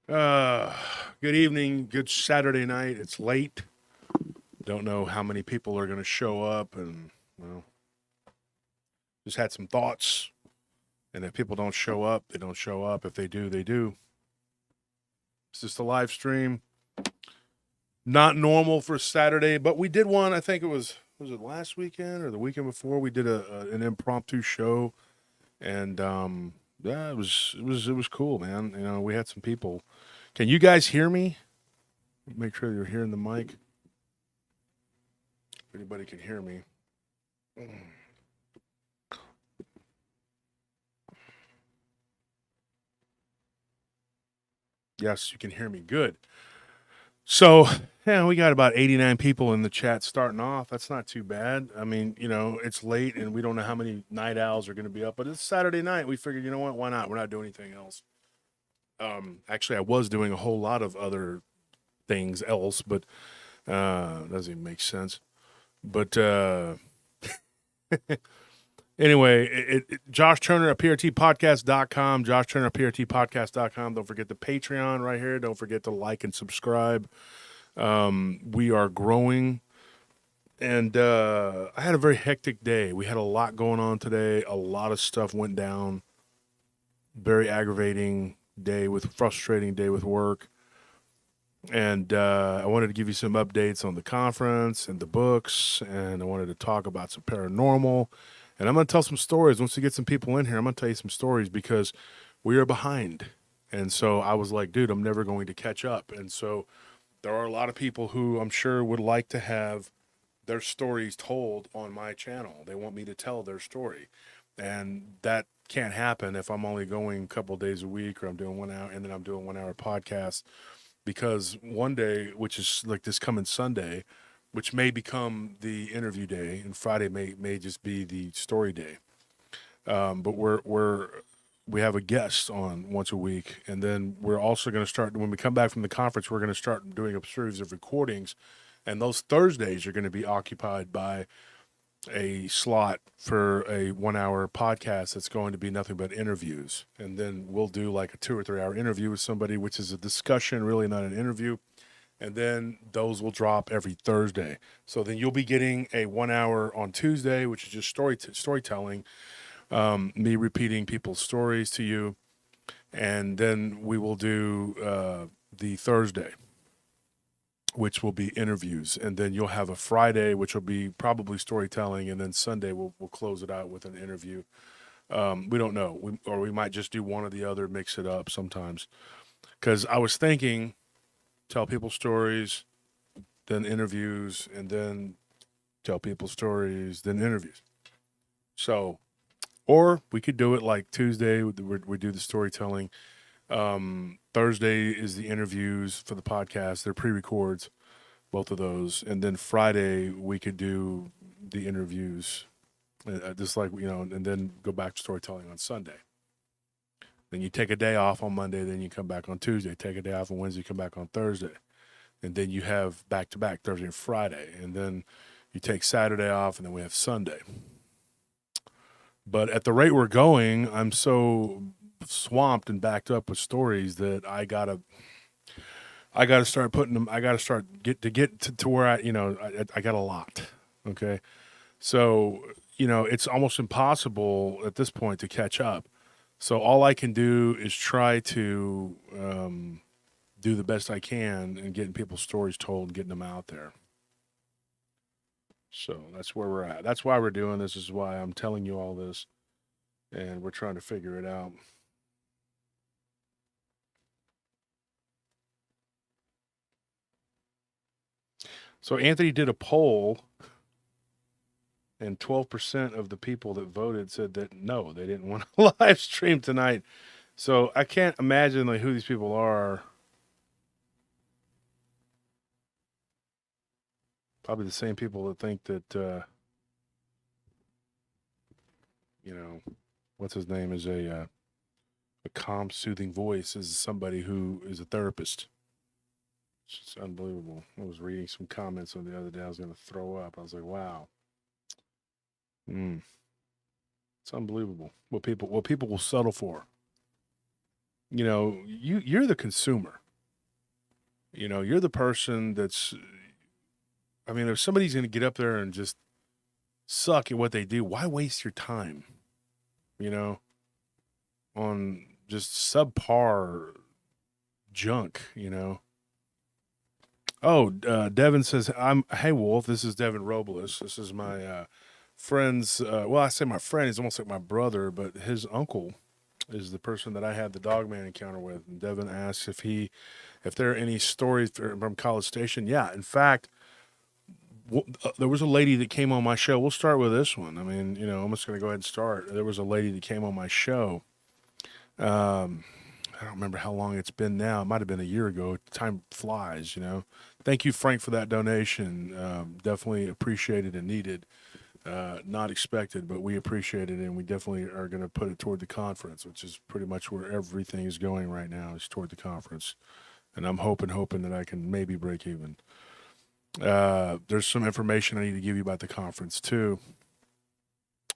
Uh, Good evening. Good Saturday night. It's late. Don't know how many people are going to show up, and well, just had some thoughts. And if people don't show up, they don't show up. If they do, they do. It's just a live stream. Not normal for Saturday, but we did one. I think it was it last weekend or the weekend before. We did an impromptu show, and yeah, it was cool, man. You know, we had some people. Can you guys hear me? Make sure you're hearing the mic. If anybody can hear me. Yes, you can hear me. Good. So, yeah, we got about 89 people in the chat starting off. That's not too bad. I mean, you know, it's late and we don't know how many night owls are going to be up, but it's Saturday night. We figured, you know what? Why not? We're not doing anything else. Actually, I was doing a whole lot of other things else, but doesn't even make sense. But anyway, Josh Turner at PRTpodcast.com, Josh Turner at PRTpodcast.com. Don't forget the Patreon right here. Don't forget to like and subscribe. We are growing, and I had a very hectic day. We had a lot going on today. A lot of stuff went down. Very aggravating day with frustrating day with work. And I wanted to give you some updates on the conference and the books, and I wanted to talk about some paranormal. And I'm going to tell some stories. Once we get some people in here, I'm going to tell you some stories because we are behind. And so I was like, dude, I'm never going to catch up. And so there are a lot of people who I'm sure would like to have their stories told on my channel. They want me to tell their story. And that can't happen if I'm only going a couple days a week or I'm doing 1 hour and then I'm doing 1 hour podcast, because one day, which is like this coming Sunday, which may become the interview day, and Friday may just be the story day. But we have a guest on once a week, and then we're also going to start when we come back from the conference. We're going to start doing a series of recordings, and those Thursdays are going to be occupied by a slot for a 1 hour podcast that's going to be nothing but interviews. And then we'll do like a 2 or 3 hour interview with somebody, which is a discussion, really not an interview. And then those will drop every Thursday. So then you'll be getting a 1 hour on Tuesday, which is just storytelling, me repeating people's stories to you. And then we will do the Thursday, which will be interviews, and then you'll have a Friday, which will be probably storytelling, and then Sunday we'll close it out with an interview. We don't know, or we might just do one or the other, mix it up sometimes. Because I was thinking, tell people stories, then interviews, and then tell people stories, then interviews. So, or we could do it like Tuesday, we do the storytelling. Thursday is the interviews for the podcast. They're pre-records, both of those, and then Friday we could do the interviews, just like and then go back to storytelling on Sunday. Then you take a day off on Monday, then you come back on Tuesday. Take a day off on Wednesday, come back on Thursday, and then you have back to back Thursday and Friday, and then you take Saturday off, and then we have Sunday. But at the rate we're going, I'm so swamped and backed up with stories that I gotta start putting them. I gotta start get to where I got a lot. Okay, so it's almost impossible at this point to catch up. So all I can do is try to do the best I can and getting people's stories told and getting them out there. So that's where we're at. That's why we're doing this. Is why I'm telling you all this, and we're trying to figure it out. So Anthony did a poll, and 12% of the people that voted said that no, they didn't want to live stream tonight. So I can't imagine like who these people are. Probably the same people that think that what's his name is a calm, soothing voice is somebody who is a therapist. It's just unbelievable. I was reading some comments on the other day. I was going to throw up. I was like, wow. It's unbelievable what people will settle for. you're the consumer. You're the person that's, I mean, if somebody's going to get up there and just suck at what they do, why waste your time, you know, on just subpar junk. Oh, Devin says, hey, Wolf, this is Devin Robles. This is my friend's, well, I say my friend, he's almost like my brother, but his uncle is the person that I had the Dogman encounter with. And Devin asks if there are any stories from College Station. Yeah, in fact, there was a lady that came on my show. We'll start with this one. I mean, I'm just going to go ahead and start. There was a lady that came on my show. I don't remember how long it's been now. It might have been a year ago. Time flies. Thank you, Frank, for that donation. Definitely appreciated and needed. Not expected, but we appreciate it, and we definitely are going to put it toward the conference, which is pretty much where everything is going right now, is toward the conference. And I'm hoping that I can maybe break even. There's some information I need to give you about the conference too.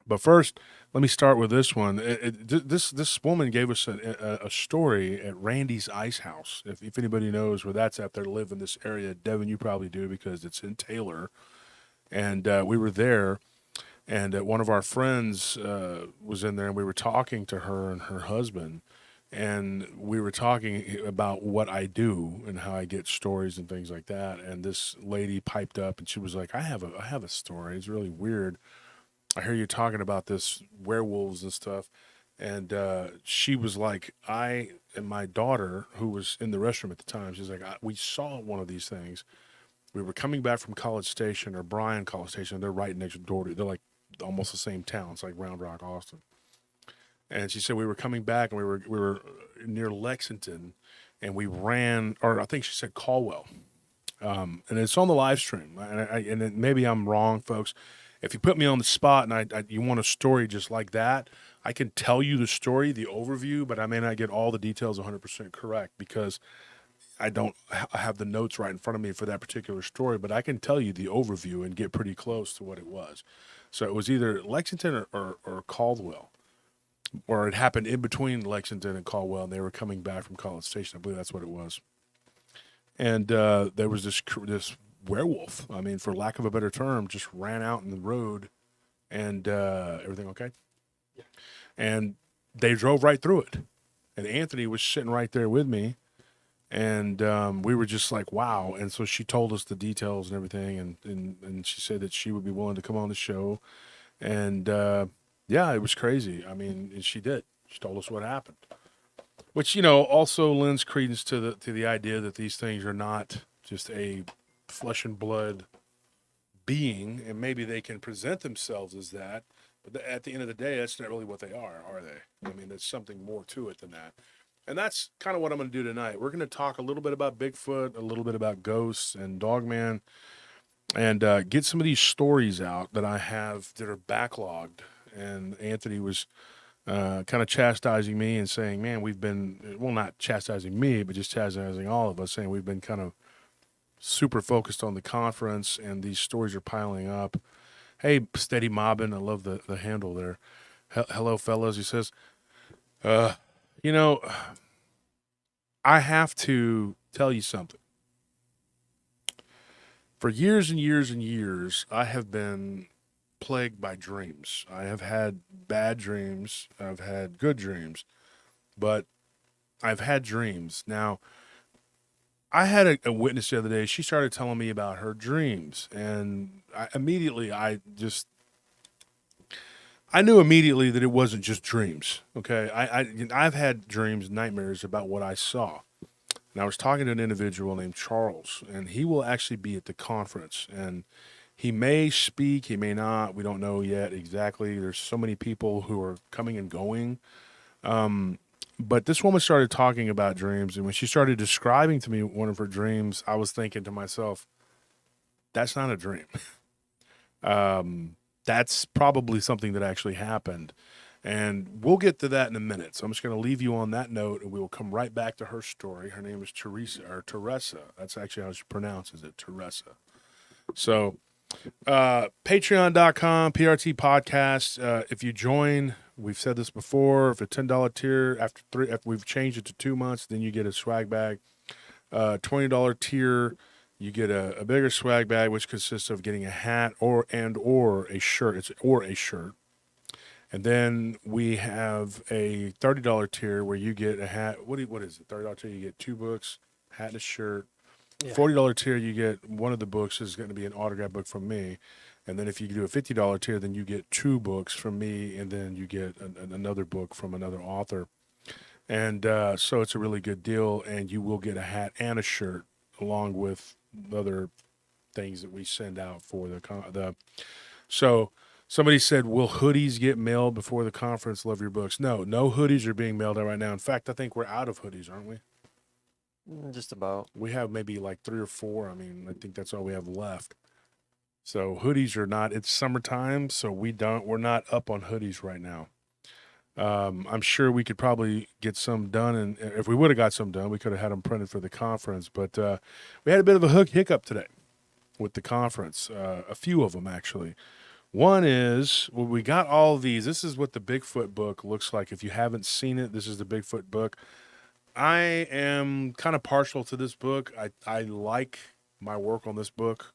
But first, let me start with this one. This woman gave us a story at Randy's Ice House. If anybody knows where that's at, they live in this area. Devin, you probably do because it's in Taylor. And we were there, and one of our friends was in there, and we were talking to her and her husband. And we were talking about what I do and how I get stories and things like that. And this lady piped up and she was like, I have a story. It's really weird. I hear you talking about this werewolves and stuff. And she was like, I and my daughter, who was in the restroom at the time, she's like, we saw one of these things. We were coming back from College Station or Bryan College Station. They're right next door to, they're like almost the same town. It's like Round Rock, Austin. And she said we were coming back and we were near Lexington, and we ran, or I think she said Caldwell, and it's on the live stream. And maybe I'm wrong, folks. If you put me on the spot and you want a story just like that, I can tell you the story, the overview, but I may not get all the details 100% correct because I don't have the notes right in front of me for that particular story. But I can tell you the overview and get pretty close to what it was. So it was either Lexington or Caldwell. Or it happened in between Lexington and Caldwell, and they were coming back from College Station. I believe that's what it was. And there was this werewolf. I mean, for lack of a better term, just ran out in the road, and everything okay? Yeah. And they drove right through it. And Anthony was sitting right there with me, and we were just like, wow. And so she told us the details and everything, and she said that she would be willing to come on the show, and yeah, it was crazy. I mean, and she did. She told us what happened, which also lends credence to the idea that these things are not just a flesh and blood being, and maybe they can present themselves as that, but at the end of the day, that's not really what they are they? I mean, there's something more to it than that, and that's kind of what I'm going to do tonight. We're going to talk a little bit about Bigfoot, a little bit about ghosts and Dogman, and get some of these stories out that I have that are backlogged. And Anthony was kind of chastising me and saying, man, we've been, well, not chastising me, but just chastising all of us, saying we've been kind of super focused on the conference and these stories are piling up. Hey, Steady Mobbin, I love the handle there. Hello, fellas, he says. I have to tell you something. For years and years and years, I have been plagued by dreams. I have had bad dreams. I've had good dreams, but I've had dreams. Now, I had a witness the other day. She started telling me about her dreams, and I knew immediately that it wasn't just dreams. Okay, I've had dreams, nightmares about what I saw. And I was talking to an individual named Charles, and he will actually be at the conference, and he may speak, he may not. We don't know yet exactly. There's so many people who are coming and going. But this woman started talking about dreams, and when she started describing to me one of her dreams, I was thinking to myself, that's not a dream. That's probably something that actually happened. And we'll get to that in a minute. So I'm just going to leave you on that note, and we will come right back to her story. Her name is Teresa. That's actually how she pronounces it, Teresa. So patreon.com, PRT podcast. If you join, we've said this before. If a $10 tier after we've changed it to 2 months, then you get a swag bag. $20 tier, you get a bigger swag bag, which consists of getting a hat or a shirt. It's or a shirt. And then we have a $30 tier where you get a hat. What is it? $30 tier, you get 2 books, hat and a shirt. Yeah. $40 tier, you get one of the books is going to be an autograph book from me. And then if you do a $50 tier, then you get 2 books from me, and then you get another book from another author. And so it's a really good deal, and you will get a hat and a shirt along with other things that we send out for the. So somebody said, will hoodies get mailed before the conference? Love your books. No hoodies are being mailed out right now. In fact, I think we're out of hoodies, aren't we? Just about. We have maybe like 3 or 4. I mean, I think that's all we have left. So hoodies are not, it's summertime, so we're not up on hoodies right now. I'm sure we could probably get some done, and if we would have got some done, we could have had them printed for the conference. But we had a bit of a hiccup today with the conference, a few of them actually. One is, well, we got all of these. This is what the Bigfoot book looks like. If you haven't seen it, this is the Bigfoot book. I am kind of partial to this book. I like my work on this book.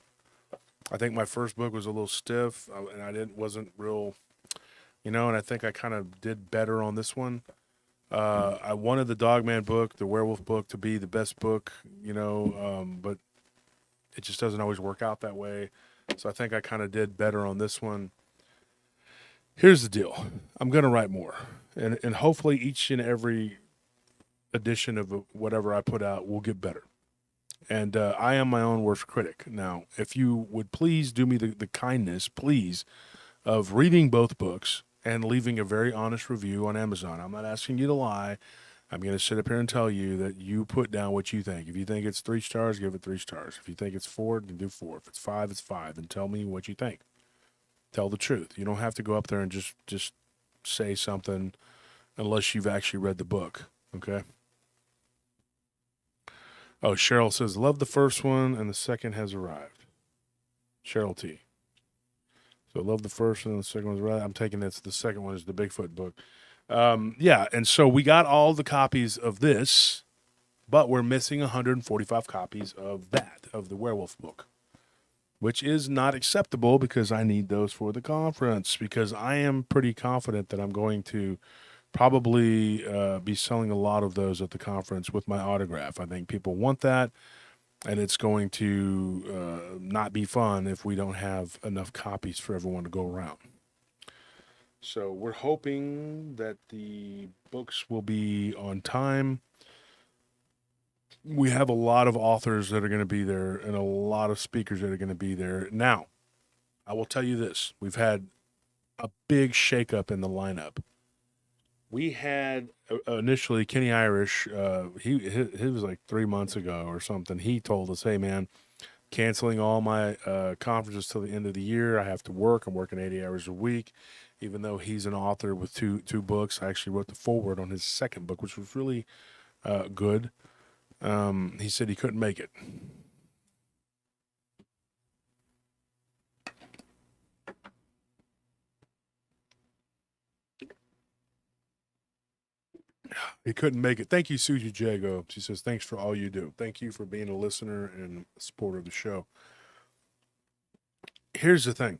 I think my first book was a little stiff, and I wasn't real, and I think I kind of did better on this one. I wanted the Dogman book, the werewolf book, to be the best book, but it just doesn't always work out that way. So I think I kind of did better on this one. Here's the deal. I'm going to write more, and hopefully each and every edition of whatever I put out will get better. And I am my own worst critic. Now, if you would please do me the kindness, please, of reading both books and leaving a very honest review on Amazon. I'm not asking you to lie. I'm going to sit up here and tell you that you put down what you think. If you think it's 3 stars, give it 3 stars. If you think it's 4, then do 4. If it's 5, it's 5. And tell me what you think. Tell the truth. You don't have to go up there and just say something unless you've actually read the book. Okay? Oh, Cheryl says, love the first one, and the second has arrived. Cheryl T. So love the first one, and the second one's arrived. I'm taking this. The second one is the Bigfoot book. Yeah, and so we got all the copies of this, but we're missing 145 copies of the werewolf book, which is not acceptable because I need those for the conference, because I am pretty confident that I'm going to probably be selling a lot of those at the conference with my autograph. I think people want that, and it's going to not be fun if we don't have enough copies for everyone to go around. So we're hoping that the books will be on time. We have a lot of authors that are going to be there and a lot of speakers that are going to be there. Now, I will tell you this. We've had a big shakeup in the lineup. We had initially Kenny Irish. He was like 3 months ago or something. He told us, hey, man, canceling all my conferences till the end of the year. I have to work. I'm working 80 hours a week. Even though he's an author with two books, I actually wrote the foreword on his second book, which was really good. He said he couldn't make it. He couldn't make it. Thank you, Suji Jago. She says, thanks for all you do. Thank you for being a listener and a supporter of the show. Here's the thing.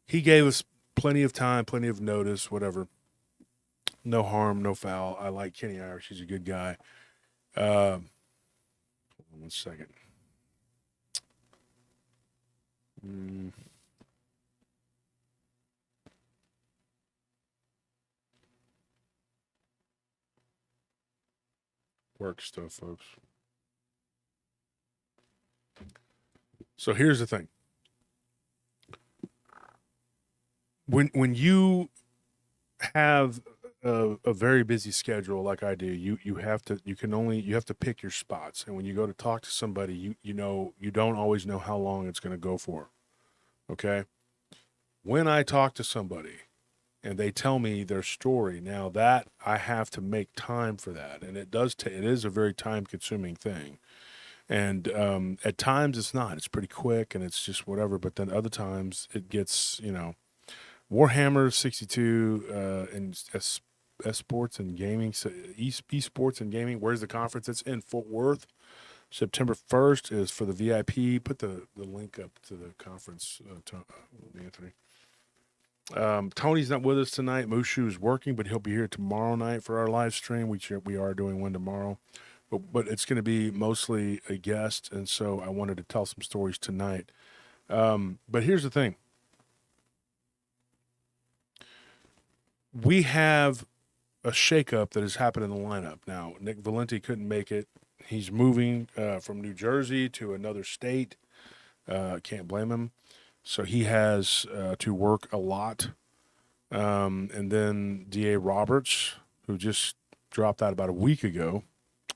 He gave us plenty of time, plenty of notice, whatever. No harm, no foul. I like Kenny Irish. He's a good guy. Hold on 1 second. Work stuff, folks. So here's the thing. When you have a very busy schedule like I do, you have to pick your spots. And when you go to talk to somebody, you don't always know how long it's going to go for. Okay? When I talk to somebody and they tell me their story, now that I have to make time for that, and it is a very time consuming thing. And at times it's not. It's pretty quick and it's just whatever. But then other times it gets, Warhammer 62 and sports and gaming, so esports and gaming. Where's the conference? It's in Fort Worth. September 1st is for the VIP. Put the link up to the conference, Anthony. Tony's not with us tonight. Mushu is working, but he'll be here tomorrow night for our live stream. We are doing one tomorrow, but it's going to be mostly a guest, and so I wanted to tell some stories tonight. But here's the thing. We have a shakeup that has happened in the lineup. Now, Nick Valenti couldn't make it. He's moving from New Jersey to another state. Can't blame him. So he has to work a lot. And then D.A. Roberts, who just dropped out about a week ago,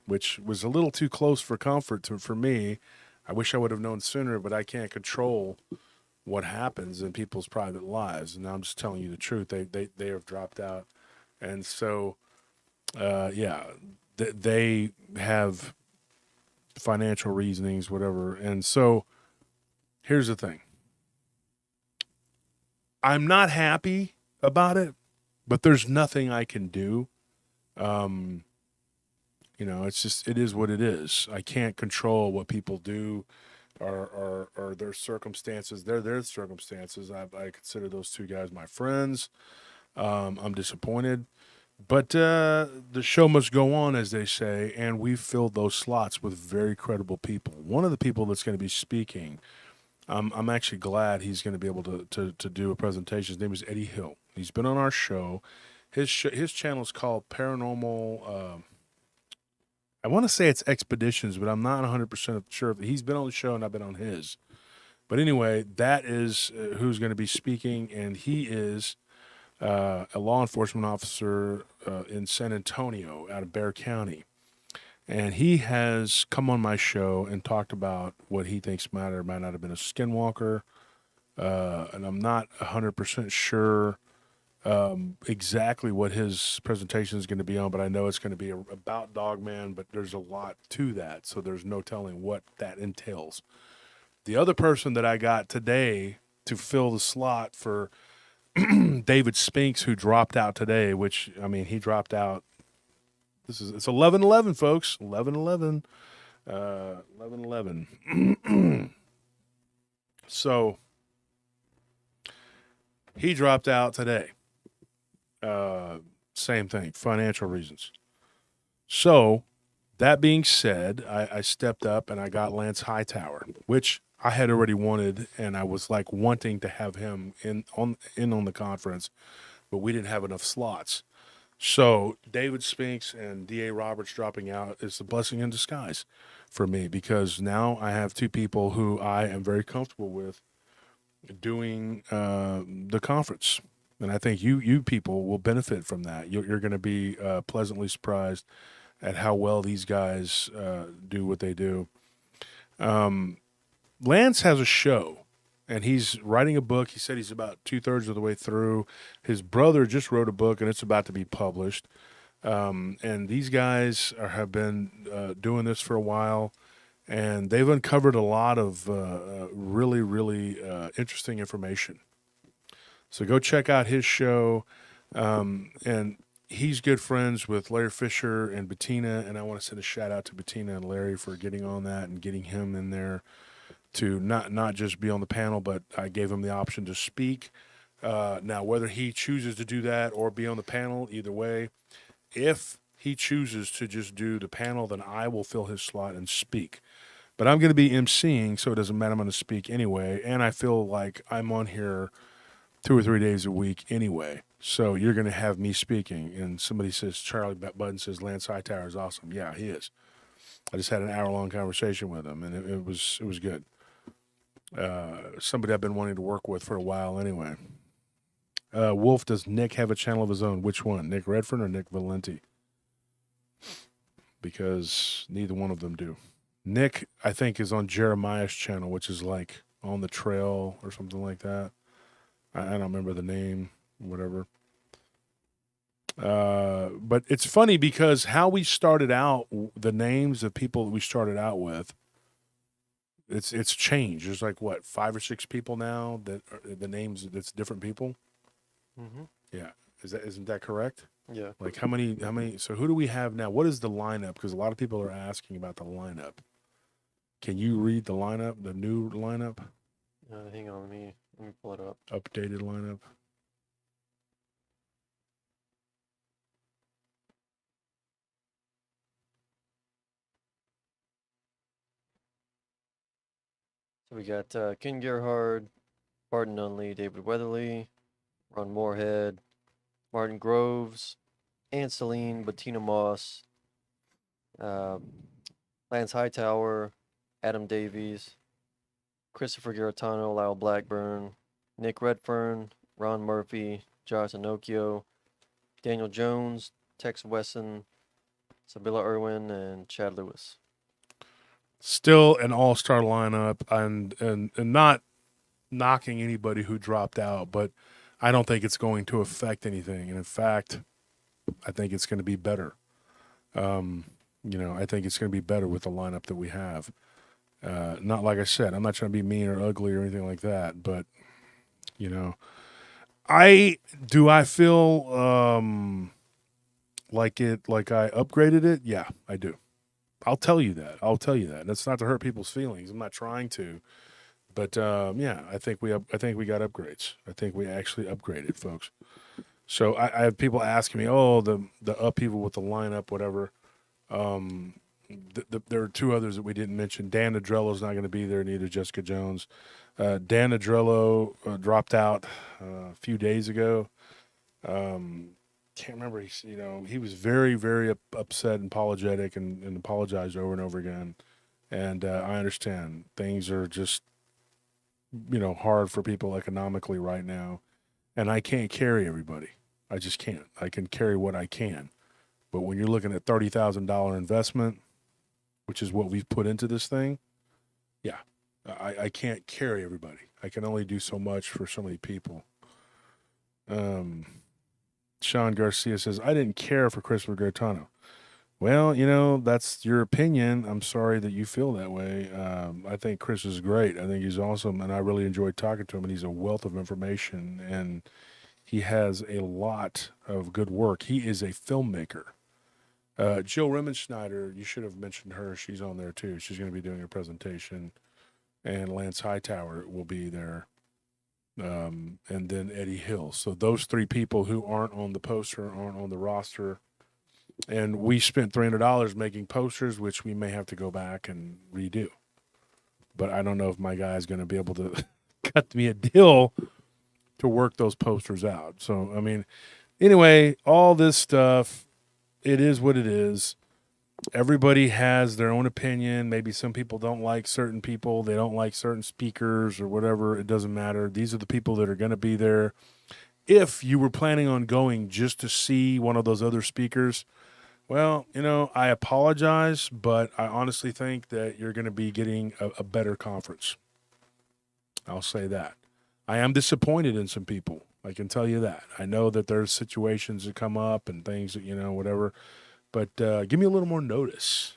which was a little too close for comfort for me. I wish I would have known sooner, but I can't control what happens in people's private lives. And I'm just telling you the truth. They have dropped out. And so, they have financial reasonings, whatever. And so here's the thing. I'm not happy about it, but there's nothing I can do. It is what it is. I can't control what people do or their circumstances. They're their circumstances. I consider those two guys my friends. I'm disappointed, but the show must go on, as they say, and we've filled those slots with very credible people. One of the people that's going to be speaking, I'm actually glad he's going to be able to do a presentation. His name is Eddie Hill. He's been on our show. His channel is called Paranormal. I want to say it's Expeditions, but I'm not 100% sure. He's been on the show and I've been on his. But anyway, that is who's going to be speaking, and he is a law enforcement officer in San Antonio out of Bexar County. And he has come on my show and talked about what he thinks might or might not have been a skinwalker. And I'm not 100% sure exactly what his presentation is going to be on, but I know it's going to be about Dogman, but there's a lot to that, so there's no telling what that entails. The other person that I got today to fill the slot for David Spinks, who dropped out today, which, I mean, he dropped out. It's 11/11, folks. 11/11. 11/11. So he dropped out today. Same thing, financial reasons. So that being said, I stepped up and I got Lance Hightower, which I had already wanted, and I was like wanting to have him in on the conference, but we didn't have enough slots. So David Spinks and D.A. Roberts dropping out is a blessing in disguise for me, because now I have two people who I am very comfortable with doing the conference. And I think you people will benefit from that. You're going to be pleasantly surprised at how well these guys do what they do. Lance has a show, and he's writing a book. He said he's about 2/3 of the way through. His brother just wrote a book, and it's about to be published. And these guys have been doing this for a while, and they've uncovered a lot of really, really interesting information. So go check out his show. And he's good friends with Larry Fisher and Bettina, and I want to send a shout out to Bettina and Larry for getting on that and getting him in there to not just be on the panel, but I gave him the option to speak. Now, whether he chooses to do that or be on the panel, either way, if he chooses to just do the panel, then I will fill his slot and speak. But I'm going to be emceeing, so it doesn't matter. I'm going to speak anyway, and I feel like I'm on here 2 or 3 days a week anyway. So you're going to have me speaking. And somebody says, Charlie Button says, Lance Hightower is awesome. Yeah, he is. I just had an hour-long conversation with him, and it was good. Somebody I've been wanting to work with for a while anyway. Wolf, does Nick have a channel of his own? Which one, Nick Redfern or Nick Valenti? Because neither one of them do. Nick, I think, is on Jeremiah's channel, which is like On the Trail or something like that. I don't remember the name, whatever. But it's funny because how we started out, the names of people that we started out with, it's changed. There's like, what, 5 or 6 people now that are the names, that's different people? Mm-hmm. Yeah. Isn't that correct? Yeah. Like how many so who do we have now? What is the lineup? Because a lot of people are asking about the lineup. Can you read the lineup, the new lineup? Hang on, let me pull it up. Updated lineup. So we got Ken Gerhard, Barton Nunley, David Weatherly, Ron Moorhead, Martin Groves, Ann Celine, Bettina Moss, um, Lance Hightower, Adam Davies, Christopher Garetano, Lyle Blackburn, Nick Redfern, Ron Murphy, Josh Anocchio, Daniel Jones, Tex Wesson, Sabila Irwin, and Chad Lewis. Still an all-star lineup, and not knocking anybody who dropped out, but I don't think it's going to affect anything. And in fact, I think it's going to be better. I think it's going to be better with the lineup that we have. Not like I said, I'm not trying to be mean or ugly or anything like that, but you know, I feel like I upgraded it. Yeah, I do. I'll tell you that. That's not to hurt people's feelings. I'm not trying to, but yeah, I think we got upgrades. I think we actually upgraded, folks. So I have people asking me, oh, the upheaval with the lineup, whatever. There are two others that we didn't mention. Dan Nadrello's not going to be there, neither Jessica Jones. Dan Nadrello dropped out a few days ago. Can't remember. He was very, very upset and apologetic and apologized over and over again. And I understand things are just, hard for people economically right now. And I can't carry everybody. I just can't. I can carry what I can. But when you're looking at $30,000 investment, which is what we've put into this thing, yeah, I can't carry everybody. I can only do so much for so many people. Sean Garcia says, I didn't care for Christopher Gaetano. Well, that's your opinion. I'm sorry that you feel that way. I think Chris is great. I think he's awesome, and I really enjoyed talking to him, and he's a wealth of information, and he has a lot of good work. He is a filmmaker. Jill Remenschneider, you should have mentioned her. She's on there, too. She's going to be doing a presentation, and Lance Hightower will be there, and then Eddie Hill. So those three people who aren't on the poster, aren't on the roster. And we spent $300 making posters, which we may have to go back and redo. But I don't know if my guy's going to be able to cut me a deal to work those posters out. So, I mean, anyway, all this stuff, it is what it is. Everybody has their own opinion. Maybe some people don't like certain people. They don't like certain speakers or whatever. It doesn't matter. These are the people that are going to be there. If you were planning on going just to see one of those other speakers, well, I apologize, but I honestly think that you're going to be getting a better conference. I'll say that. I am disappointed in some people. I can tell you that. I know that there's situations that come up and things that, whatever. But give me a little more notice,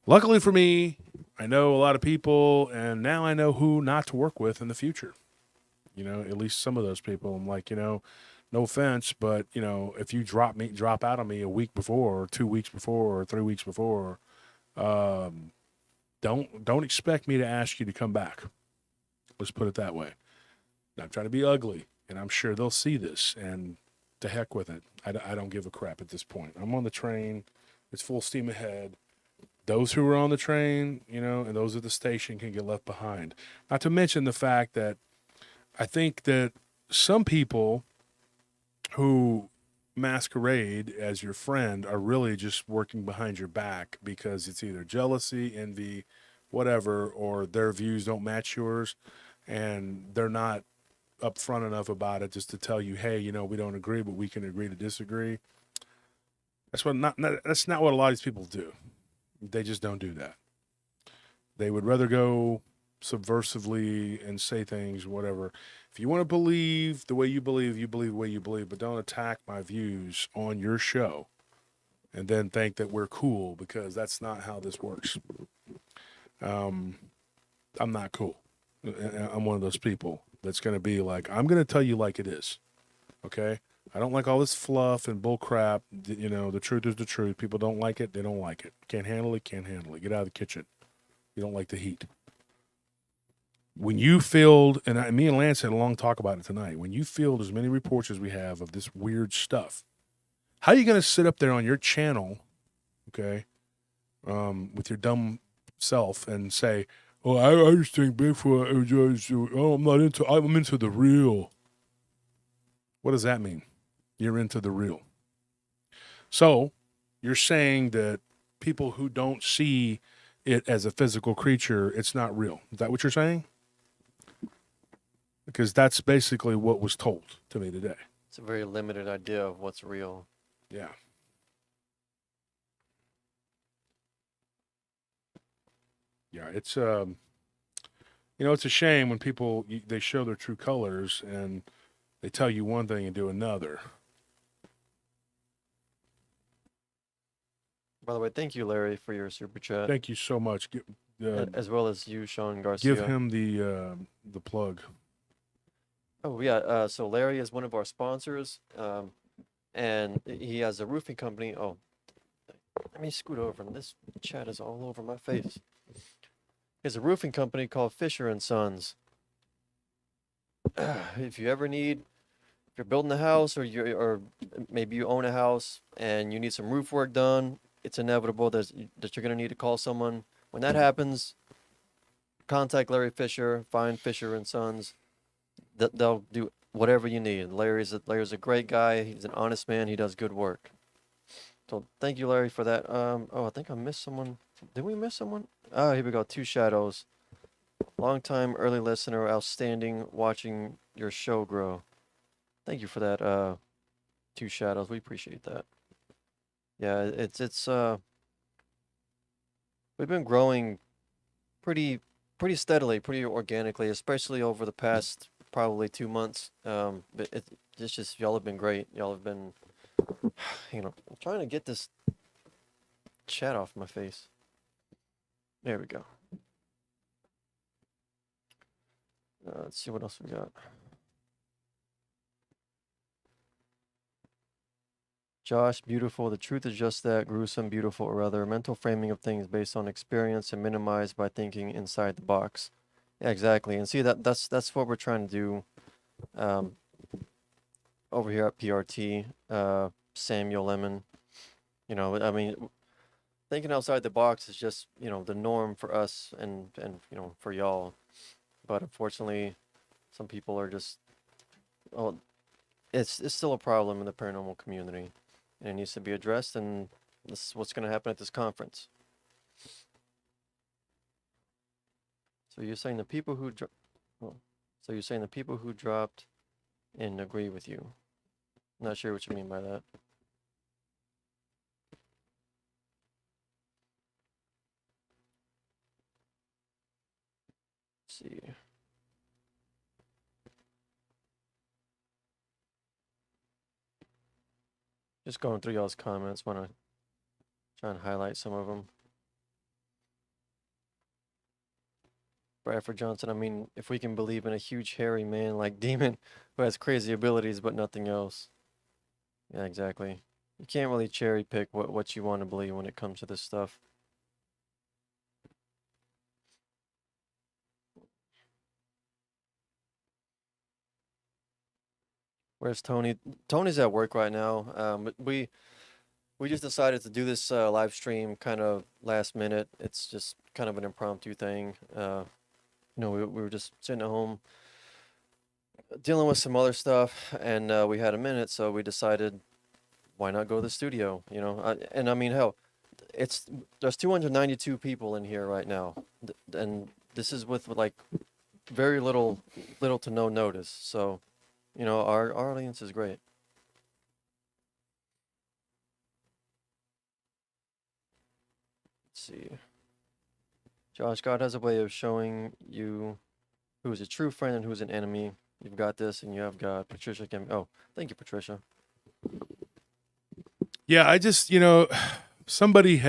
Luckily for me, I know a lot of people, and now I know who not to work with in the future. At least some of those people. I'm like, no offense, but if you drop out on me a week before, or 2 weeks before, or 3 weeks before, don't expect me to ask you to come back. Let's put it that way. I'm trying to be ugly, and I'm sure they'll see this, and to heck with it. I don't give a crap at this point. I'm on the train. It's full steam ahead. Those who are on the train, and those at the station can get left behind. Not to mention the fact that I think that some people who masquerade as your friend are really just working behind your back because it's either jealousy, envy, whatever, or their views don't match yours, and they're not upfront enough about it just to tell you, hey, we don't agree, but we can agree to disagree. That's not what a lot of these people do. They just don't do that. They would rather go subversively and say things, whatever. If you want to believe the way you believe the way you believe, but don't attack my views on your show and then think that we're cool, because that's not how this works. I'm not cool. I'm one of those people. that's going to be like, I'm going to tell you like it is. Okay? I don't like all this fluff and bull crap. You know, the truth is the truth. People don't like it. They don't like it. Can't handle it. Can't handle it. Get out of the kitchen. You don't like the heat. When you field, and me and Lance had a long talk about it tonight, when you field as many reports as we have of this weird stuff, how are you going to sit up there on your channel, okay, with your dumb self and say, oh, I just think Bigfoot, I'm into the real. What does that mean? You're into the real. So you're saying that people who don't see it as a physical creature, it's not real. Is that what you're saying? Because that's basically what was told to me today. It's a very limited idea of what's real. Yeah. Yeah, it's it's a shame when people they show their true colors and they tell you one thing and do another. By the way, thank you, Larry, for your super chat. Thank you so much. As well as you, Sean Garcia. Give him the plug. Oh yeah, so Larry is one of our sponsors, and he has a roofing company. Oh, let me scoot over. This chat is all over my face. He has a roofing company called Fisher and Sons. If you ever need, if you're building a house, or maybe you own a house and you need some roof work done, it's inevitable that you're gonna need to call someone. When that happens, contact Larry Fisher. Find Fisher and Sons. They'll do whatever you need. Larry's a great guy. He's an honest man. He does good work. So thank you, Larry, for that. I think I missed someone. Did we miss someone? Oh, here we go. Two Shadows. Long time early listener, outstanding. Watching your show grow. Thank you for that. Two Shadows. We appreciate that. Yeah, it's we've been growing pretty steadily, pretty organically, especially over the past probably 2 months. But it's just y'all have been great. Y'all have been, I'm trying to get this chat off my face. There we go. Let's see what else we got. Josh, beautiful. The truth is just that, gruesome, beautiful, or rather, mental framing of things based on experience and minimized by thinking inside the box. Yeah, exactly. And see that's what we're trying to do over here at PRT. Samuel Lemon. I mean, thinking outside the box is just, the norm for us and for y'all. But unfortunately, some people are just, it's still a problem in the paranormal community. And it needs to be addressed, and this is what's going to happen at this conference. So you're saying the people who dropped in agree with you. Not sure what you mean by that. Let's see. Just going through y'all's comments, want to try and highlight some of them. Bradford Johnson, I mean, if we can believe in a huge hairy man like Demon who has crazy abilities but nothing else. Yeah, exactly. You can't really cherry pick what you want to believe when it comes to this stuff. Where's Tony? Tony's at work right now. But we just decided to do this live stream kind of last minute. It's just kind of an impromptu thing. We were just sitting at home dealing with some other stuff, and we had a minute, so we decided, why not go to the studio? And I mean, hell, there's 292 people in here right now, and this is with like very little to no notice. So, our audience is great. Let's see. Josh, God has a way of showing you who is a true friend and who is an enemy. You've got this, and you have God. Patricia can. Oh, thank you, Patricia. Yeah, I just, somebody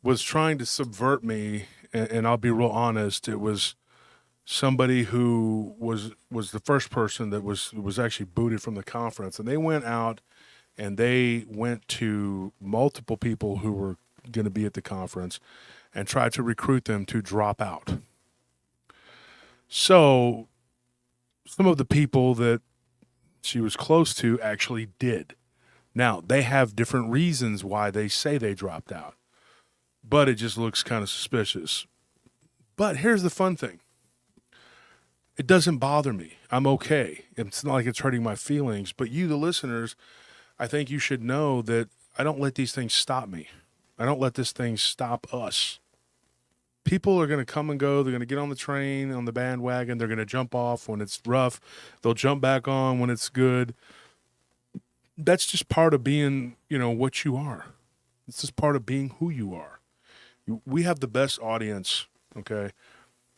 was trying to subvert me, and I'll be real honest. It was somebody who was the first person that was actually booted from the conference, and they went out and they went to multiple people who were going to be at the conference and tried to recruit them to drop out. So some of the people that she was close to actually did. Now, they have different reasons why they say they dropped out, but it just looks kind of suspicious. But here's the fun thing. It doesn't bother me. I'm okay. It's not like it's hurting my feelings, but you, the listeners, I think you should know that I don't let these things stop me. I don't let this thing stop us. People are going to come and go. They're going to get on the train, on the bandwagon. They're going to jump off when it's rough. They'll jump back on when it's good. That's just part of being, what you are. It's just part of being who you are. We have the best audience, okay?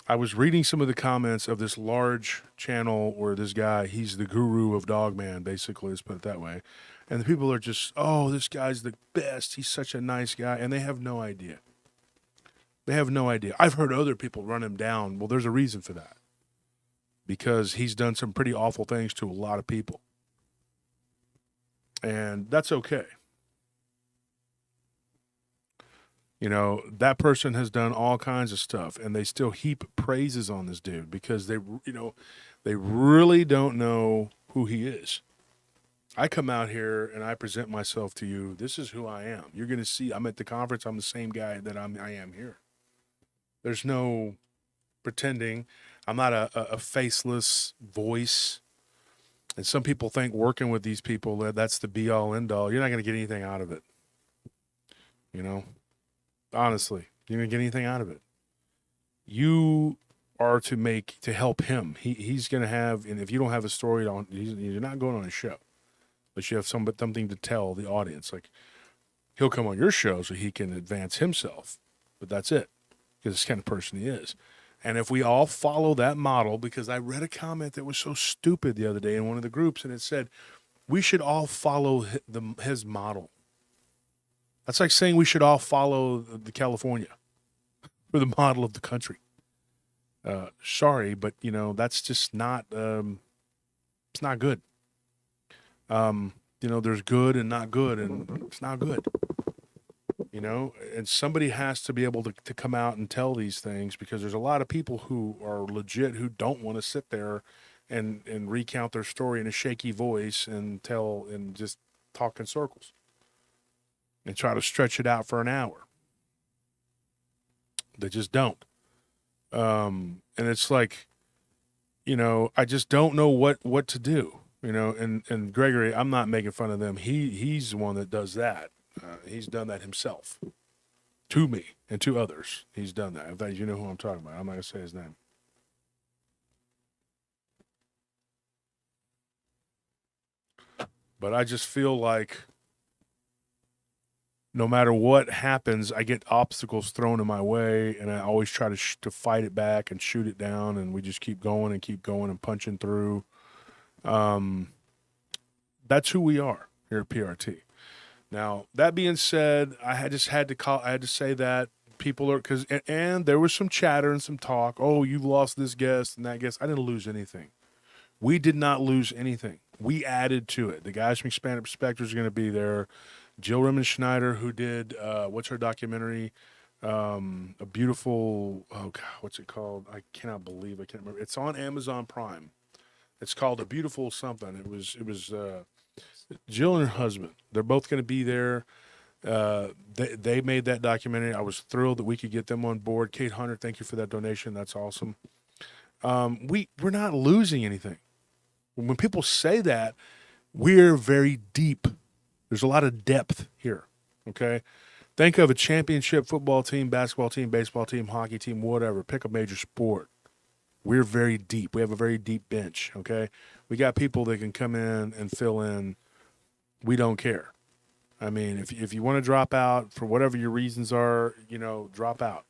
I was reading some of the comments of this large channel where this guy, he's the guru of Dogman, basically, let's put it that way. And the people are just, oh, this guy's the best. He's such a nice guy. And they have no idea. They have no idea. I've heard other people run him down. Well, there's a reason for that. Because he's done some pretty awful things to a lot of people. And that's okay. That person has done all kinds of stuff, and they still heap praises on this dude because they really don't know who he is. I come out here and I present myself to you. This is who I am. You're going to see I'm at the conference. I'm the same guy that I am here. There's no pretending. I'm not a faceless voice. And some people think working with these people, that's the be-all, end-all. You're not going to get anything out of it. Honestly, you're going to get anything out of it. You are to help him. He's going to have, and if you don't have a story, you're not going on a show. But you have something to tell the audience. Like, he'll come on your show so he can advance himself. But that's it. Because it's the kind of person he is. And if we all follow that model, because I read a comment that was so stupid the other day in one of the groups, and it said, we should all follow his model. That's like saying we should all follow the California for the model of the country. Sorry, but, that's just not, it's not good. There's good and not good, and it's not good. And somebody has to be able to come out and tell these things, because there's a lot of people who are legit who don't want to sit there and recount their story in a shaky voice and just talk in circles and try to stretch it out for an hour. They just don't. And it's like, I just don't know what to do, and Gregory, I'm not making fun of them. He's the one that does that. He's done that himself to me and to others. He's done that. In fact, you know who I'm talking about. I'm not going to say his name. But I just feel like no matter what happens, I get obstacles thrown in my way, and I always try to fight it back and shoot it down, and we just keep going and punching through. That's who we are here at PRT. Now, that being said, I had to say that people are, and there was some chatter and some talk. Oh, you lost this guest and that guest. I didn't lose anything. We did not lose anything. We added to it. The guys from Expanded Perspectives are going to be there. Jill Rimmon-Schneider, who did, what's her documentary? A beautiful, oh God, what's it called? I can't remember. It's on Amazon Prime. It's called A Beautiful Something. It was Jill and her husband. They're both going to be there. They made that documentary. I was thrilled that we could get them on board. Kate Hunter, thank you for that donation. That's awesome. We're not losing anything. When people say that, we're very deep. There's a lot of depth here. Okay. Think of a championship football team, basketball team, baseball team, hockey team, whatever. Pick a major sport. We're very deep. We have a very deep bench. Okay. We got people that can come in and fill in. We don't care. I mean, if you want to drop out for whatever your reasons are, drop out.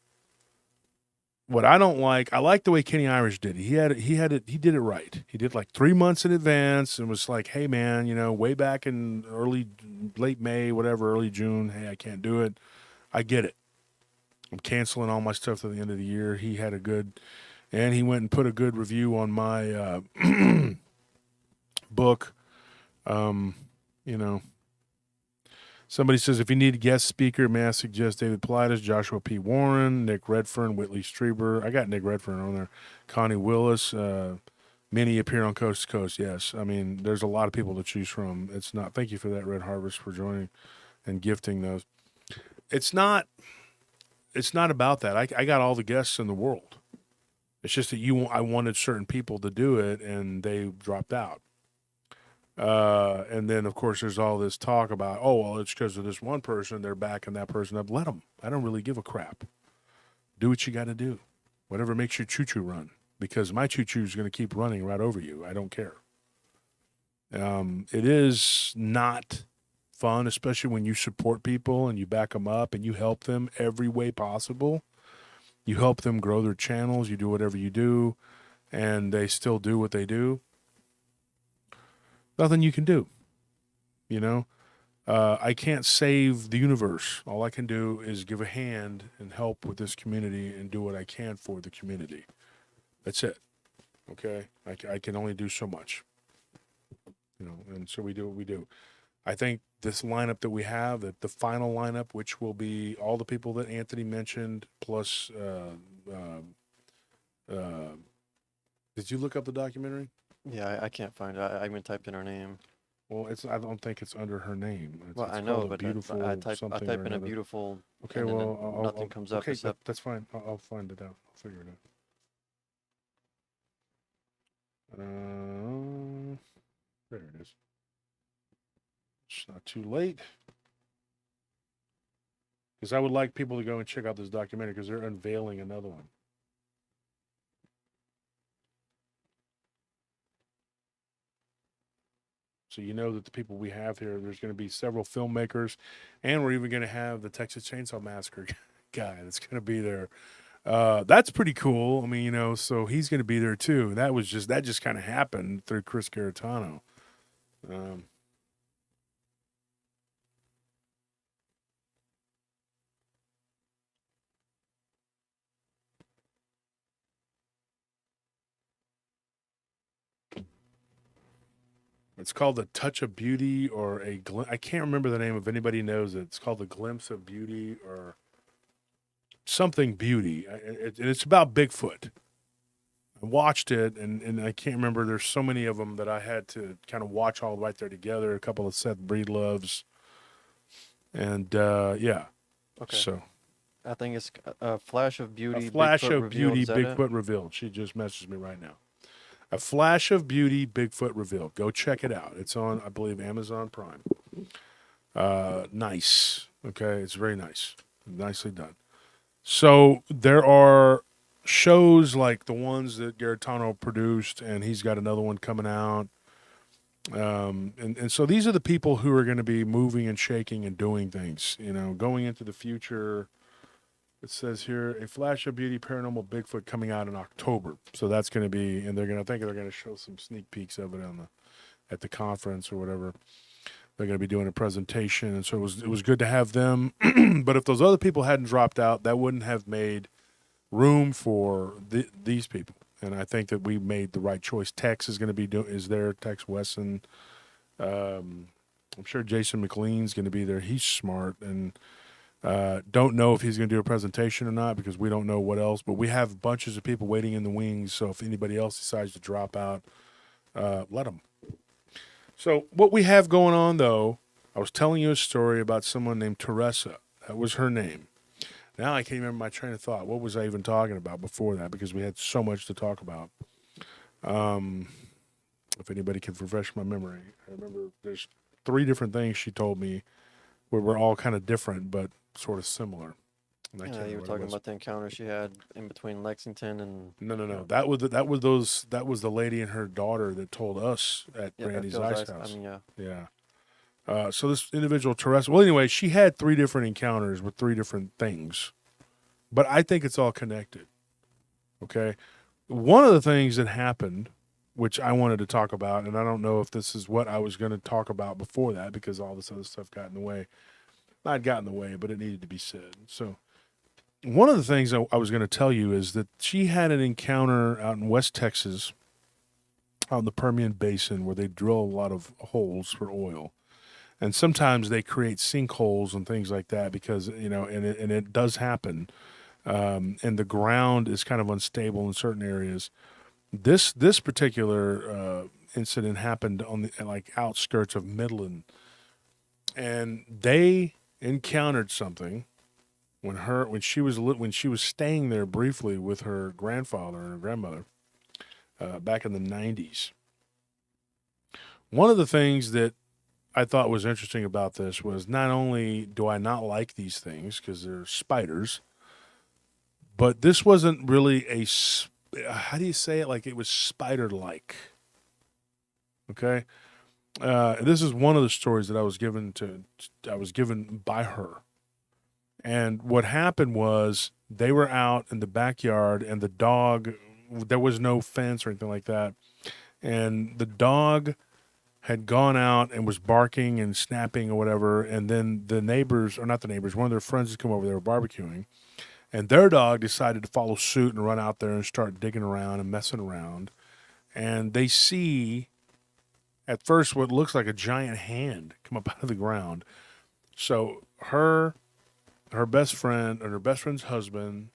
What I don't like, I like the way Kenny Irish did it. He did it right. He did like 3 months in advance and was like, hey man, way back in late May, whatever, early June, hey, I can't do it. I get it. I'm canceling all my stuff to the end of the year. He had a good and he went and put a good review on my book. You know, somebody says, if you need a guest speaker, may I suggest David Paulides, Joshua P. Warren, Nick Redfern, Whitley Strieber. I got Nick Redfern on there. Connie Willis. Many appear on Coast to Coast. Yes, I mean, there's a lot of people to choose from. It's not. Thank you for that, Red Harvest, for joining and gifting those. It's not about that. I got all the guests in the world. It's just that I wanted certain people to do it, and they dropped out. And then, of course, there's all this talk about, oh, well, it's because of this one person. They're backing that person up. Let them. I don't really give a crap. Do what you got to do. Whatever makes your choo-choo run. Because my choo-choo is going to keep running right over you. I don't care. It is not fun, especially when you support people and you back them up and you help them every way possible. You help them grow their channels. You do whatever you do, and they still do what they do. Nothing you can do. You know, I can't save the universe. All I can do is give a hand and help with this community and do what I can for the community. That's it. Okay? I can only do so much. You know, and so we do what we do. I think this lineup that we have, the final lineup, which will be all the people that Anthony mentioned, plus, did you look up the documentary? Yeah, I can't find it. I even typed in her name. Well, I don't think it's under her name. Well, it's I know, called but beautiful I type in a beautiful. Okay, and then well, nothing comes up okay, except. that's fine. I'll find it out. I'll figure it out. There it is. It's not too late. Because I would like people to go and check out this documentary because they're unveiling another one. So you know that the people we have here, there's going to be several filmmakers, and we're even going to have the Texas Chainsaw Massacre guy that's going to be there. That's pretty cool. I mean, you know, so he's going to be there too. That just kind of happened through Chris Garitano. It's called The Touch of Beauty, or I can't remember the name. If anybody knows it, it's called The Glimpse of Beauty or something beauty. It's about Bigfoot. I watched it, and I can't remember. There's so many of them that I had to kind of watch all right there together. A couple of Seth Breedloves. And, yeah. Okay. So. I think it's a Flash of Beauty. A Flash Bigfoot of revealed. Beauty, Is that Bigfoot it? Revealed. She just messaged me right now. A Flash of Beauty, Bigfoot Revealed. Go check it out. It's on, I believe, Amazon Prime. Nice. Okay, it's very nice. Nicely done. So there are shows like the ones that Garitano produced, and he's got another one coming out. And so these are the people who are going to be moving and shaking and doing things, you know, going into the future. It says here, A Flash of Beauty Paranormal Bigfoot coming out in October. So that's going to be, and they're going to show some sneak peeks of it at the conference or whatever. They're going to be doing a presentation, and so it was good to have them. But if those other people hadn't dropped out, that wouldn't have made room for these people. And I think that we made the right choice. Tex is going to be is there. Tex Wesson. I'm sure Jason McLean's going to be there. He's smart, and don't know if he's going to do a presentation or not because we don't know what else. But we have bunches of people waiting in the wings. So if anybody else decides to drop out, let them. So what we have going on, though, I was telling you a story about someone named Teresa. That was her name. Now I can't remember my train of thought. What was I even talking about before that? Because we had so much to talk about. If anybody can refresh my memory. I remember there's 3 different things she told me where we're all kind of different but sort of similar. Yeah, you were talking about the encounter she had in between Lexington and. No. That was the lady and her daughter that told us at Randy's Ice House. I mean, Yeah. So this individual, Teresa. Well, anyway, she had 3 different encounters with 3 different things, but I think it's all connected. Okay. One of the things that happened, which I wanted to talk about, and I don't know if this is what I was going to talk about before that because all this other stuff got in the way. Not got in the way, but it needed to be said. So one of the things I was going to tell you is that she had an encounter out in West Texas, out in the Permian Basin, where they drill a lot of holes for oil. And sometimes they create sinkholes and things like that because, and it does happen. And the ground is kind of unstable in certain areas. This particular incident happened on the like outskirts of Midland, and they encountered something when she was staying there briefly with her grandfather and her grandmother back in the 90s. One of the things that I thought was interesting about this was not only do I not like these things because they're spiders, but this wasn't really how do you say it? Like it was spider-like. Okay, this is one of the stories that I was given by her. And what happened was they were out in the backyard, and the dog, there was no fence or anything like that, and the dog had gone out and was barking and snapping or whatever, and then the neighbors, or not the neighbors, one of their friends had come over, they were barbecuing, and their dog decided to follow suit and run out there and start digging around and messing around, and they see at first what looks like a giant hand come up out of the ground. So her best friend and her best friend's husband,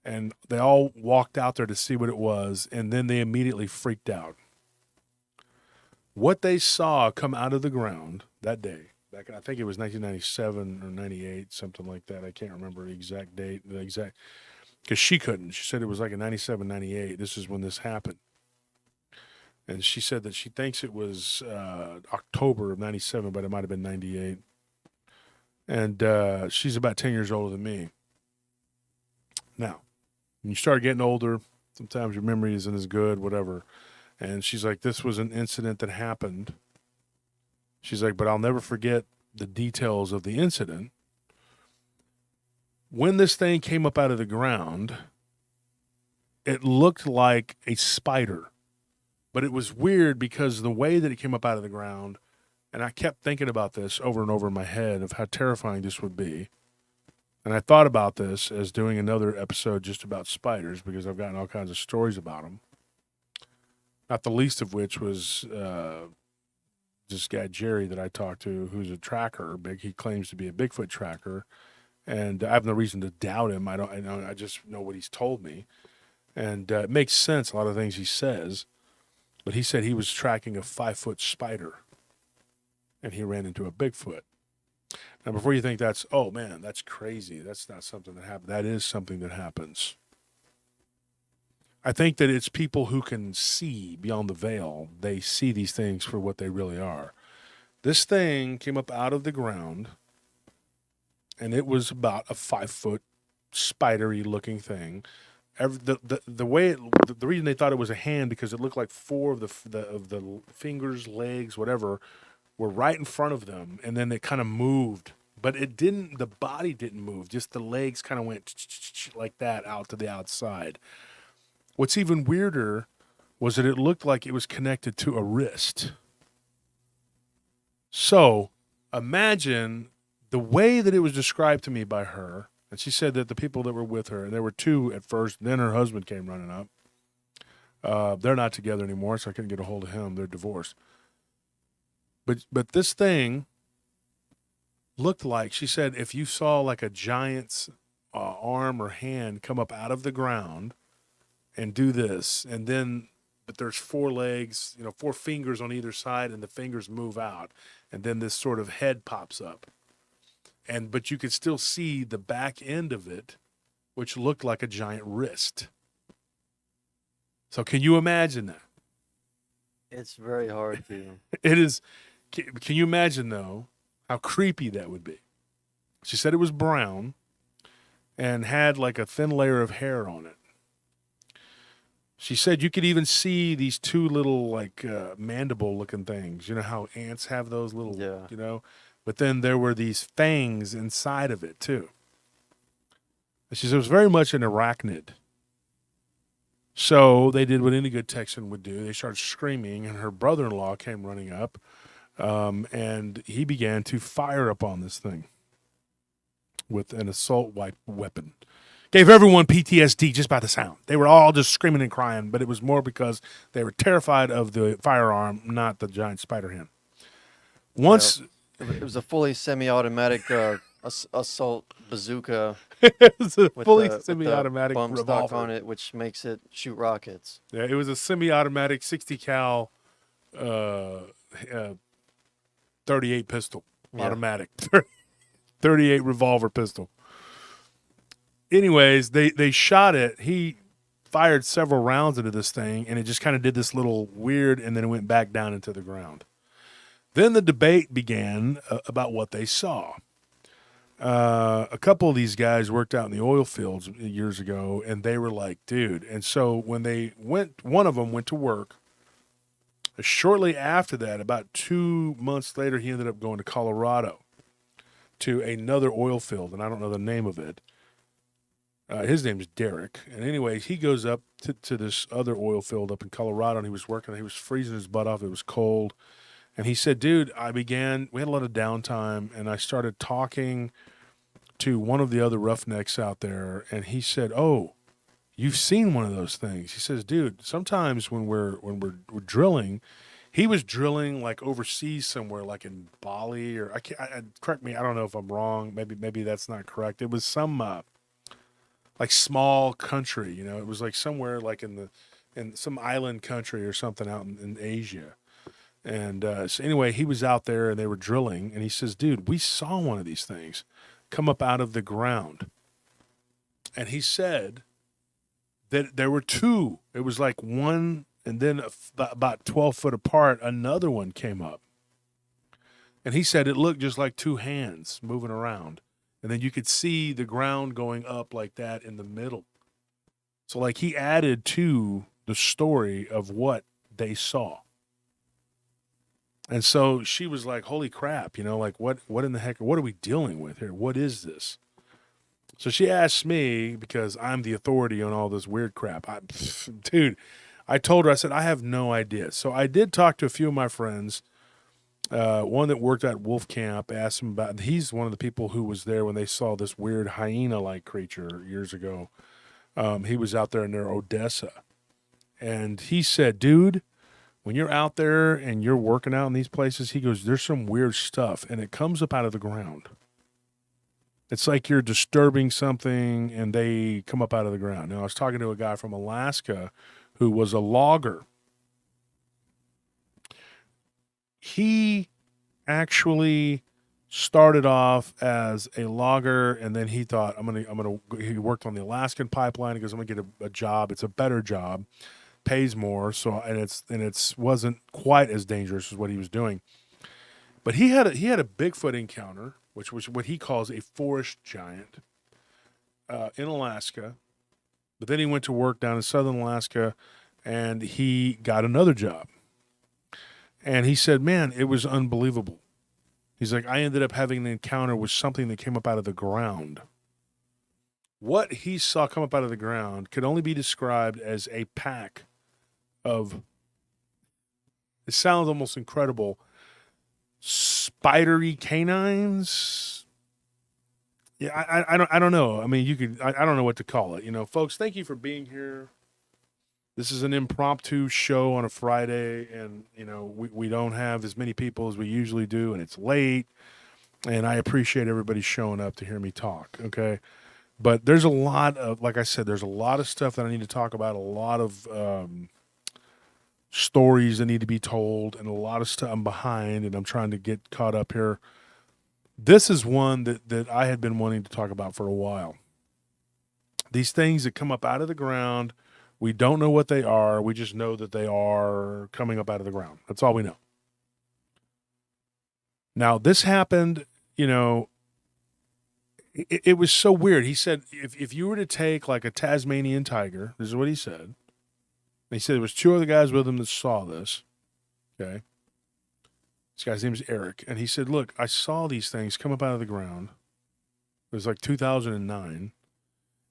and they all walked out there to see what it was, and then they immediately freaked out. What they saw come out of the ground that day, back in, I think it was 1997 or 98, something like that. I can't remember the exact date, because she couldn't. She said it was like in 97, 98. This is when this happened. And she said that she thinks it was October of 97, but it might have been 98. And she's about 10 years older than me. Now, when you start getting older, sometimes your memory isn't as good, whatever. And she's like, this was an incident that happened. She's like, but I'll never forget the details of the incident. When this thing came up out of the ground, it looked like a spider. But it was weird because the way that it came up out of the ground, and I kept thinking about this over and over in my head of how terrifying this would be. And I thought about this as doing another episode just about spiders because I've gotten all kinds of stories about them. Not the least of which was this guy, Jerry, that I talked to, who's a tracker. He claims to be a Bigfoot tracker. And I have no reason to doubt him. I just know what he's told me. And it makes sense, a lot of things he says. But he said he was tracking a 5-foot spider. And he ran into a Bigfoot. Now, before you think that's, oh man, that's crazy. That's not something that happened. That is something that happens. I think that it's people who can see beyond the veil. They see these things for what they really are. This thing came up out of the ground, and it was about a 5-foot spidery looking thing. The reason they thought it was a hand because it looked like 4 of the fingers, legs, whatever, were right in front of them, and then it kind of moved, but it didn't. The body didn't move; just the legs kind of went like that out to the outside. What's even weirder was that it looked like it was connected to a wrist. So imagine the way that it was described to me by her, and she said that the people that were with her, and there were 2 at first, then her husband came running up. They're not together anymore, so I couldn't get a hold of him. They're divorced. But this thing looked like, she said, if you saw like a giant's arm or hand come up out of the ground and do this, and then, but there's 4 legs, 4 fingers on either side, and the fingers move out, and then this sort of head pops up. But you could still see the back end of it, which looked like a giant wrist. So can you imagine that? It's very hard to. It is. Can you imagine, though, how creepy that would be? She said it was brown and had like a thin layer of hair on it. She said you could even see these 2 little like mandible-looking things. You know how ants have those little, Yeah. But then there were these fangs inside of it, too. And she said it was very much an arachnid. So they did what any good Texan would do. They started screaming, and her brother-in-law came running up. And he began to fire upon this thing with an assault weapon Gave everyone PTSD just by the sound. They were all just screaming and crying, but it was more because they were terrified of the firearm, not the giant spider hen. Once it was a fully semi-automatic assault bazooka it was a with fully the semi-automatic bump revolver stock on it, which makes it shoot rockets. Yeah, it was a semi-automatic 60 cal 38 pistol, Yeah. automatic 38 revolver pistol. Anyways, they shot it. He fired several rounds into this thing, and it just kind of did this little weird, and then it went back down into the ground. Then the debate began about what they saw. A couple of these guys worked out in the oil fields years ago, and they were like, dude. And so when they went, one of them went to work. Shortly after that, about 2 months later, he ended up going to Colorado to another oil field, and I don't know the name of it. His name's Derek. And anyway, he goes up to this other oil field up in Colorado, and he was working. He was freezing his butt off. It was cold. And he said, dude, we had a lot of downtime, and I started talking to one of the other roughnecks out there, and he said, oh, you've seen one of those things. He says, dude, sometimes when we're drilling, he was drilling like overseas somewhere, like in Bali, or correct me, I don't know if I'm wrong. Maybe that's not correct. It was some like small country, it was like somewhere like in some island country or something out in Asia. And so anyway, he was out there and they were drilling, and he says, dude, we saw one of these things come up out of the ground. And he said that there were two. It was like one, and then about 12 foot apart, another one came up. And he said it looked just like two hands moving around. And then you could see the ground going up like that in the middle. So like he added to the story of what they saw. And so she was like, holy crap, like what in the heck, what are we dealing with here? What is this? So she asked me, because I'm the authority on all this weird crap. Dude, I told her, I said, I have no idea. So I did talk to a few of my friends. One that worked at Wolf Camp, asked him about, he's one of the people who was there when they saw this weird hyena-like creature years ago. He was out there near Odessa. And he said, dude, when you're out there and you're working out in these places, he goes, there's some weird stuff, and it comes up out of the ground. It's like you're disturbing something, and they come up out of the ground. Now, I was talking to a guy from Alaska who was a logger. He actually started off as a logger, and then he thought, he worked on the Alaskan pipeline. He goes, I'm going to get a job. It's a better job, pays more. So, and it's wasn't quite as dangerous as what he was doing. But he had a Bigfoot encounter, which was what he calls a forest giant, in Alaska. But then he went to work down in southern Alaska, and he got another job. And he said, man, it was unbelievable. He's like, I ended up having an encounter with something that came up out of the ground. What he saw come up out of the ground could only be described as a pack of, it sounds almost incredible, spidery canines. Yeah, I don't know. I mean, I don't know what to call it. Folks, thank you for being here. This is an impromptu show on a Friday, and, we don't have as many people as we usually do, and it's late, and I appreciate everybody showing up to hear me talk, okay? But there's a lot of, like I said, there's a lot of stuff that I need to talk about, a lot of stories that need to be told, and a lot of stuff I'm behind, and I'm trying to get caught up here. This is one that I had been wanting to talk about for a while. These things that come up out of the ground, we don't know what they are. We just know that they are coming up out of the ground. That's all we know. Now, this happened, it was so weird. He said, if you were to take like a Tasmanian tiger, this is what he said. And he said there was two other guys with him that saw this. Okay. This guy's name is Eric. And he said, look, I saw these things come up out of the ground. It was like 2009.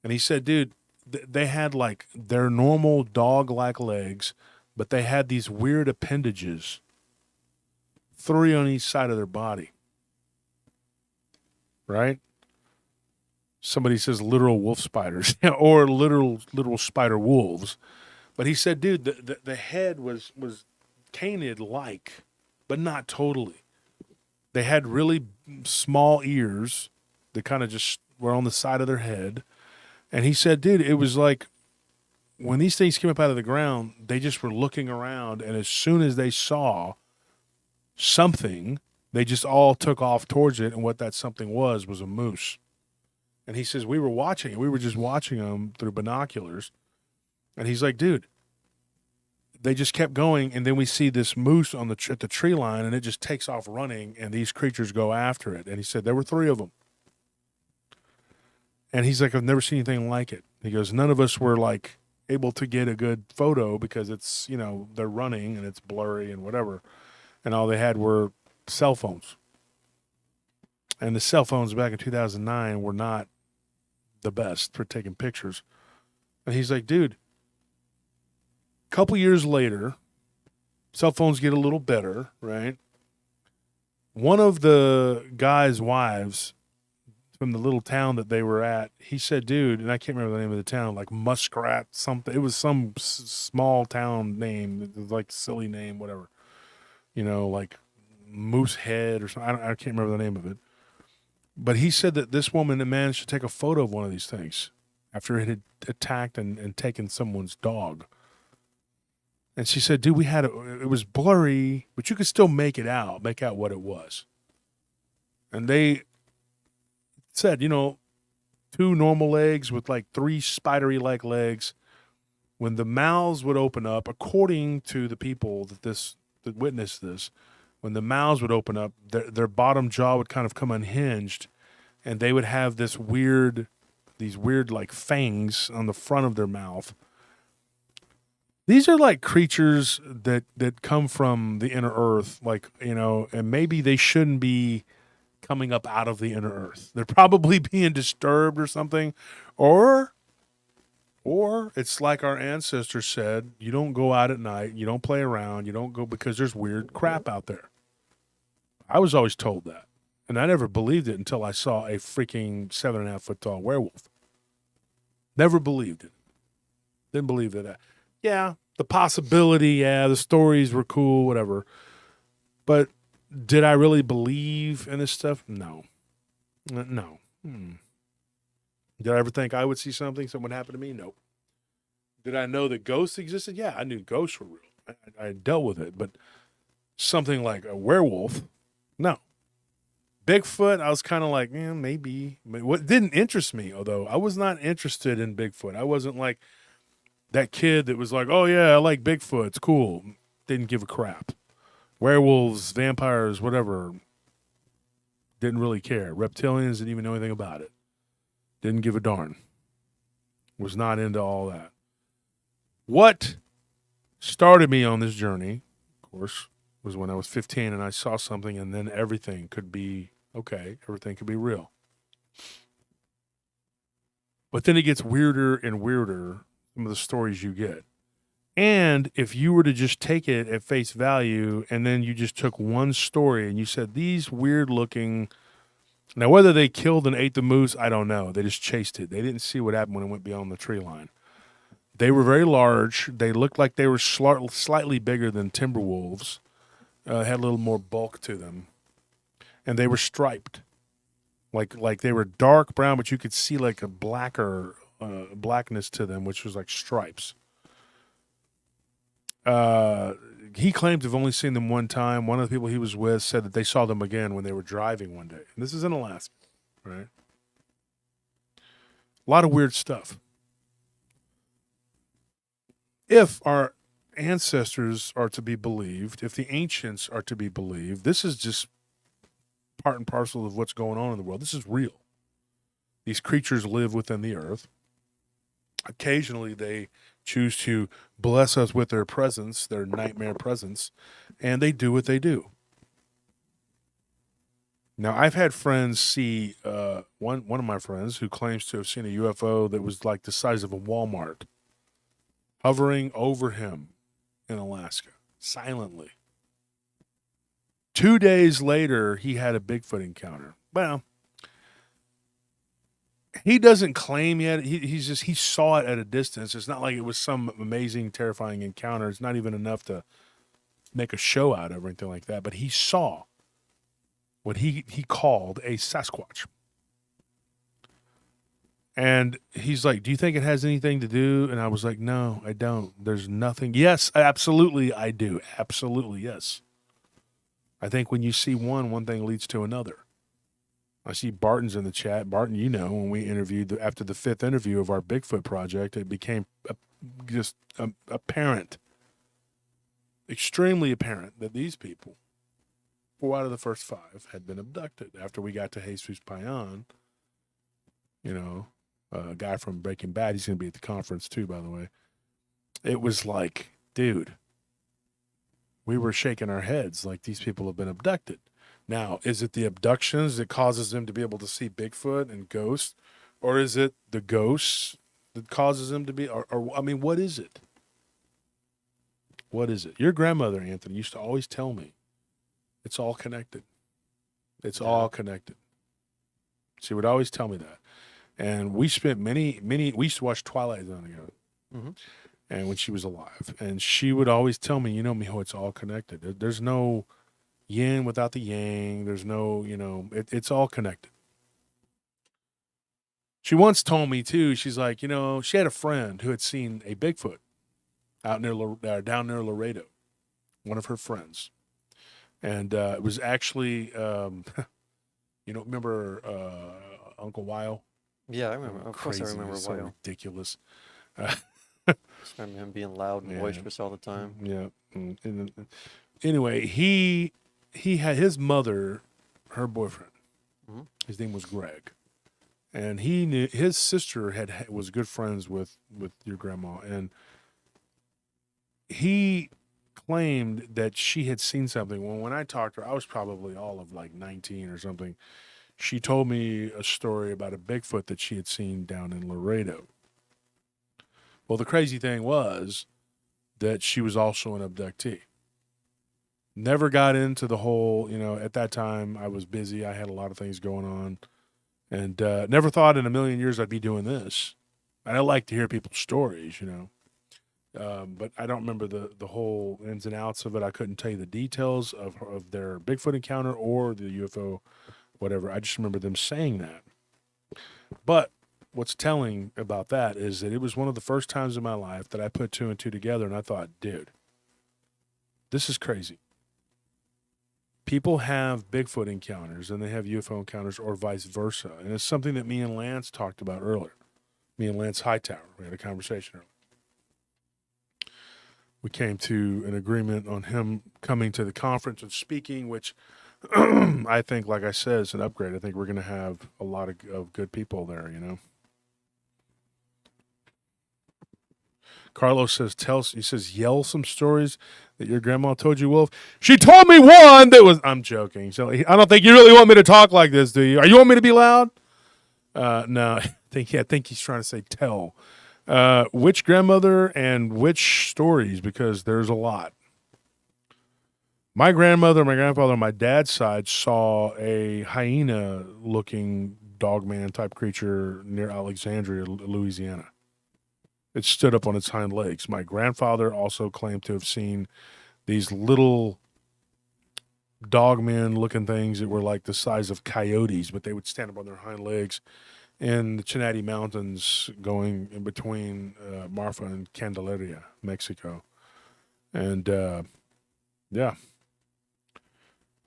And he said, dude, they had like their normal dog-like legs, but they had these weird appendages, 3 on each side of their body. Right? Somebody says literal wolf spiders or literal spider wolves. But he said, dude, the head was canid like, but not totally. They had really small ears that kind of just were on the side of their head. And he said, dude, it was like when these things came up out of the ground, they just were looking around. And as soon as they saw something, they just all took off towards it. And what that something was a moose. And he says, we were watching it. We were just watching them through binoculars. And he's like, dude, they just kept going. And then we see this moose on at the tree line, and it just takes off running, and these creatures go after it. And he said, there were 3 of them. And he's like, I've never seen anything like it. He goes, none of us were like able to get a good photo because it's, they're running and it's blurry and whatever. And all they had were cell phones. And the cell phones back in 2009 were not the best for taking pictures. And he's like, dude, a couple years later, cell phones get a little better, right? One of the guy's wives from the little town that they were at, he said, dude, and I can't remember the name of the town, like Muskrat something. It was some small town name, it was like silly name, whatever. Like Moosehead or something. I can't remember the name of it. But he said that this woman had managed to take a photo of one of these things after it had attacked and taken someone's dog. And she said, dude, it was blurry, but you could still make out what it was. And they said, 2 normal legs with like 3 spidery-like legs. When the mouths would open up, according to the people that witnessed this, when the mouths would open up, their bottom jaw would kind of come unhinged, and they would have these weird like fangs on the front of their mouth. These are like creatures that come from the inner earth, like, and maybe they shouldn't be coming up out of the inner earth. They're probably being disturbed or something, or it's like our ancestors said, you don't go out at night, you don't play around, you don't go because there's weird crap out there. I was always told that, and I never believed it until I saw a freaking 7.5 foot tall werewolf. Never believed it. Didn't believe that. Yeah, the possibility, the stories were cool, whatever. But did I really believe in this stuff? No. No. Did I ever think I would see something would happen to me? Nope. Did I know that ghosts existed? Yeah, I knew ghosts were real. I dealt with it, but something like a werewolf, no. Bigfoot, I was kind of like, maybe. What didn't interest me, although I was not interested in Bigfoot. I wasn't like that kid that was like, oh yeah, I like Bigfoot, it's cool. Didn't give a crap. Werewolves, vampires, whatever. Didn't really care. Reptilians, didn't even know anything about it. Didn't give a darn. Was not into all that. What started me on this journey, of course, was when I was 15 and I saw something, and then everything could be okay. Everything could be real. But then it gets weirder and weirder, some of the stories you get. And if you were to just take it at face value and then you just took one story and you said, these weird looking, now whether they killed and ate the moose, I don't know. They just chased it. They didn't see what happened when it went beyond the tree line. They were very large. They looked like they were slightly bigger than timber wolves. Had a little more bulk to them. And they were striped. Like they were dark brown, but you could see like a blackness to them, which was like stripes. He claimed to have only seen them one time. One of the people he was with said that they saw them again when they were driving one day. And this is in Alaska, right? A lot of weird stuff. If our ancestors are to be believed, if the ancients are to be believed, this is just part and parcel of what's going on in the world. This is real. These creatures live within the earth. Occasionally they choose to bless us with their presence, their nightmare presence, and they do what they do. Now, I've had friends see, one of my friends who claims to have seen a UFO that was like the size of a Walmart hovering over him in Alaska, silently. 2 days later, he had a Bigfoot encounter. Well, he doesn't claim yet. He saw it at a distance. It's not like it was some amazing, terrifying encounter. It's not even enough to make a show out of or anything like that. But he saw what he called a Sasquatch. And he's like, "Do you think it has anything to do?" And I was like, "No, I don't. There's nothing." Yes, absolutely, I do. Absolutely, yes. I think when you see one thing leads to another. I see Barton's in the chat. Barton, you know, when we interviewed after the 5th interview of our Bigfoot project, it became just apparent, extremely apparent, that these people, 4 out of the first 5, had been abducted. After we got to Jesus Payan, you know, a guy from Breaking Bad, he's going to be at the conference too, by the way. It was like, dude, we were shaking our heads like these people have been abducted. Now, is it the abductions that causes them to be able to see Bigfoot and ghosts? Or is it the ghosts that causes them to be, or I mean, what is it? What is it? Your grandmother, Anthony, used to always tell me, it's all connected. It's all connected. She would always tell me that. And we spent many, we used to watch Twilight Zone together. Mm-hmm. And when she was alive. And she would always tell me, you know, Mijo, it's all connected. There's no yin without the yang. There's no, you know, it's all connected. She once told me, too, she's like, you know, she had a friend who had seen a Bigfoot out near down near Laredo, one of her friends. And it was actually, you know, remember Uncle Weil? Yeah, I remember. Of course I remember so Weil. ridiculous. Just remember him being loud and boisterous all the time. Yeah. And anyway, he had his mother, her boyfriend. Mm-hmm. His name was Greg. And he knew his sister was good friends with your grandma, and he claimed that she had seen something. Well, when I talked to her, I was probably all of like 19 or something. She told me a story about a Bigfoot that she had seen down in Laredo. Well, the crazy thing was that she was also an abductee. Never got into the whole, you know, at that time I was busy. I had a lot of things going on. And never thought in a million years I'd be doing this. And I like to hear people's stories, you know. But I don't remember the whole ins and outs of it. I couldn't tell you the details of their Bigfoot encounter or the UFO, whatever. I just remember them saying that. But what's telling about that is that it was one of the first times in my life that I put 2 and 2 together, and I thought, dude, this is crazy. People have Bigfoot encounters and they have UFO encounters or vice versa. And it's something that me and Lance talked about earlier. Me and Lance Hightower, we had a conversation earlier. We came to an agreement on him coming to the conference and speaking, which I think, like I said, is an upgrade. I think we're going to have a lot of good people there, you know. Carlos says, he says, yell some stories that your grandma told you, Wolf. She told me one that was, I'm joking. So I don't think you really want me to talk like this, do you? Are you want me to be loud? No, I think he's trying to say tell. Which grandmother and which stories, because there's a lot. My grandmother, my grandfather on my dad's side saw a hyena-looking dogman type creature near Alexandria, Louisiana. It stood up on its hind legs. My grandfather also claimed to have seen these little dogman-looking things that were like the size of coyotes, but they would stand up on their hind legs in the Chinati Mountains going in between Marfa and Candelaria, Mexico. And, yeah.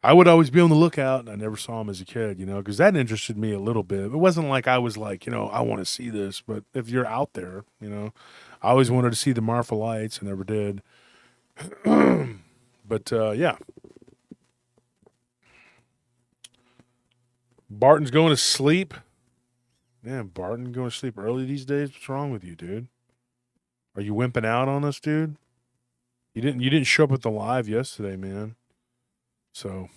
I would always be on the lookout, and I never saw him as a kid, you know, because that interested me a little bit. It wasn't like I was like, you know, I want to see this, but if you're out there, you know, I always wanted to see the Marfa lights. I never did. But, yeah. Barton's going to sleep. Man, Barton going to sleep early these days? What's wrong with you, dude? Are you wimping out on us, dude? You didn't show up at the live yesterday, man. So,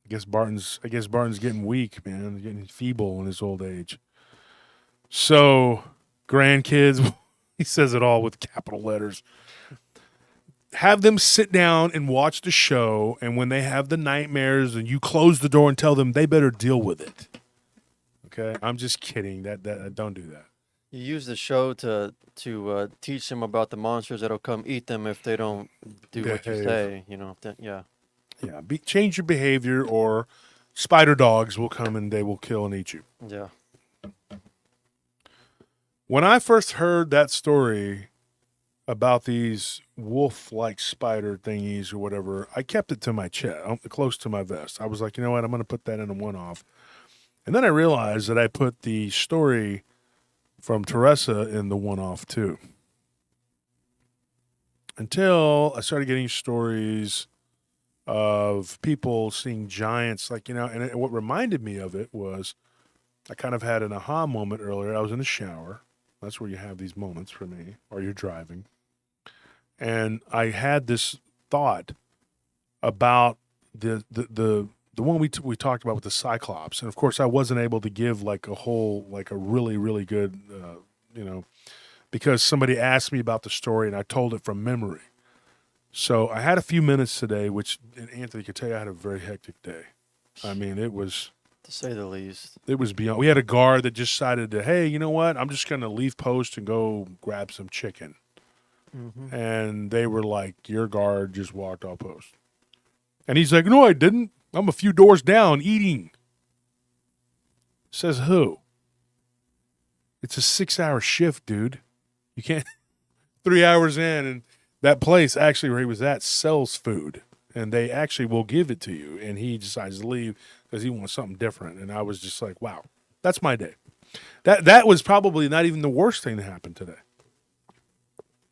I guess Barton's getting weak, man. He's getting feeble in his old age. So, grandkids, he says it all with capital letters. Have them sit down and watch the show, and when they have the nightmares and you close the door and tell them they better deal with it. Okay, I'm just kidding. That don't do that. You use the show to teach them about the monsters that'll come eat them if they don't do what you Behave. say. Yeah. Yeah, change your behavior, or spider dogs will come and they will kill and eat you. Yeah. When I first heard that story about these wolf-like spider thingies or whatever, I kept it to my chest, close to my vest. I was like, you know what? I'm going to put that in a one-off. And then I realized that I put the story from Teresa in the one-off too. Until I started getting stories of people seeing giants, like, and what reminded me of it was I kind of had an aha moment earlier. I was in the shower. That's where you have these moments for me, or you're driving. And I had this thought about the one we talked about with the Cyclops. And of course I wasn't able to give like a really, really good, because somebody asked me about the story and I told it from memory. So I had a few minutes today, which Anthony could tell you I had a very hectic day. I mean, it was, To say the least. it was beyond. We had a guard that just decided to, hey, you know what? I'm just going to leave post and go grab some chicken. Mm-hmm. And they were like, your guard just walked off post. And he's like, no, I didn't. I'm a few doors down eating. Says who? It's a 6-hour shift, dude. You can't. 3 hours in, and that place actually where he was at sells food. And they actually will give it to you. And he decides to leave because he wants something different. And I was just like, wow, that's my day. That was probably not even the worst thing that happened today.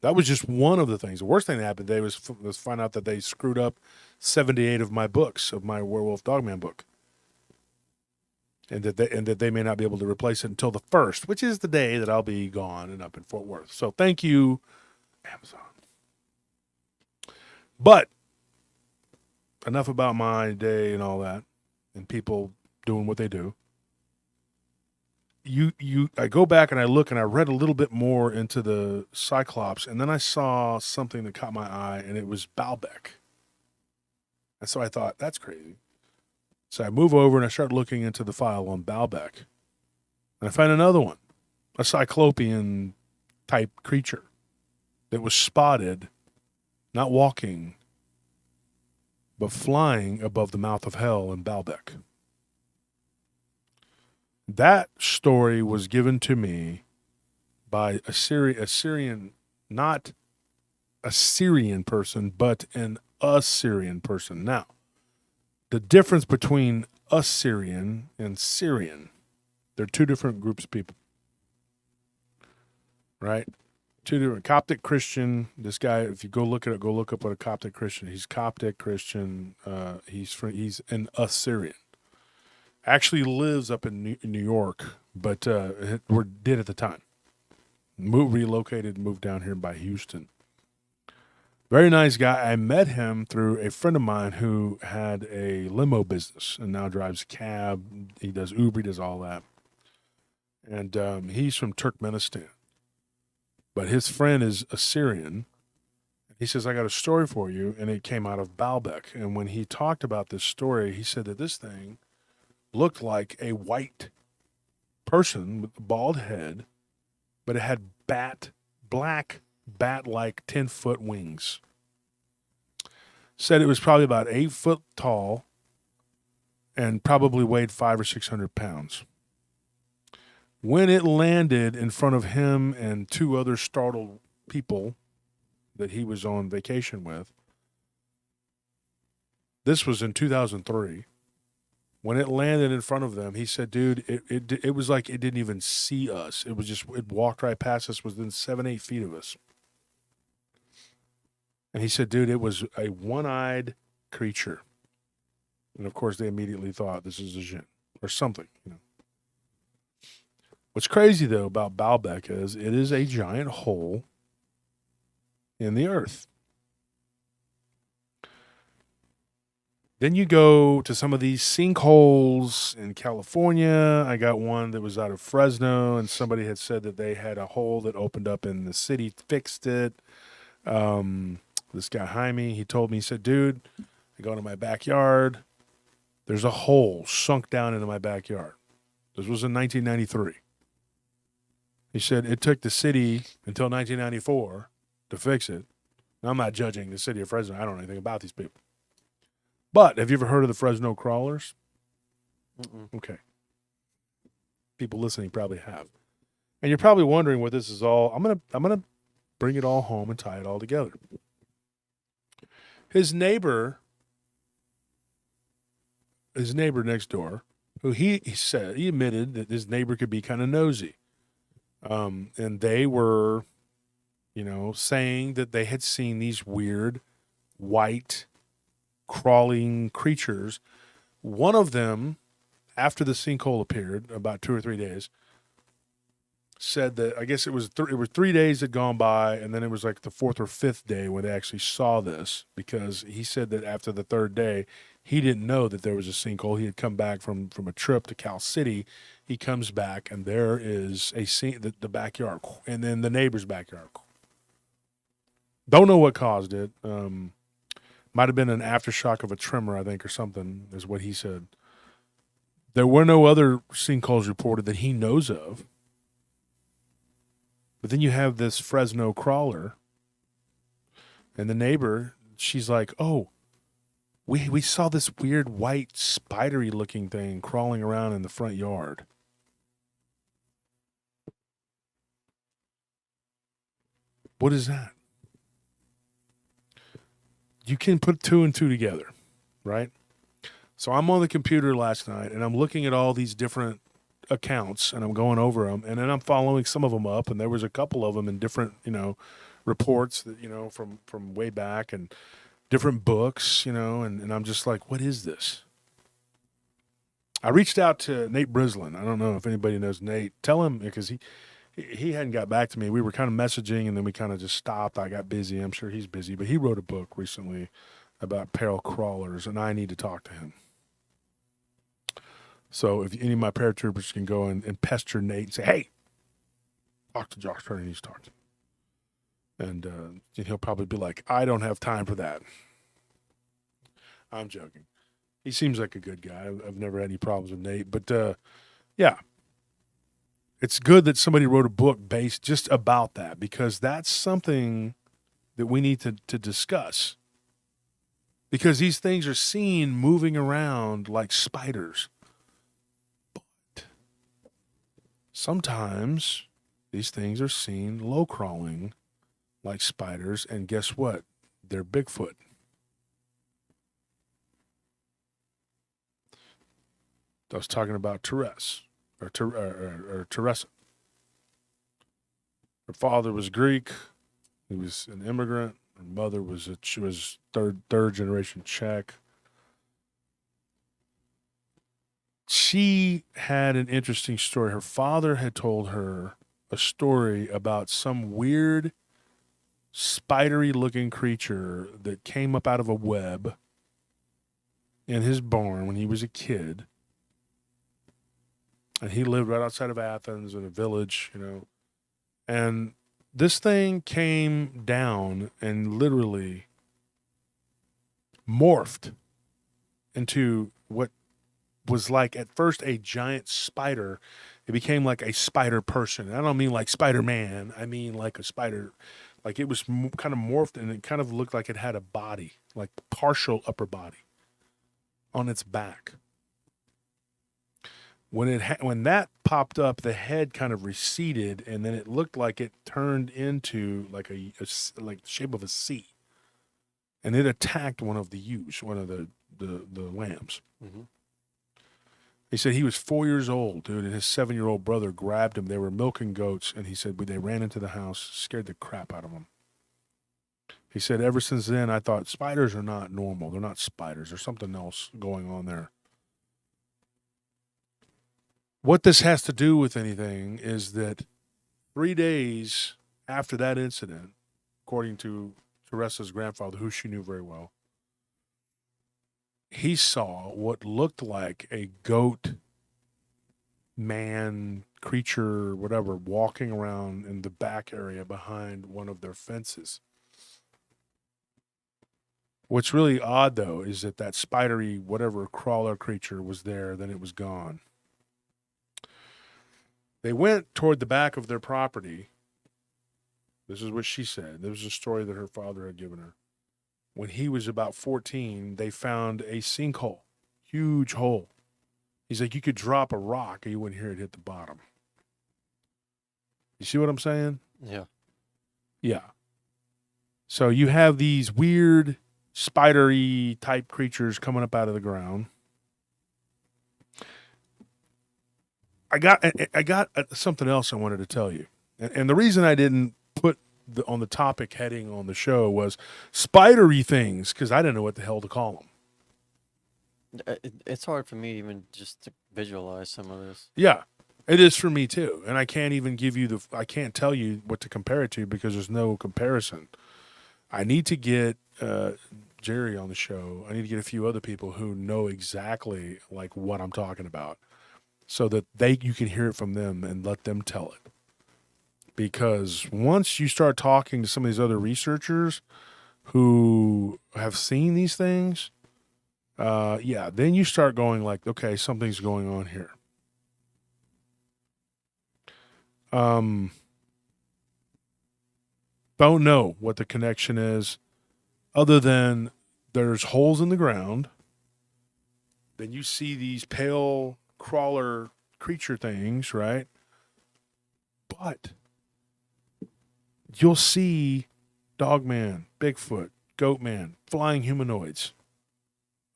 That was just one of the things. The worst thing that happened today was find out that they screwed up 78 of my books, of my Werewolf Dogman book. And that they may not be able to replace it until the 1st, which is the day that I'll be gone and up in Fort Worth. So thank you, Amazon. But enough about my day and all that, and people doing what they do. I go back and I look and I read a little bit more into the Cyclops, and then I saw something that caught my eye, and it was Baalbek. And so I thought, that's crazy. So I move over and I start looking into the file on Baalbek. And I find another one, a cyclopean type creature that was spotted, not walking, but flying above the mouth of hell in Baalbek. That story was given to me by a Syrian, not a Syrian person, but an Assyrian person. Now, the difference between Assyrian and Syrian, they're two different groups of people, right? Two different. Coptic Christian. This guy, if you go look up what a Coptic Christian. He's Coptic Christian. He's an Assyrian. Actually lives up in New York, but did at the time. Relocated, moved down here by Houston. Very nice guy. I met him through a friend of mine who had a limo business and now drives a cab. He does Uber, he does all that. And he's from Turkmenistan. But his friend is Assyrian. He says, I got a story for you, and it came out of Baalbek. And when he talked about this story, he said that this thing looked like a white person with a bald head, but it had black bat-like 10-foot wings. Said it was probably about 8 foot tall and probably weighed 500 or 600 pounds. When it landed in front of him and two other startled people that he was on vacation with, this was in 2003. When it landed in front of them, he said, dude, it was like it didn't even see us. It walked right past us, within 7-8 feet of us. And he said, dude, it was a one-eyed creature. And of course, they immediately thought this is a jinn or something, What's crazy, though, about Baalbek is it is a giant hole in the earth. Then you go to some of these sinkholes in California. I got one that was out of Fresno, and somebody had said that they had a hole that opened up in the city, fixed it. This guy, Jaime, he told me, he said, dude, I go into my backyard. There's a hole sunk down into my backyard. This was in 1993. He said it took the city until 1994 to fix it. Now, I'm not judging the city of Fresno. I don't know anything about these people. But have you ever heard of the Fresno crawlers? Mm-mm. Okay. People listening probably have. And you're probably wondering what this is all. I'm gonna bring it all home and tie it all together. His neighbor next door, who he said, he admitted that his neighbor could be kind of nosy. And they were, saying that they had seen these weird white crawling creatures. One of them, after the sinkhole appeared, about 2 or 3 days, said that, I guess it was 3 days had gone by, and then it was like the 4th or 5th day when they actually saw this, because he said that after the 3rd day, he didn't know that there was a sinkhole. He had come back from a trip to Cal City. He comes back, and there is the backyard, and then the neighbor's backyard. Don't know what caused it. Might have been an aftershock of a tremor, I think, or something, is what he said. There were no other sinkholes reported that he knows of. But then you have this Fresno crawler, and the neighbor, she's like, oh, we saw this weird white spidery looking thing crawling around in the front yard. What is that? You can put 2 and 2 together, right? So I'm on the computer last night, and I'm looking at all these different accounts, and I'm going over them, and then I'm following some of them up, and there was a couple of them in different, reports that, from way back, and different books, and I'm just like, what is this? I reached out to Nate Brislin. I don't know if anybody knows Nate. Tell him, because he hadn't got back to me. We were kind of messaging, and then we kind of just stopped. I got busy. I'm sure he's busy, but he wrote a book recently about peril crawlers, and I need to talk to him. So if any of my paratroopers can go and pester Nate and say, hey, talk to Josh Turner, he needs to talk to him. And he'll probably be like, I don't have time for that. I'm joking. He seems like a good guy. I've never had any problems with Nate. But, yeah, it's good that somebody wrote a book based just about that, because that's something that we need to discuss. Because these things are seen moving around like spiders. But sometimes these things are seen low crawling like spiders, and guess what? They're Bigfoot. I was talking about Teresa. Her father was Greek. He was an immigrant. Her mother was third generation Czech. She had an interesting story. Her father had told her a story about some weird spidery looking creature that came up out of a web in his barn when he was a kid. And he lived right outside of Athens in a village, And this thing came down and literally morphed into what was like at first a giant spider. It became like a spider person. I don't mean like Spider-Man. I mean like a spider. Like it was kind of morphed, and it kind of looked like it had a body, like partial upper body on its back. When that popped up, the head kind of receded, and then it looked like it turned into like like the shape of a C, and it attacked one of the ewes, one of the lambs. Mm-hmm. He said he was 4 years old, dude, and his 7-year-old brother grabbed him. They were milking goats, and he said they ran into the house, scared the crap out of him. He said, ever since then, I thought spiders are not normal. They're not spiders. There's something else going on there. What this has to do with anything is that 3 days after that incident, according to Teresa's grandfather, who she knew very well, he saw what looked like a goat man creature, whatever, walking around in the back area behind one of their fences. What's really odd, though, is that spidery, whatever crawler creature was there, then it was gone. They went toward the back of their property. This is what she said. This was a story that her father had given her. When he was about 14, they found a sinkhole, huge hole. He's like, you could drop a rock and you wouldn't hear it hit the bottom. You see what I'm saying? Yeah. Yeah. So you have these weird spidery type creatures coming up out of the ground. I got something else I wanted to tell you. And the reason I didn't put on the topic heading on the show was spidery things, because I didn't know what the hell to call them. It's hard for me even just to visualize some of this. Yeah, it is for me too. And I can't even give you I can't tell you what to compare it to because there's no comparison. I need to get Jerry on the show. I need to get a few other people who know exactly like what I'm talking about, so that you can hear it from them and let them tell it. Because once you start talking to some of these other researchers who have seen these things, then you start going like, okay, something's going on here. Don't know what the connection is, other than there's holes in the ground. Then you see these pale crawler creature things, right? But you'll see Dogman, Bigfoot, Goatman, flying humanoids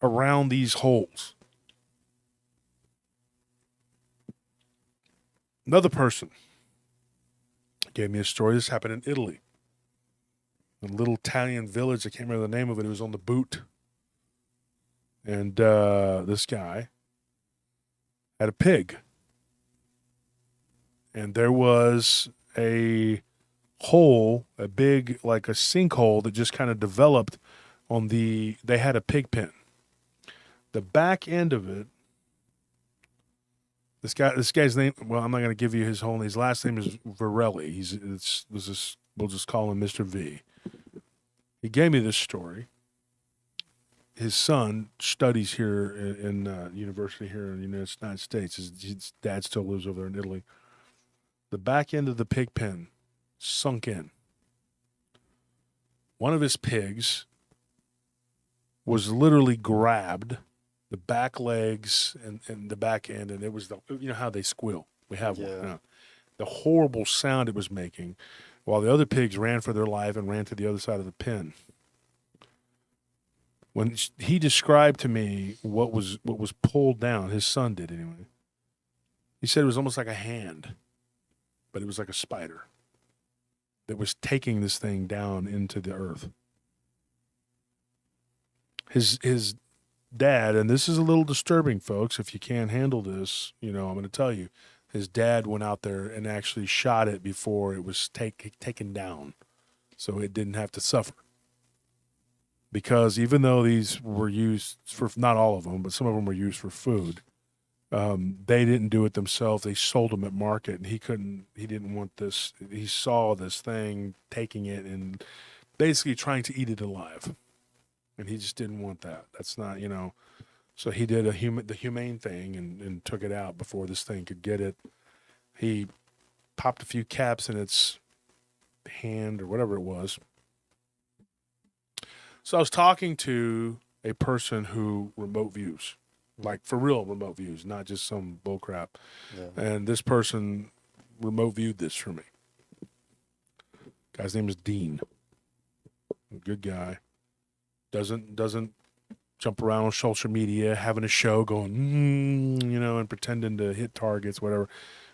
around these holes. Another person gave me a story. This happened in Italy. A little Italian village. I can't remember the name of it. It was on the boot. And this guy had a pig. And there was a hole, a big, like a sinkhole that just kind of developed on they had a pig pen. The back end of it, this guy's name, well, I'm not going to give you his whole name. His last name is Varelli. We'll just call him Mr. V. He gave me this story. His son studies here in university here in the United States. His dad still lives over there in Italy. The back end of the pig pen sunk in. One of his pigs was literally grabbed, the back legs and the back end, and it was how they squeal. We have one. Yeah. The horrible sound it was making, while the other pigs ran for their life and ran to the other side of the pen. When he described to me what was pulled down, his son did anyway. He said it was almost like a hand, but it was like a spider that was taking this thing down into the earth. His dad, and this is a little disturbing, folks. If you can't handle this, I'm going to tell you. His dad went out there and actually shot it before it was taken down, so it didn't have to suffer. Because even though these were used for, not all of them, but some of them were used for food, they didn't do it themselves. They sold them at market, and he didn't want this. He saw this thing taking it and basically trying to eat it alive. And he just didn't want that. That's not, so he did the humane thing and took it out before this thing could get it. He popped a few caps in its hand or whatever it was. So I was talking to a person who remote views, like for real remote views, not just some bullcrap. Yeah. And this person remote viewed this for me. Guy's name is Dean. A good guy. Doesn't jump around on social media, having a show going, and pretending to hit targets, whatever.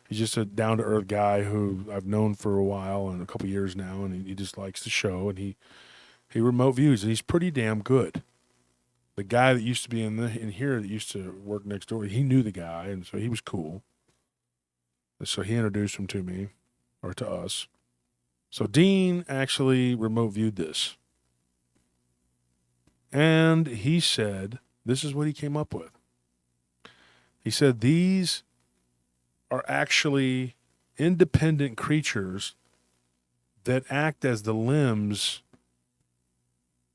He's just a down-to-earth guy who I've known for a while and a couple years now, and he just likes the show, and he remote views, and he's pretty damn good. The guy that used to be in here that used to work next door, he knew the guy, and so he was cool. And so he introduced him to me, or to us. So Dean actually remote viewed this. And he said, this is what he came up with. He said, these are actually independent creatures that act as the limbs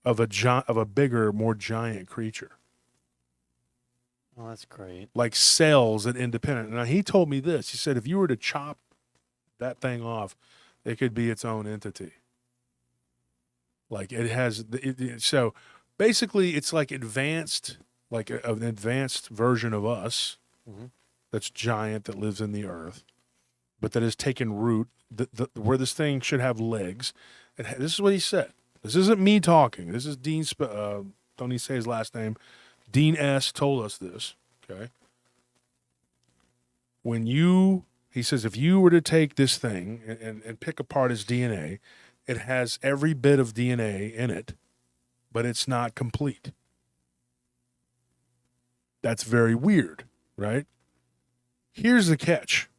of a bigger, more giant creature. Oh, that's great. like cells and independent. Now, he told me this. He said if you were to chop that thing off, it could be its own entity. Like it has, so basically it's like advanced, like an advanced version of us Mm-hmm. that's giant that lives in the earth, but that has taken root. Where this thing should have legs. This is what he said. This isn't me talking. This is Dean. Don't need to say his last name. Dean S. told us this. Okay. He says, if you were to take this thing and pick apart its DNA, it has every bit of DNA in it, but it's not complete. That's very weird, right? Here's the catch.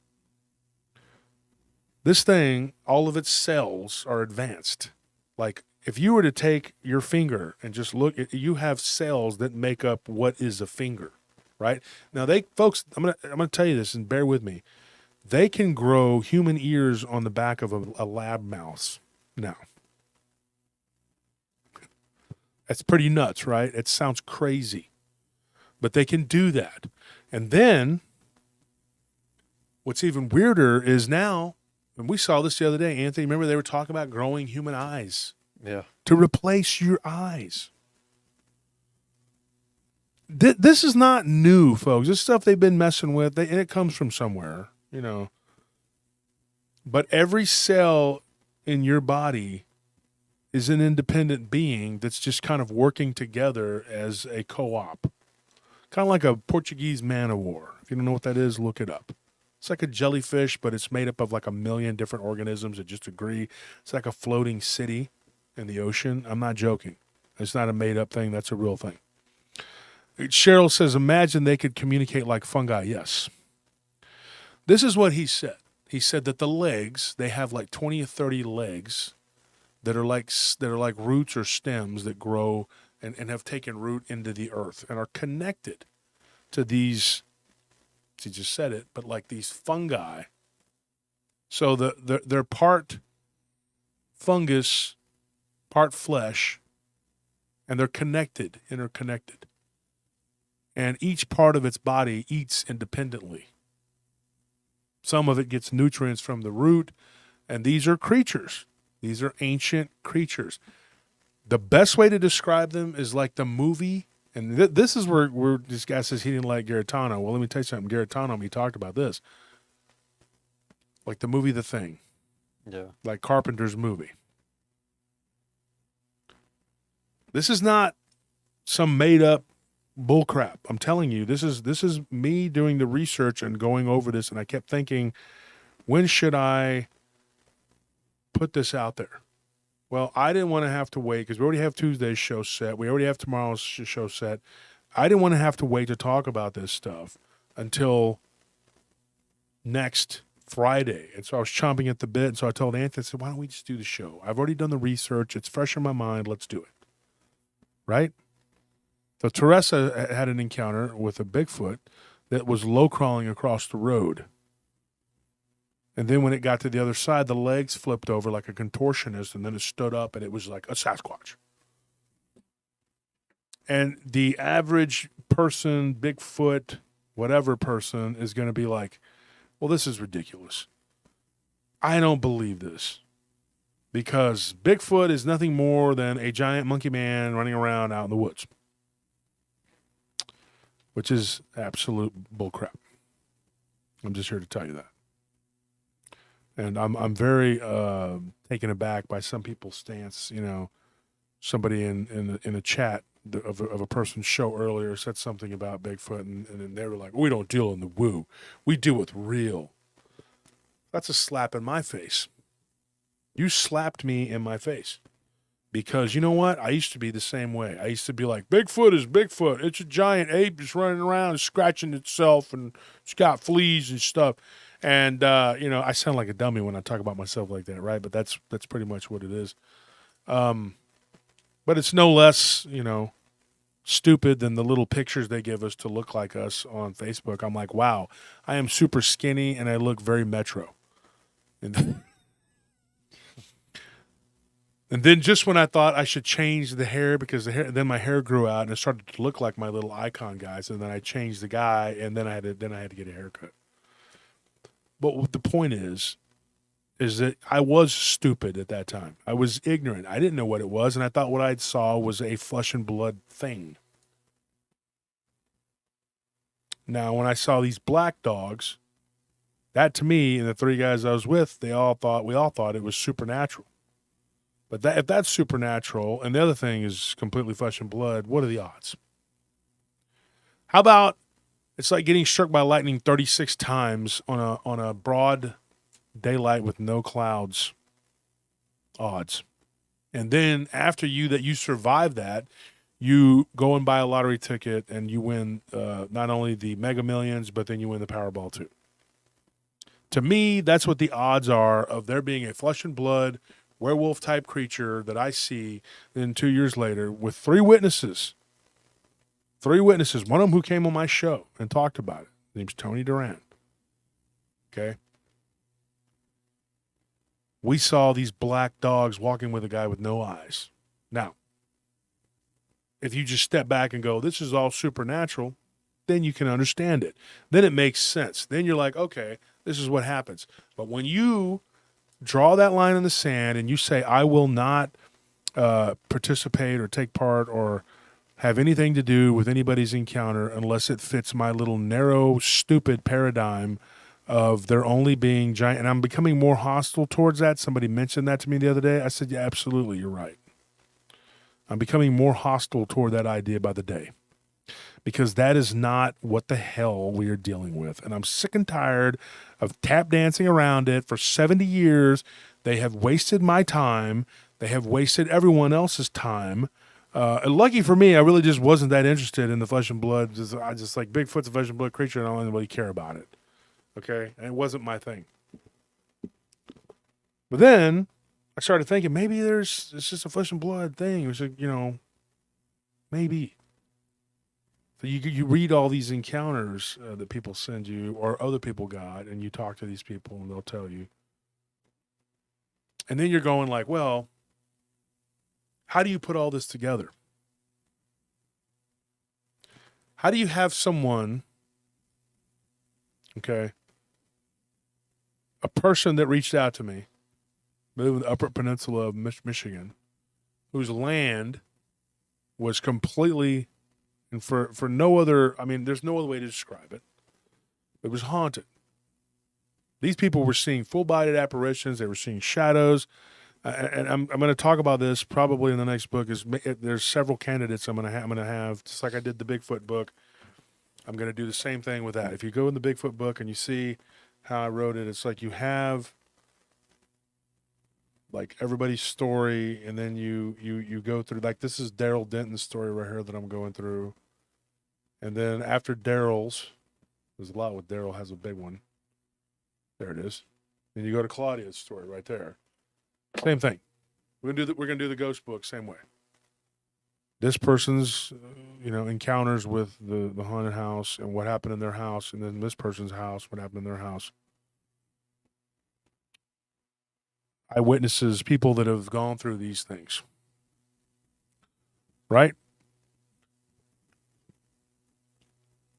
This thing, all of its cells are advanced. Like if you were to take your finger and just look at, you have cells that make up what is a finger, right? Now folks, I'm gonna tell you this and bear with me. They can grow human ears on the back of a lab mouse now. That's pretty nuts, right? It sounds crazy, but they can do that. And then what's even weirder is now, and we saw this the other day, Anthony, remember they were talking about growing human eyes Yeah. to replace your eyes. This is not new, folks. This stuff they've been messing with, and it comes from somewhere, you know. But every cell in your body is an independent being that's just kind of working together as a co-op. Kind of like a Portuguese man-o'-war. If you don't know what that is, look it up. It's like a jellyfish, but it's made up of like 1 million different organisms that just agree. It's like a floating city in the ocean. I'm not joking. It's not a made-up thing. That's a real thing. Cheryl says, imagine they could communicate like fungi. Yes. This is what he said. He said that the legs, they have like 20 or 30 legs that are like roots or stems that grow and have taken root into the earth and are connected to these, he just said it, but like these fungi. So they're part fungus, part flesh, and they're connected, interconnected. And each part of its body eats independently. Some of it gets nutrients from the root, and these are creatures. These are ancient creatures. The best way to describe them is like the movie, and this is where this guy says he didn't like Garetano. Well, let me tell you something. Garetano, he talked about this. Like the movie The Thing. Yeah. Like Carpenter's movie. This is not some made-up bullcrap. I'm telling you, this is me doing the research and going over this, and I kept thinking, when should I put this out there? Well, I didn't want to have to wait because we already have Tuesday's show set. We already have tomorrow's show set. I didn't want to have to wait to talk about this stuff until next Friday. And so I was chomping at the bit. And so I told Anthony, I said, why don't we just do the show? I've already done the research. It's fresh in my mind. Let's do it. Right? So Teresa had an encounter with a Bigfoot that was low crawling across the road. And then when it got to the other side, the legs flipped over like a contortionist, and then it stood up, and it was like a Sasquatch. And the average person, Bigfoot, whatever person, is going to be like, well, this is ridiculous. I don't believe this. Because Bigfoot is nothing more than a giant monkey man running around out in the woods. Which is absolute bullcrap. I'm just here to tell you that. And I'm very taken aback by some people's stance. You know, somebody in a chat of a person's show earlier said something about Bigfoot, and then they were like, we don't deal in the woo. We deal with real. That's a slap in my face. You slapped me in my face. Because you know what? I used to be the same way. I used to be like, Bigfoot is Bigfoot. It's a giant ape just running around and scratching itself, and it's got fleas and stuff. And, you know, I sound like a dummy when I talk about myself like that, right? But that's pretty much what it is. But it's no less, you know, stupid than the little pictures they give us to look like us on Facebook. I'm like, wow, I am super skinny and I look very metro. And And then just when I thought I should change the hair because then my hair grew out and it started to look like my little icon guys. And then I changed the guy, and then I had to get a haircut. But what the point is that I was stupid at that time. I was ignorant. I didn't know what it was, and I thought what I saw was a flesh and blood thing. Now, when I saw these black dogs, that to me and the three guys I was with, we all thought it was supernatural. But if that's supernatural, and the other thing is completely flesh and blood, what are the odds? How about it's like getting struck by lightning 36 times on a broad daylight with no clouds? Odds. And then after you survive that, you go and buy a lottery ticket and you win not only the Mega Millions, but then you win the Powerball too. To me, that's what the odds are of there being a flesh and blood werewolf type creature that I see then 2 years later with three witnesses. One of them who came on my show and talked about it. His name's Tony Duran. Okay. We saw these black dogs walking with a guy with no eyes. Now, if you just step back and go, this is all supernatural, then you can understand it. Then it makes sense. Then you're like, okay, this is what happens. But when you draw that line in the sand and you say, I will not participate or take part or have anything to do with anybody's encounter unless it fits my little narrow, stupid paradigm of there only being giant, and I'm becoming more hostile towards that. Somebody mentioned that to me the other day. I said, yeah, absolutely, you're right. I'm becoming more hostile toward that idea by the day because that is not what the hell we are dealing with. And I'm sick and tired of tap dancing around it for 70 years. They have wasted my time. They have wasted everyone else's time. And lucky for me, I really just wasn't that interested in the flesh and blood. I just like Bigfoot's a flesh and blood creature, and I don't really care about it. Okay? And it wasn't my thing. But then I started thinking maybe it's just a flesh and blood thing. It's like, maybe. So you read all these encounters that people send you or other people got, and you talk to these people and they'll tell you. And then you're going like, well, how do you put all this together? How do you have someone, okay, a person that reached out to me, living in the Upper Peninsula of Michigan, whose land was completely, and for no other, there's no other way to describe it. It was haunted. These people were seeing full-bodied apparitions. They were seeing shadows. And I'm going to talk about this probably in the next book. There's several candidates I'm going to have, just like I did the Bigfoot book. I'm going to do the same thing with that. If you go in the Bigfoot book and you see how I wrote it, it's like you have like everybody's story, and then you go through, like this is Daryl Denton's story right here that I'm going through. And then after Daryl's, there's a lot with Daryl has a big one. There it is. Then you go to Claudia's story right there. Same thing. We're gonna do the ghost book same way. This person's encounters with the haunted house and what happened in their house, and then this person's house, what happened in their house. Eyewitnesses, people that have gone through these things. Right?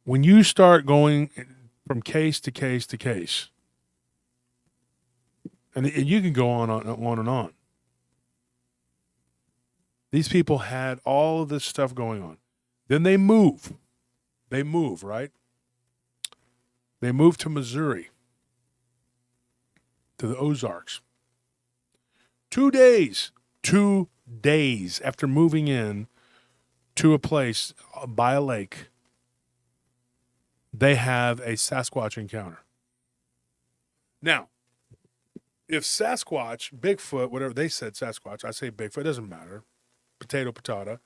When you start going from case to case to case, and you can go on and on. These people had all of this stuff going on. Then they move. Right? They move to Missouri, to the Ozarks. 2 days after moving in to a place by a lake, they have a Sasquatch encounter. Now, if Sasquatch, Bigfoot, whatever they said Sasquatch, I say Bigfoot, it doesn't matter. Potato, patata.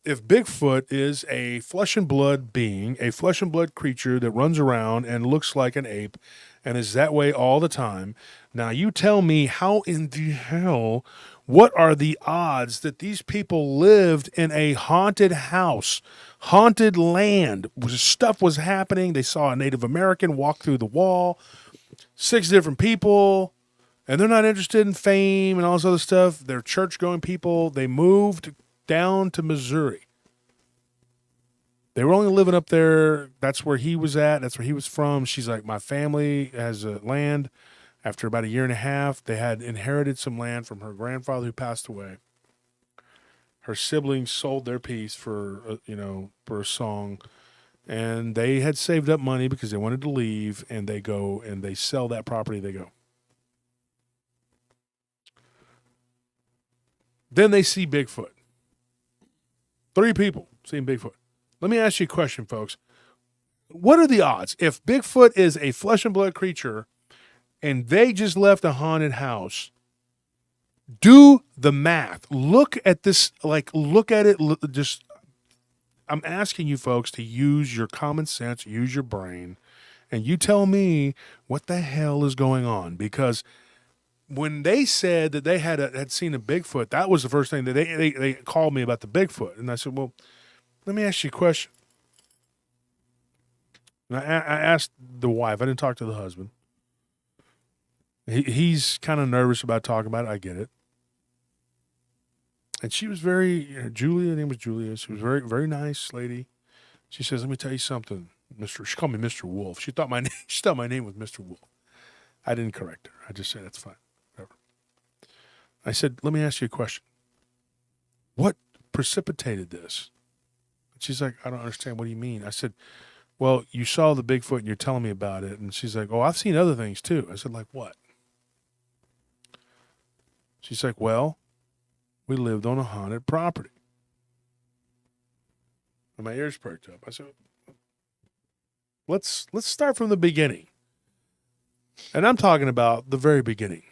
If Bigfoot is a flesh and blood being, a flesh and blood creature that runs around and looks like an ape and is that way all the time, now you tell me how in the hell, what are the odds that these people lived in a haunted house, haunted land, where stuff was happening? They saw a Native American walk through the wall, 6 different people. And they're not interested in fame and all this other stuff. They're church-going people. They moved down to Missouri. They were only living up there. That's where he was at. That's where he was from. She's like, my family has land. After about a year and a half, they had inherited some land from her grandfather who passed away. Her siblings sold their piece for a song. And they had saved up money because they wanted to leave. And they go and they sell that property. They go. Then they see Bigfoot. 3 people seeing Bigfoot. Let me ask you a question, folks. What are the odds? If Bigfoot is a flesh and blood creature and they just left a haunted house, do the math. Look at this, look at it. I'm asking you folks to use your common sense, use your brain, and you tell me what the hell is going on. Because when they said that they had seen a Bigfoot, that was the first thing that they called me about the Bigfoot. And I said, well, let me ask you a question. And I asked the wife. I didn't talk to the husband. He's kind of nervous about talking about it. I get it. And she was Julia, her name was Julia. She was very, very nice lady. She says, let me tell you something, she called me Mr. Wolf. She thought my name was Mr. Wolf. I didn't correct her. I just said, that's fine. I said, let me ask you a question. What precipitated this? And she's like, I don't understand. What do you mean? I said, well, you saw the Bigfoot and you're telling me about it. And she's like, oh, I've seen other things too. I said, like what? She's like, well, we lived on a haunted property. And my ears perked up. I said, let's start from the beginning. And I'm talking about the very beginning.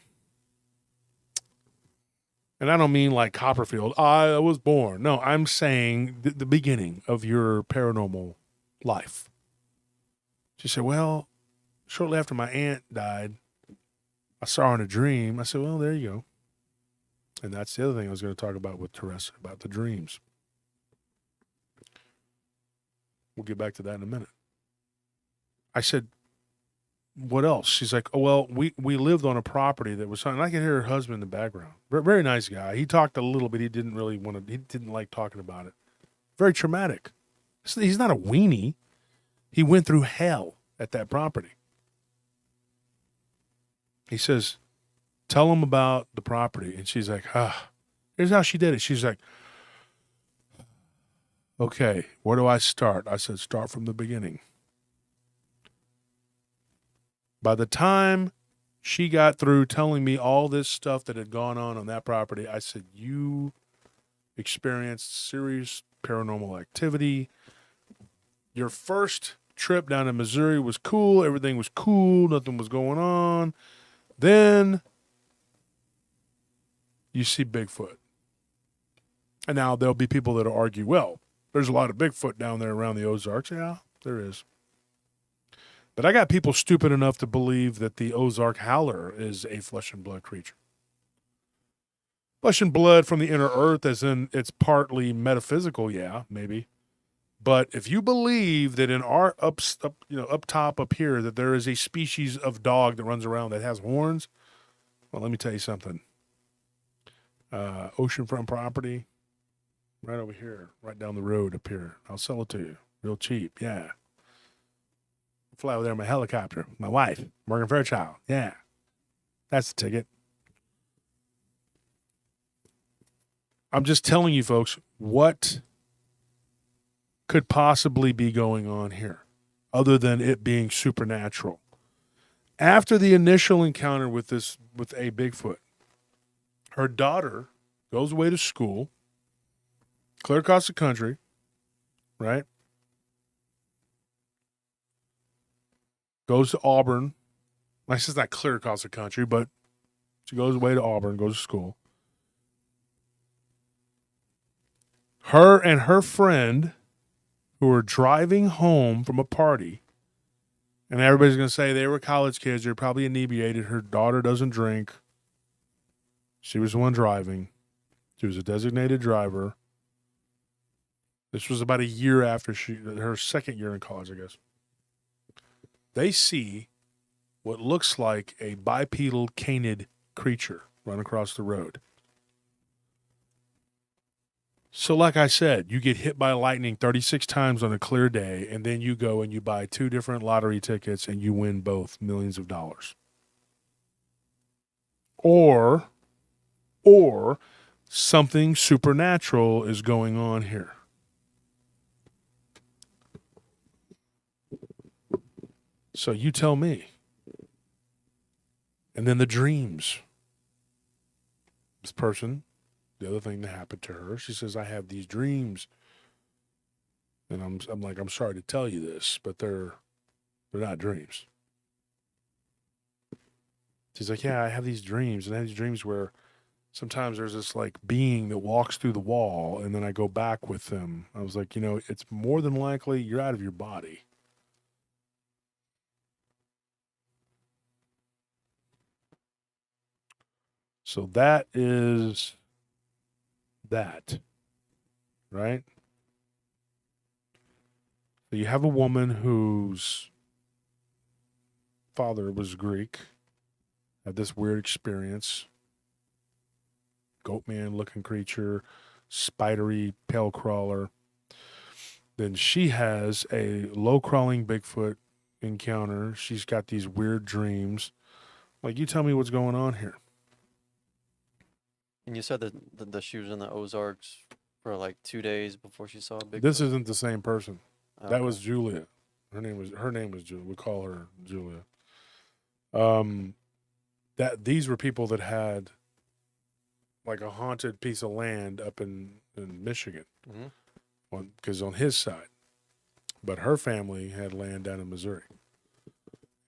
And I don't mean like Copperfield, I was born. No, I'm saying the beginning of your paranormal life. She said, well, shortly after my aunt died, I saw her in a dream. I said, well, there you go. And that's the other thing I was going to talk about with Teresa, about the dreams. We'll get back to that in a minute. I said, what else? She's like, oh, well, we lived on a property that was, and I could hear her husband in the background. Very nice guy. He talked a little bit. He didn't like talking about it. Very traumatic. He's not a weenie. He went through hell at that property. He says, tell him about the property. And she's like, here's how she did it. She's like, okay, where do I start? I said, start from the beginning. By the time she got through telling me all this stuff that had gone on that property, I said, you experienced serious paranormal activity. Your first trip down to Missouri was cool. Everything was cool. Nothing was going on. Then you see Bigfoot. And now there'll be people that'll argue, well, there's a lot of Bigfoot down there around the Ozarks. Yeah, there is. But I got people stupid enough to believe that the Ozark Howler is a flesh and blood creature. Flesh and blood from the inner earth, as in it's partly metaphysical, yeah, maybe. But if you believe that in our up top up here that there is a species of dog that runs around that has horns, well, let me tell you something. Oceanfront property, right over here, right down the road up here. I'll sell it to you, real cheap. Yeah. Fly over there in my helicopter. My wife, Morgan Fairchild. Yeah. That's the ticket. I'm just telling you folks what could possibly be going on here other than it being supernatural. After the initial encounter with a Bigfoot, her daughter goes away to school, clear across the country, right? Goes to Auburn. My sister's not clear across the country, but she goes away to Auburn, goes to school. Her and her friend, who were driving home from a party, and everybody's going to say they were college kids, they're probably inebriated. Her daughter doesn't drink. She was the one driving. She was a designated driver. This was about a year after her second year in college, I guess. They see what looks like a bipedal canid creature run across the road. So like I said, you get hit by lightning 36 times on a clear day, and then you go and you buy 2 different lottery tickets and you win both millions of dollars. Or something supernatural is going on here. So you tell me. And then the dreams. This person, the other thing that happened to her, she says, I have these dreams. And I'm like, I'm sorry to tell you this, but they're not dreams. She's like, yeah, I have these dreams, and I have these dreams where sometimes there's this like being that walks through the wall, and then I go back with them. I was like, it's more than likely you're out of your body. So that is that, right? So you have a woman whose father was Greek, had this weird experience, goatman looking creature, spidery pale crawler. Then she has a low crawling Bigfoot encounter. She's got these weird dreams. Like, you tell me what's going on here. And you said that she was in the Ozarks for like 2 days before she saw a Bigfoot. This isn't the same person. Okay. That was Julia. Her name was Julia. We call her Julia. These were people that had like a haunted piece of land up in Michigan, because on his side, but her family had land down in Missouri,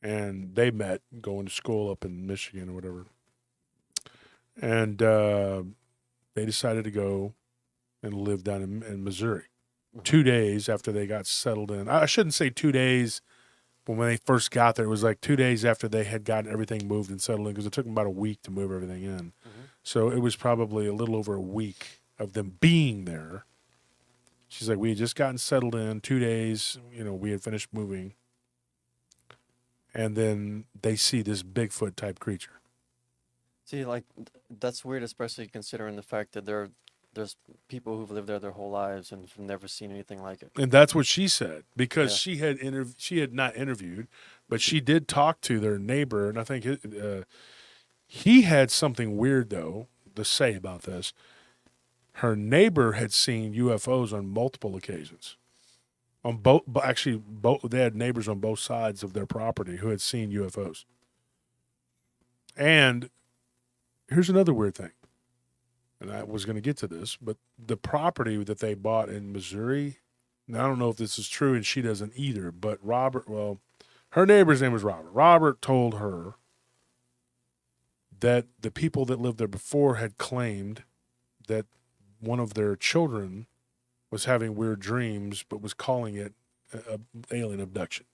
and they met going to school up in Michigan or whatever, and they decided to go and live down in Missouri. 2 days after they got settled in. I shouldn't say 2 days. When they first got there, it was like 2 days after they had gotten everything moved and settled in, because it took them about a week to move everything in. So it was probably a little over a week of them being there. She's like, we had just gotten settled in, 2 days, we had finished moving. And then they see this Bigfoot type creature. See, like, that's weird, especially considering the fact that there's people who've lived there their whole lives and have never seen anything like it. And that's what she said, because she had not interviewed, but she did talk to their neighbor, and I think he had something weird though to say about this. Her neighbor had seen UFOs on multiple occasions. On both, they had neighbors on both sides of their property who had seen UFOs. And here's another weird thing. And I was going to get to this, but the property that they bought in Missouri, and I don't know if this is true, and she doesn't either, but her neighbor's name was Robert. Robert told her that the people that lived there before had claimed that one of their children was having weird dreams, but was calling it alien abduction.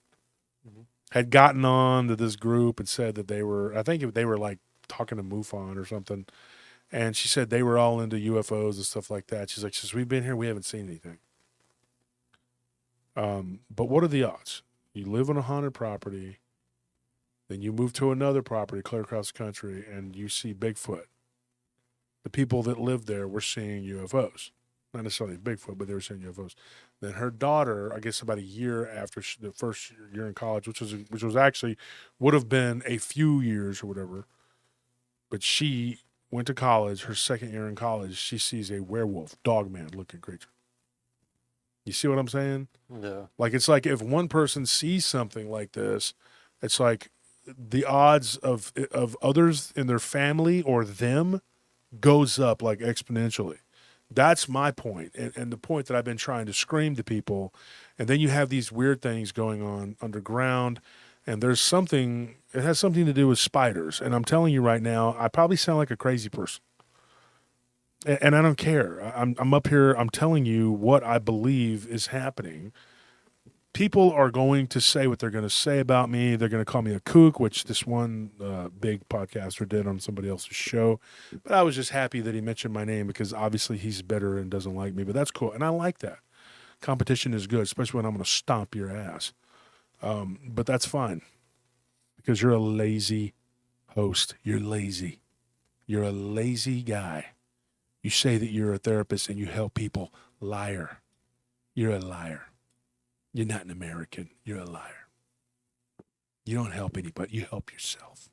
Had gotten on to this group and said that they were like talking to MUFON or something. And she said they were all into UFOs and stuff like that. She's like, since we've been here, we haven't seen anything. But what are the odds? You live on a haunted property, then you move to another property clear across the country, and you see Bigfoot. The people that lived there were seeing UFOs. Not necessarily Bigfoot, but they were seeing UFOs. Then her daughter, I guess about a year after the first year in college, which was actually, would have been a few years or whatever, but she went to college, her second year in college, she sees a werewolf, Dogman looking creature. You see what I'm saying? Yeah. Like, it's like if one person sees something like this, it's like the odds of others in their family or them goes up like exponentially. That's my point. And the point that I've been trying to scream to people. And then you have these weird things going on underground. And there's something, it has something to do with spiders. And I'm telling you right now, I probably sound like a crazy person. And I don't care. I'm up here, I'm telling you what I believe is happening. People are going to say what they're going to say about me. They're going to call me a kook, which this one big podcaster did on somebody else's show. But I was just happy that he mentioned my name, because obviously he's bitter and doesn't like me. But that's cool. And I like that. Competition is good, especially when I'm going to stomp your ass. But that's fine, because you're a lazy host. You're lazy. You're a lazy guy. You say that you're a therapist and you help people. Liar. You're a liar. You're not an American. You're a liar. You don't help anybody. You help yourself.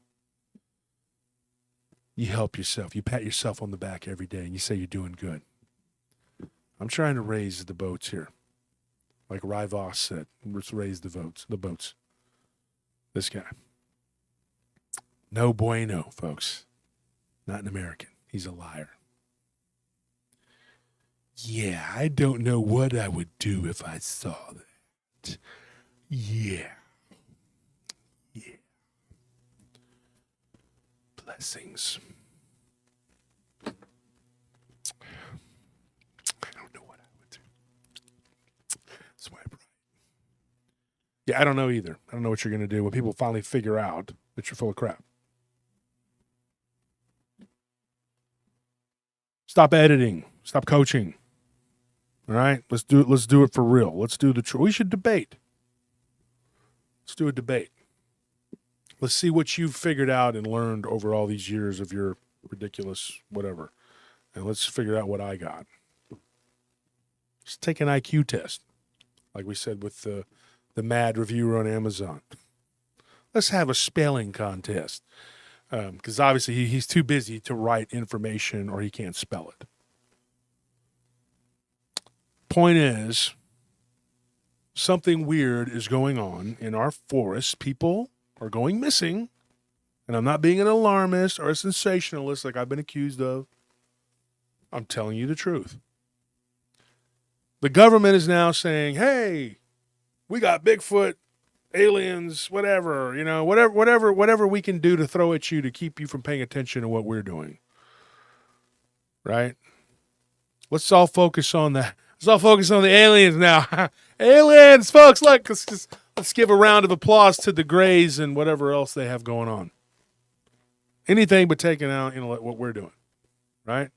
You help yourself. You pat yourself on the back every day and you say you're doing good. I'm trying to raise the boats here. Like Rivas said, let's raise the boats. This guy. No bueno, folks. Not an American. He's a liar. Yeah, I don't know what I would do if I saw that. Yeah. Blessings. I don't know what I would do. Swipe right. Yeah, I don't know either. I don't know what you're going to do when people finally figure out that you're full of crap. Stop editing. Stop coaching. All right? Let's do it. Let's do it for real. Let's do the truth. We should debate. Let's do a debate. Let's see what you've figured out and learned over all these years of your ridiculous whatever. And let's figure out what I got. Let's take an IQ test. Like we said with the mad reviewer on Amazon. Let's have a spelling contest. Because obviously he's too busy to write information or he can't spell it. Point is, something weird is going on in our forests. People are going missing. And I'm not being an alarmist or a sensationalist like I've been accused of. I'm telling you the truth. The government is now saying, hey, we got Bigfoot, aliens, whatever, whatever we can do to throw at you to keep you from paying attention to what we're doing. Right? Let's all focus on that. Let's all focus on the aliens now. Aliens, folks, look, let's give a round of applause to the Greys and whatever else they have going on. Anything but taking out, what we're doing. Right?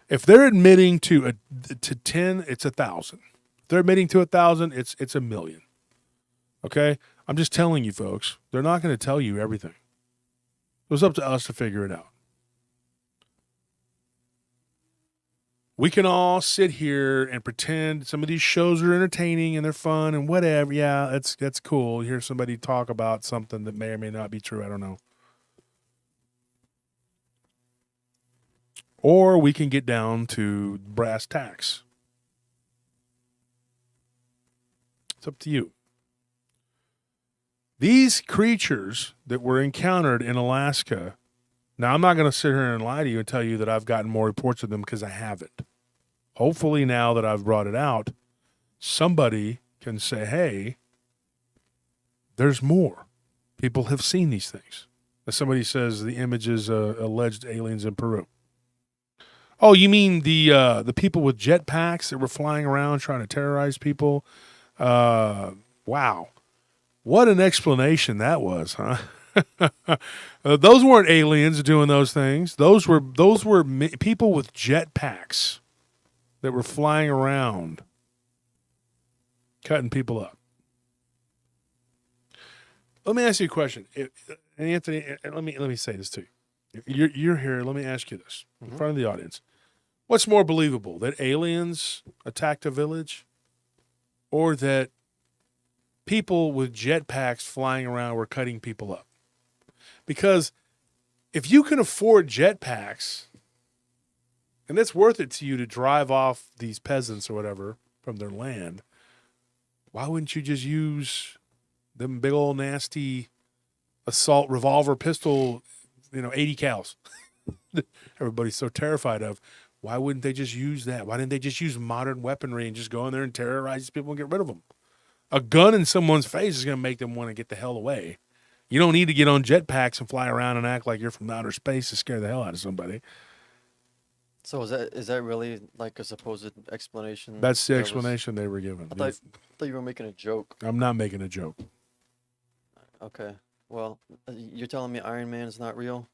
If they're admitting to 10, it's 1,000. If they're admitting to 1,000, it's 1,000,000. Okay? I'm just telling you, folks. They're not going to tell you everything. It was up to us to figure it out. We can all sit here and pretend some of these shows are entertaining and they're fun and whatever. Yeah, that's cool. You hear somebody talk about something that may or may not be true. I don't know. Or we can get down to brass tacks. It's up to you. These creatures that were encountered in Alaska, now I'm not going to sit here and lie to you and tell you that I've gotten more reports of them because I haven't. Hopefully now that I've brought it out, somebody can say, hey, there's more. People have seen these things. As somebody says, the images alleged aliens in Peru. Oh, you mean the people with jetpacks that were flying around trying to terrorize people? Wow. What an explanation that was, huh? Those weren't aliens doing those things. Those were people with jetpacks that were flying around cutting people up. Let me ask you a question. Anthony, let me say this to you. You're here. Let me ask you this in front of the audience. What's more believable, that aliens attacked a village or that people with jetpacks flying around were cutting people up? Because if you can afford jetpacks, and it's worth it to you to drive off these peasants or whatever from their land, why wouldn't you just use them big old nasty assault revolver pistol, 80 cals? Everybody's so terrified of. Why wouldn't they just use that? Why didn't they just use modern weaponry and just go in there and terrorize people and get rid of them? A gun in someone's face is going to make them want to get the hell away. You don't need to get on jetpacks and fly around and act like you're from outer space to scare the hell out of somebody. So is that really like a supposed explanation? That's the explanation they were given. I thought you were making a joke. I'm not making a joke. Okay. Well, you're telling me Iron Man is not real?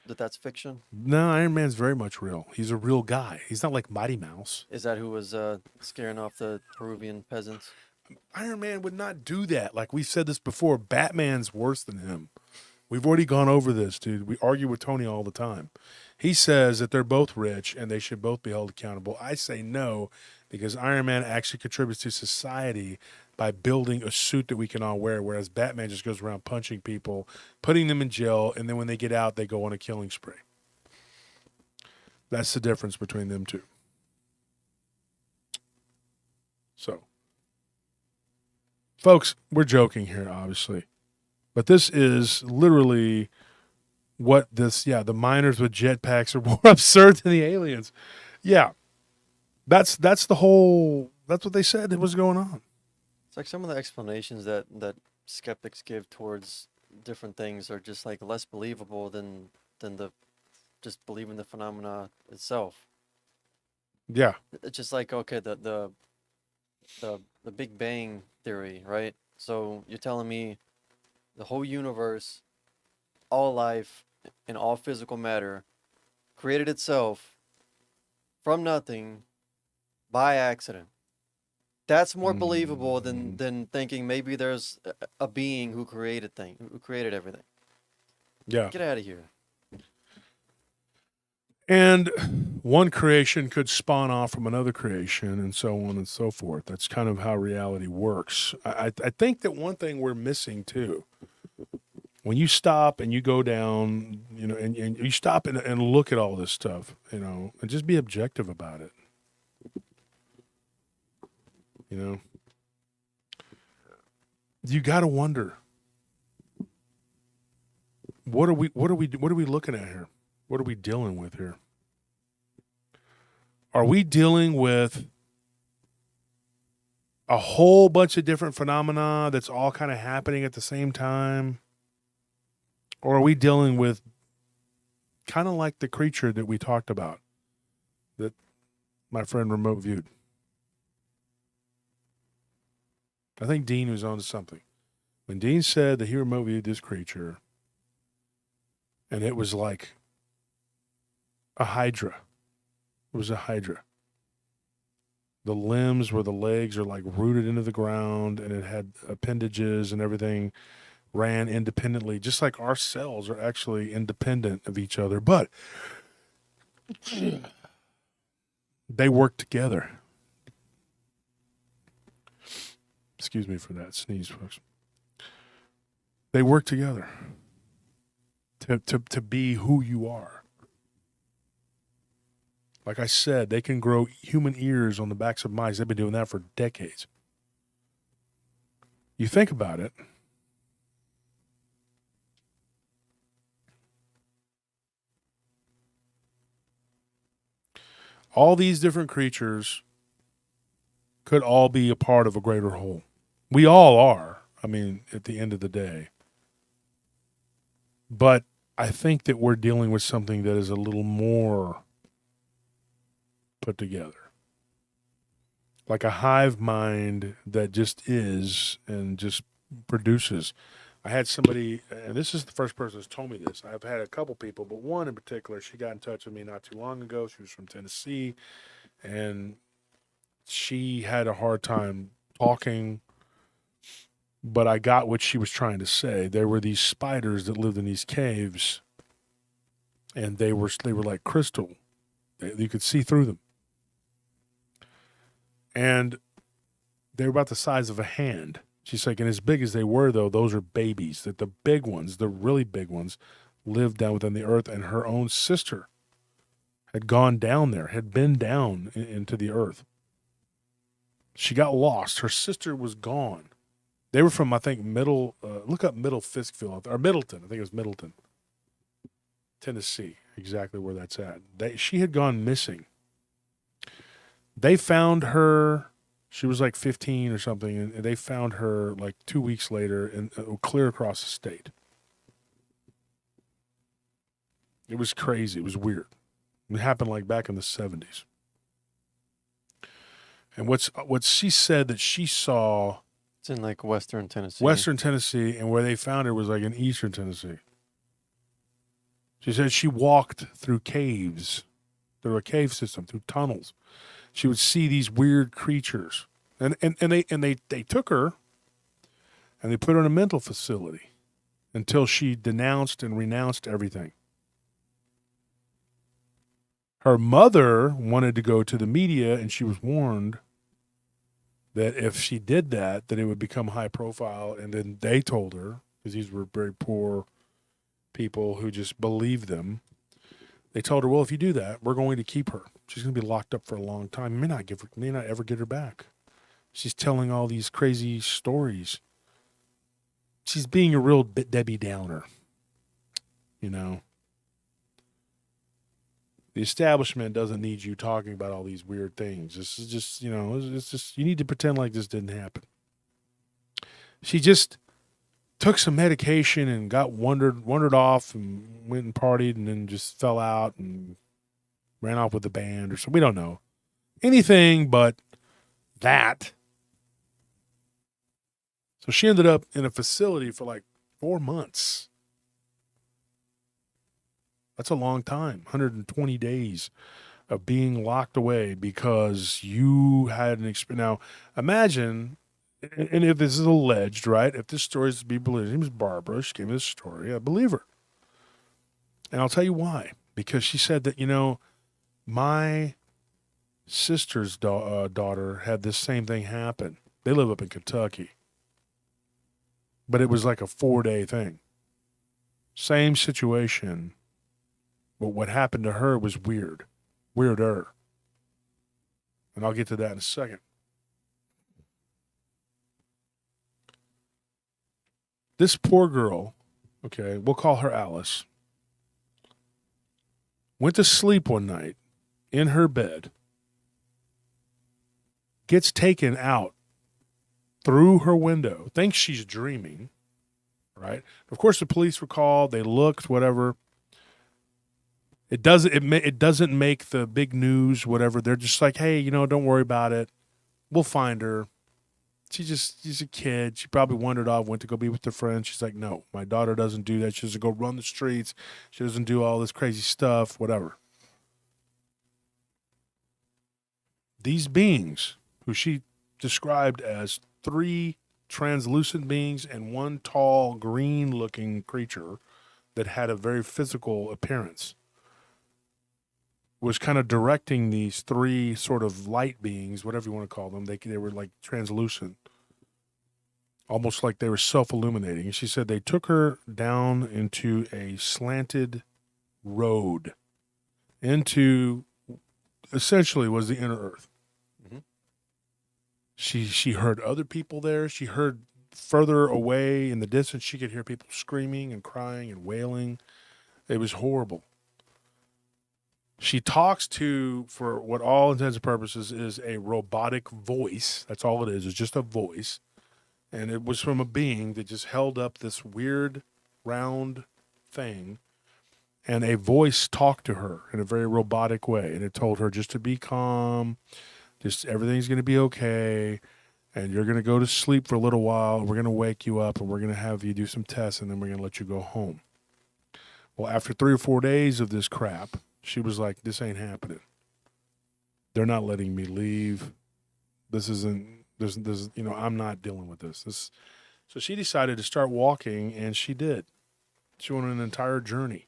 That's fiction? No, Iron Man's very much real. He's a real guy. He's not like Mighty Mouse. Is that who was scaring off the Peruvian peasants? Iron Man would not do that. Like we said this before, Batman's worse than him We've already gone over this, dude. We argue with Tony all the time. He says that they're both rich and they should both be held accountable. I say no, because Iron Man actually contributes to society by building a suit that we can all wear, whereas Batman just goes around punching people, putting them in jail, and then when they get out, they go on a killing spree. That's the difference between them two. So, folks, we're joking here, obviously. But this is literally what this, the miners with jetpacks are more absurd than the aliens. Yeah. That's the whole, that's what they said was going on. It's like some of the explanations that skeptics give towards different things are just like less believable than the just believing the phenomena itself. Yeah. It's just like, okay, the Big Bang theory, right? So you're telling me the whole universe, all life, and all physical matter created itself from nothing by accident. That's more believable than thinking maybe there's a being who created everything. Yeah. Get out of here. And one creation could spawn off from another creation and so on and so forth. That's kind of how reality works. I think that one thing we're missing too, when you stop and you go down, and you stop and look at all this stuff, and just be objective about it. You got to wonder, what are we looking at here? What are we dealing with here? Are we dealing with a whole bunch of different phenomena that's all kind of happening at the same time? Or are we dealing with kind of like the creature that we talked about that my friend remote viewed? I think Dean was on to something. When Dean said that he remote viewed this creature and it was like a hydra. It was a hydra. The limbs where the legs are like rooted into the ground and it had appendages and everything ran independently, just like our cells are actually independent of each other, but they work together. Excuse me for that sneeze, folks. They work together to be who you are. Like I said, they can grow human ears on the backs of mice. They've been doing that for decades. You think about it. All these different creatures could all be a part of a greater whole. We all are, at the end of the day. But I think that we're dealing with something that is a little more put together. Like a hive mind that just is and just produces. I had somebody, and this is the first person who's told me this. I've had a couple people, but one in particular, she got in touch with me not too long ago. She was from Tennessee, and she had a hard time talking, but I got what she was trying to say. There were these spiders that lived in these caves, and they were like crystal. You could see through them. And they were about the size of a hand. She's like, and as big as they were, though, those are babies. That the big ones, the really big ones, lived down within the earth, and her own sister had gone down there, had been down into the earth. She got lost. Her sister was gone. They were from, I think, look up Middle Fiskville, or Middleton. I think it was Middleton, Tennessee, exactly where that's at. She had gone missing. They found her, she was like 15 or something, and they found her like 2 weeks later and clear across the state. It was crazy. It was weird. It happened like back in the 70s. And what she said that she saw... It's in like Western Tennessee. Western Tennessee, and where they found her was like in Eastern Tennessee. She said she walked through caves, through a cave system, through tunnels. She would see these weird creatures, and they took her, and they put her in a mental facility, until she denounced and renounced everything. Her mother wanted to go to the media, and she was warned that if she did that, that it would become high profile. And then they told her, because these were very poor people who just believed them, they told her, well, if you do that, we're going to keep her. She's going to be locked up for a long time. May not ever get her back. She's telling all these crazy stories. She's being a real Debbie Downer, you know. The establishment doesn't need you talking about all these weird things. This is just, you know, it's just, you need to pretend like this didn't happen. She just took some medication and got wandered off and went and partied and then just fell out and ran off with the band or something. We don't know. Anything but that. So she ended up in a facility for like 4 months. That's a long time, 120 days of being locked away because you had an experience. Now, imagine, and if this is alleged, right? If this story is to be believed, her name is Barbara. She gave me this story. I believe her. And I'll tell you why. Because she said that, you know, my sister's daughter had this same thing happen. They live up in Kentucky. But it was like a 4-day thing. Same situation. But what happened to her was weird. Weirder. And I'll get to that in a second. This poor girl, okay, we'll call her Alice, went to sleep one night in her bed, gets taken out through her window, thinks she's dreaming, right? Of course, the police were called. They looked, whatever. It doesn't make the big news, whatever. They're just like, hey, you know, don't worry about it. We'll find her. She's a kid. She probably wandered off, went to go be with her friends. She's like, no, my daughter doesn't do that. She doesn't go run the streets. She doesn't do all this crazy stuff, whatever. These beings, who she described as 3 translucent beings and 1 tall, green-looking creature that had a very physical appearance, was kind of directing these 3 sort of light beings, whatever you want to call them. They were like translucent, almost like they were self-illuminating. And she said they took her down into a slanted road into essentially was the inner earth. Mm-hmm. She heard other people there. She heard further away in the distance, she could hear people screaming and crying and wailing. It was horrible. She talks to, for what all intents and purposes, is a robotic voice. That's all it is. It's just a voice. And it was from a being that just held up this weird round thing. And a voice talked to her in a very robotic way. And it told her just to be calm. Just everything's going to be okay. And you're going to go to sleep for a little while. We're going to wake you up and we're going to have you do some tests. And then we're going to let you go home. Well, after 3 or 4 days of this crap, she was like, this ain't happening. They're not letting me leave. This isn't, you know, I'm not dealing with this. So she decided to start walking, and she did. She went on an entire journey.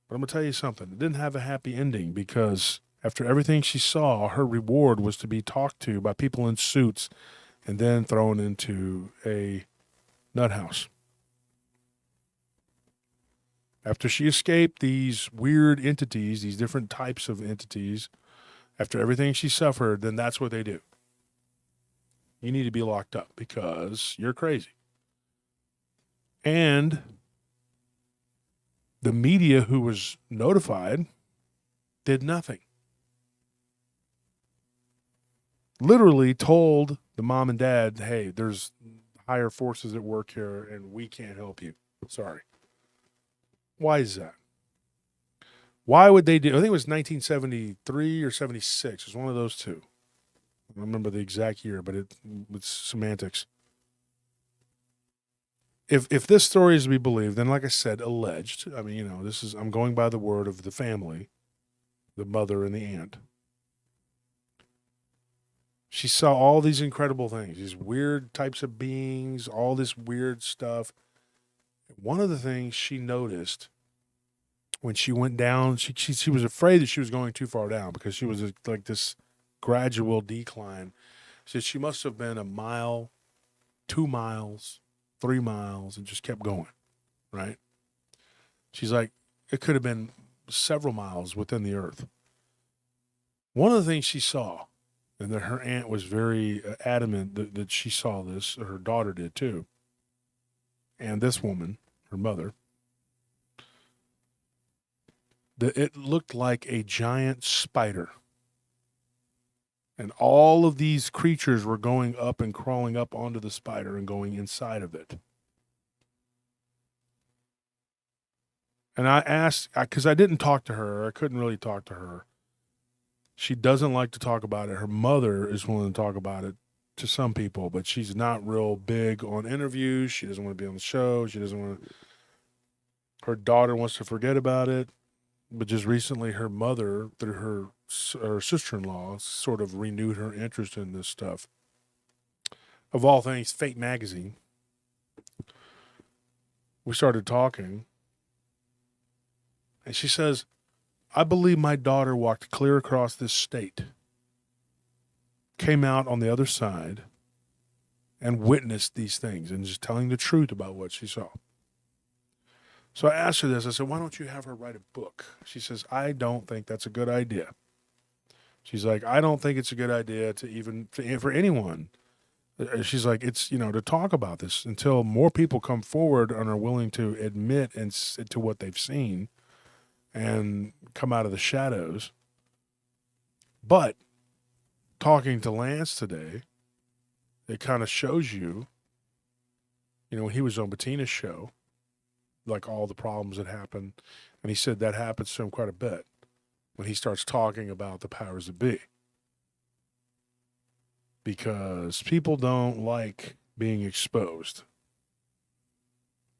But I'm going to tell you something. It didn't have a happy ending because after everything she saw, her reward was to be talked to by people in suits and then thrown into a nut house. After she escaped these weird entities, these different types of entities, after everything she suffered, then that's what they do. You need to be locked up because you're crazy. And the media who was notified did nothing. Literally told the mom and dad, hey, there's higher forces at work here and we can't help you. Sorry. Why is that? Why would they do? I think it was 1973 or 76. It was one of those two. I don't remember the exact year, but it's semantics. If this story is to be believed, then like I said, alleged. I mean, you know, I'm going by the word of the family, the mother and the aunt. She saw all these incredible things, these weird types of beings, all this weird stuff. One of the things she noticed when she went down, she was afraid that she was going too far down because she was like this gradual decline. She said she must have been a mile, 2 miles, 3 miles, and just kept going, right? She's like, it could have been several miles within the earth. One of the things she saw, and that her aunt was very adamant that she saw this, or her daughter did too, and this woman, her mother, that it looked like a giant spider. And all of these creatures were going up and crawling up onto the spider and going inside of it. And I asked, because I didn't talk to her, I couldn't really talk to her. She doesn't like to talk about it. Her mother is willing to talk about it to some people, but she's not real big on interviews. She doesn't want to be on the show. She doesn't want to. Her daughter wants to forget about it. But just recently, her mother, through her sister-in-law, sort of renewed her interest in this stuff. Of all things, Fate magazine. We started talking. And she says, I believe my daughter walked clear across this state, came out on the other side, and witnessed these things and just telling the truth about what she saw. So I asked her this. I said, why don't you have her write a book? She says, I don't think that's a good idea. She's like, I don't think it's a good idea to even, for anyone. She's like, it's, to talk about this until more people come forward and are willing to admit to what they've seen and come out of the shadows. But talking to Lance today, it kind of shows you, when he was on Bettina's show, like all the problems that happen. And he said that happens to him quite a bit when he starts talking about the powers that be. Because people don't like being exposed.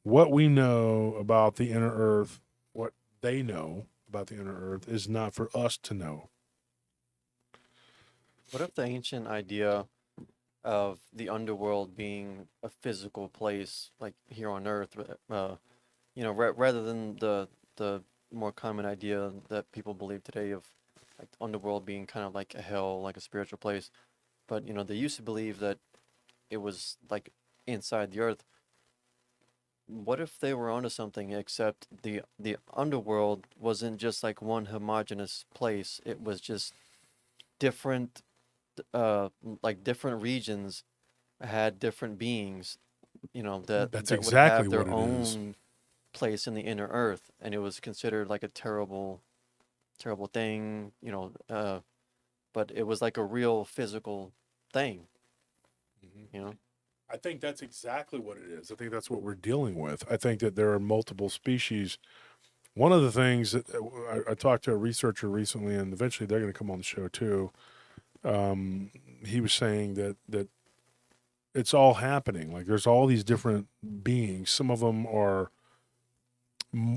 What we know about the inner earth, what they know about the inner earth, is not for us to know. What if the ancient idea of the underworld being a physical place, like here on Earth, rather than the more common idea that people believe today of like the underworld being kind of like a hell, like a spiritual place, but they used to believe that it was like inside the earth. What if they were onto something, except the underworld wasn't just like one homogeneous place? It was just different, like different regions had different beings, That's that would exactly have their what it own is. place in the inner earth, and it was considered like a terrible thing, but it was like a real physical thing, I think that's exactly what it is. I think that's what we're dealing with. I think that there are multiple species. One of the things that I talked to a researcher recently, and eventually they're going to come on the show too. He was saying that it's all happening. Like there's all these different beings. Some of them are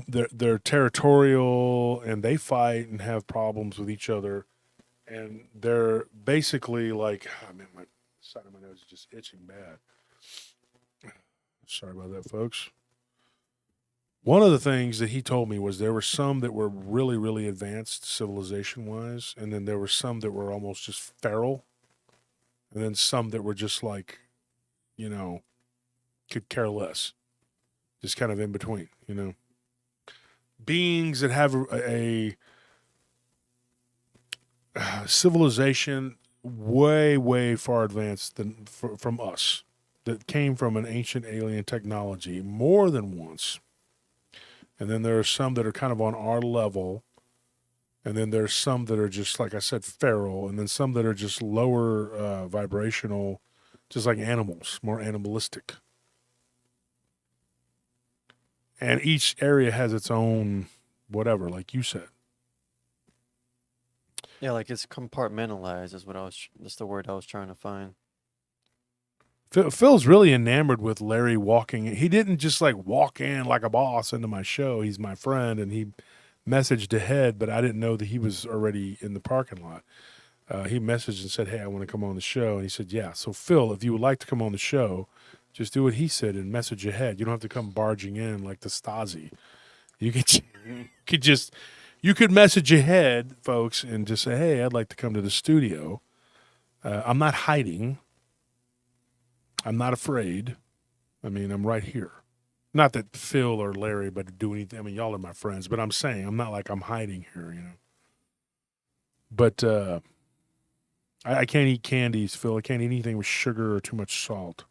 they're territorial and they fight and have problems with each other, and they're basically like, oh man, my side of my nose is just itching bad. Sorry about that, folks. One of the things that he told me was there were some that were really, really advanced civilization wise, and then there were some that were almost just feral, and then some that were just like, could care less, just kind of in between, Beings that have a civilization way, way far advanced from us, that came from an ancient alien technology more than once. And then there are some that are kind of on our level. And then there's some that are just, like I said, feral. And then some that are just lower vibrational, just like animals, more animalistic. And each area has its own whatever, like you said. Yeah, like it's compartmentalized is that's the word I was trying to find. Phil's really enamored with Larry walking. He didn't just like walk in like a boss into my show. He's my friend, and he messaged ahead, but I didn't know that he was already in the parking lot. he messaged and said, "Hey, I want to come on the show." And he said, "Yeah." So Phil, if you would like to come on the show, just do what he said and message ahead. You don't have to come barging in like the Stasi. You could message ahead, folks, and just say, "Hey, I'd like to come to the studio. I'm not hiding. I'm not afraid. I mean, I'm right here. Not that Phil or Larry but do anything. I mean, y'all are my friends, but I'm saying I'm not like I'm hiding here, you know. But I can't eat candies, Phil. I can't eat anything with sugar or too much salt.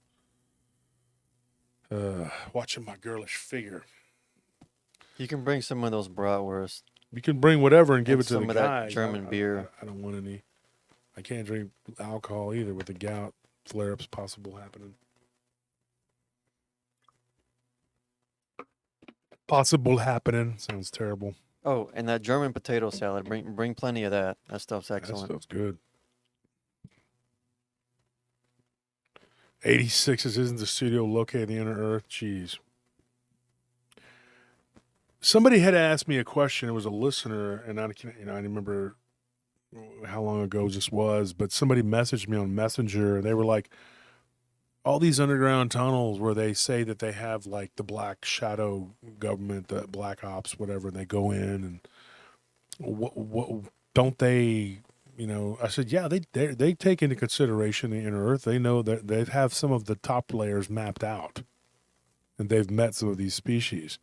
Watching my girlish figure. You can bring some of those bratwurst. You can bring whatever and give it to the some of guys. that German beer. I don't want any. I can't drink alcohol either with the gout flare-ups possible happening. Possible happening sounds terrible. Oh, and that German potato salad. Bring plenty of that. That stuff's excellent. That stuff's good. 86 isn't the studio located in the inner earth? Jeez. Somebody had asked me a question. It was a listener, and I remember how long ago this was, but somebody messaged me on Messenger, and they were like, all these underground tunnels where they say that they have like the black shadow government, the black ops, whatever, and they go in and what don't they, I said, yeah, they take into consideration the inner earth. They know that they have some of the top layers mapped out, and they've met some of these species.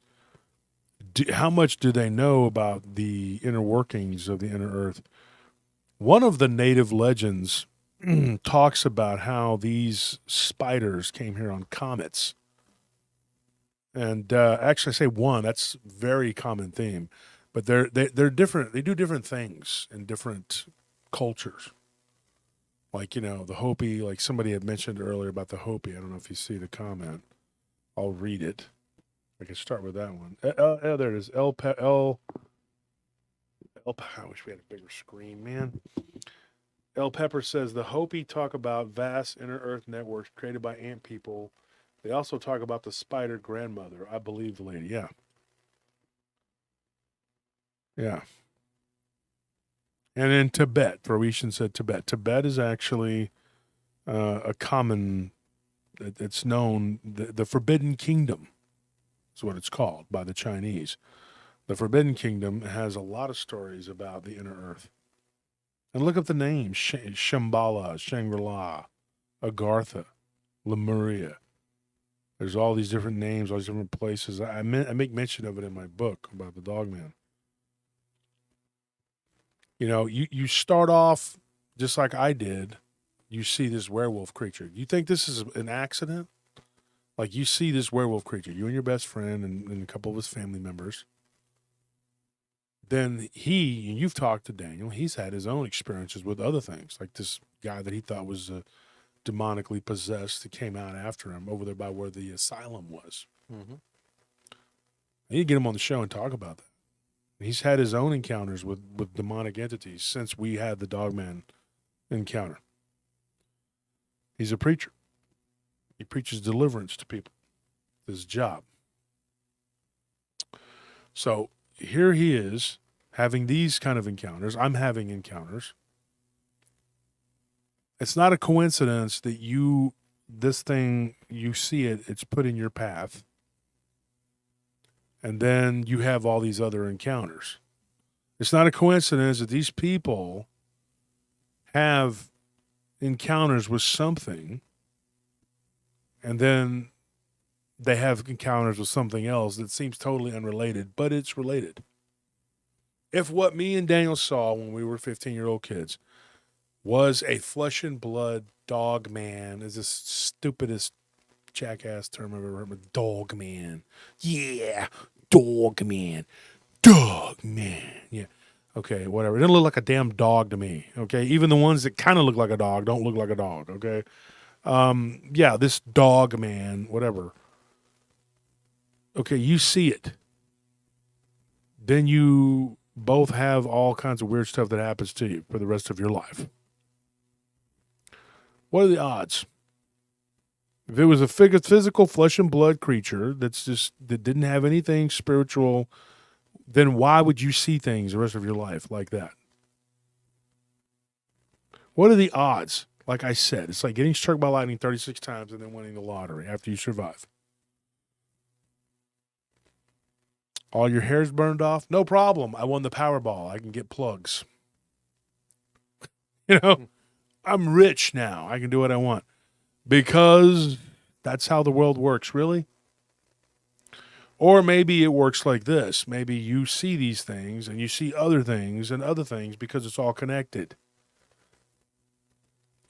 How much do they know about the inner workings of the inner earth? One of the native legends talks about how these spiders came here on comets. And actually, I say one, that's a very common theme. But they're different. They do different things in different cultures. Like, the Hopi, like somebody had mentioned earlier about the Hopi. I don't know if you see the comment. I'll read it. I can start with that one. There it is. I wish we had a bigger screen, man. L. Pepper says the Hopi talk about vast inner earth networks created by ant people. They also talk about the spider grandmother. I believe the lady. Yeah. Yeah. And in Tibet, Vroetian said Tibet. Tibet is actually a common, it's known, the Forbidden Kingdom is what it's called by the Chinese. The Forbidden Kingdom has a lot of stories about the inner earth. And look up the names: Shambhala, Shangri-La, Agartha, Lemuria. There's all these different names, all these different places. I make mention of it in my book about the Dogman. You start off just like I did. You see this werewolf creature. You think this is an accident? Like, you see this werewolf creature, you and your best friend and a couple of his family members. Then you've talked to Daniel, he's had his own experiences with other things, like this guy that he thought was demonically possessed that came out after him over there by where the asylum was. Mm-hmm. I need to get him on the show and talk about that. He's had his own encounters with demonic entities since we had the Dogman encounter. He's a preacher. He preaches deliverance to people. His job. So here he is having these kind of encounters. I'm having encounters. It's not a coincidence that you see it, it's put in your path. And then you have all these other encounters. It's not a coincidence that these people have encounters with something, and then they have encounters with something else that seems totally unrelated, but it's related. If what me and Daniel saw when we were 15-year-old kids was a flesh and blood dog man, is the stupidest jackass term I've ever heard, but dog man. Yeah, dog man. Dog man. Yeah. Okay, whatever. It doesn't look like a damn dog to me. Okay. Even the ones that kind of look like a dog don't look like a dog. Okay. Yeah, this dog man, whatever. Okay, you see it. Then you both have all kinds of weird stuff that happens to you for the rest of your life. What are the odds? If it was a physical flesh and blood creature that didn't have anything spiritual, then why would you see things the rest of your life like that? What are the odds? Like I said, it's like getting struck by lightning 36 times and then winning the lottery after you survive. All your hair's burned off? No problem. I won the Powerball. I can get plugs. You know, I'm rich now. I can do what I want. Because that's how the world works, really? Or maybe it works like this. Maybe you see these things and you see other things and other things because it's all connected.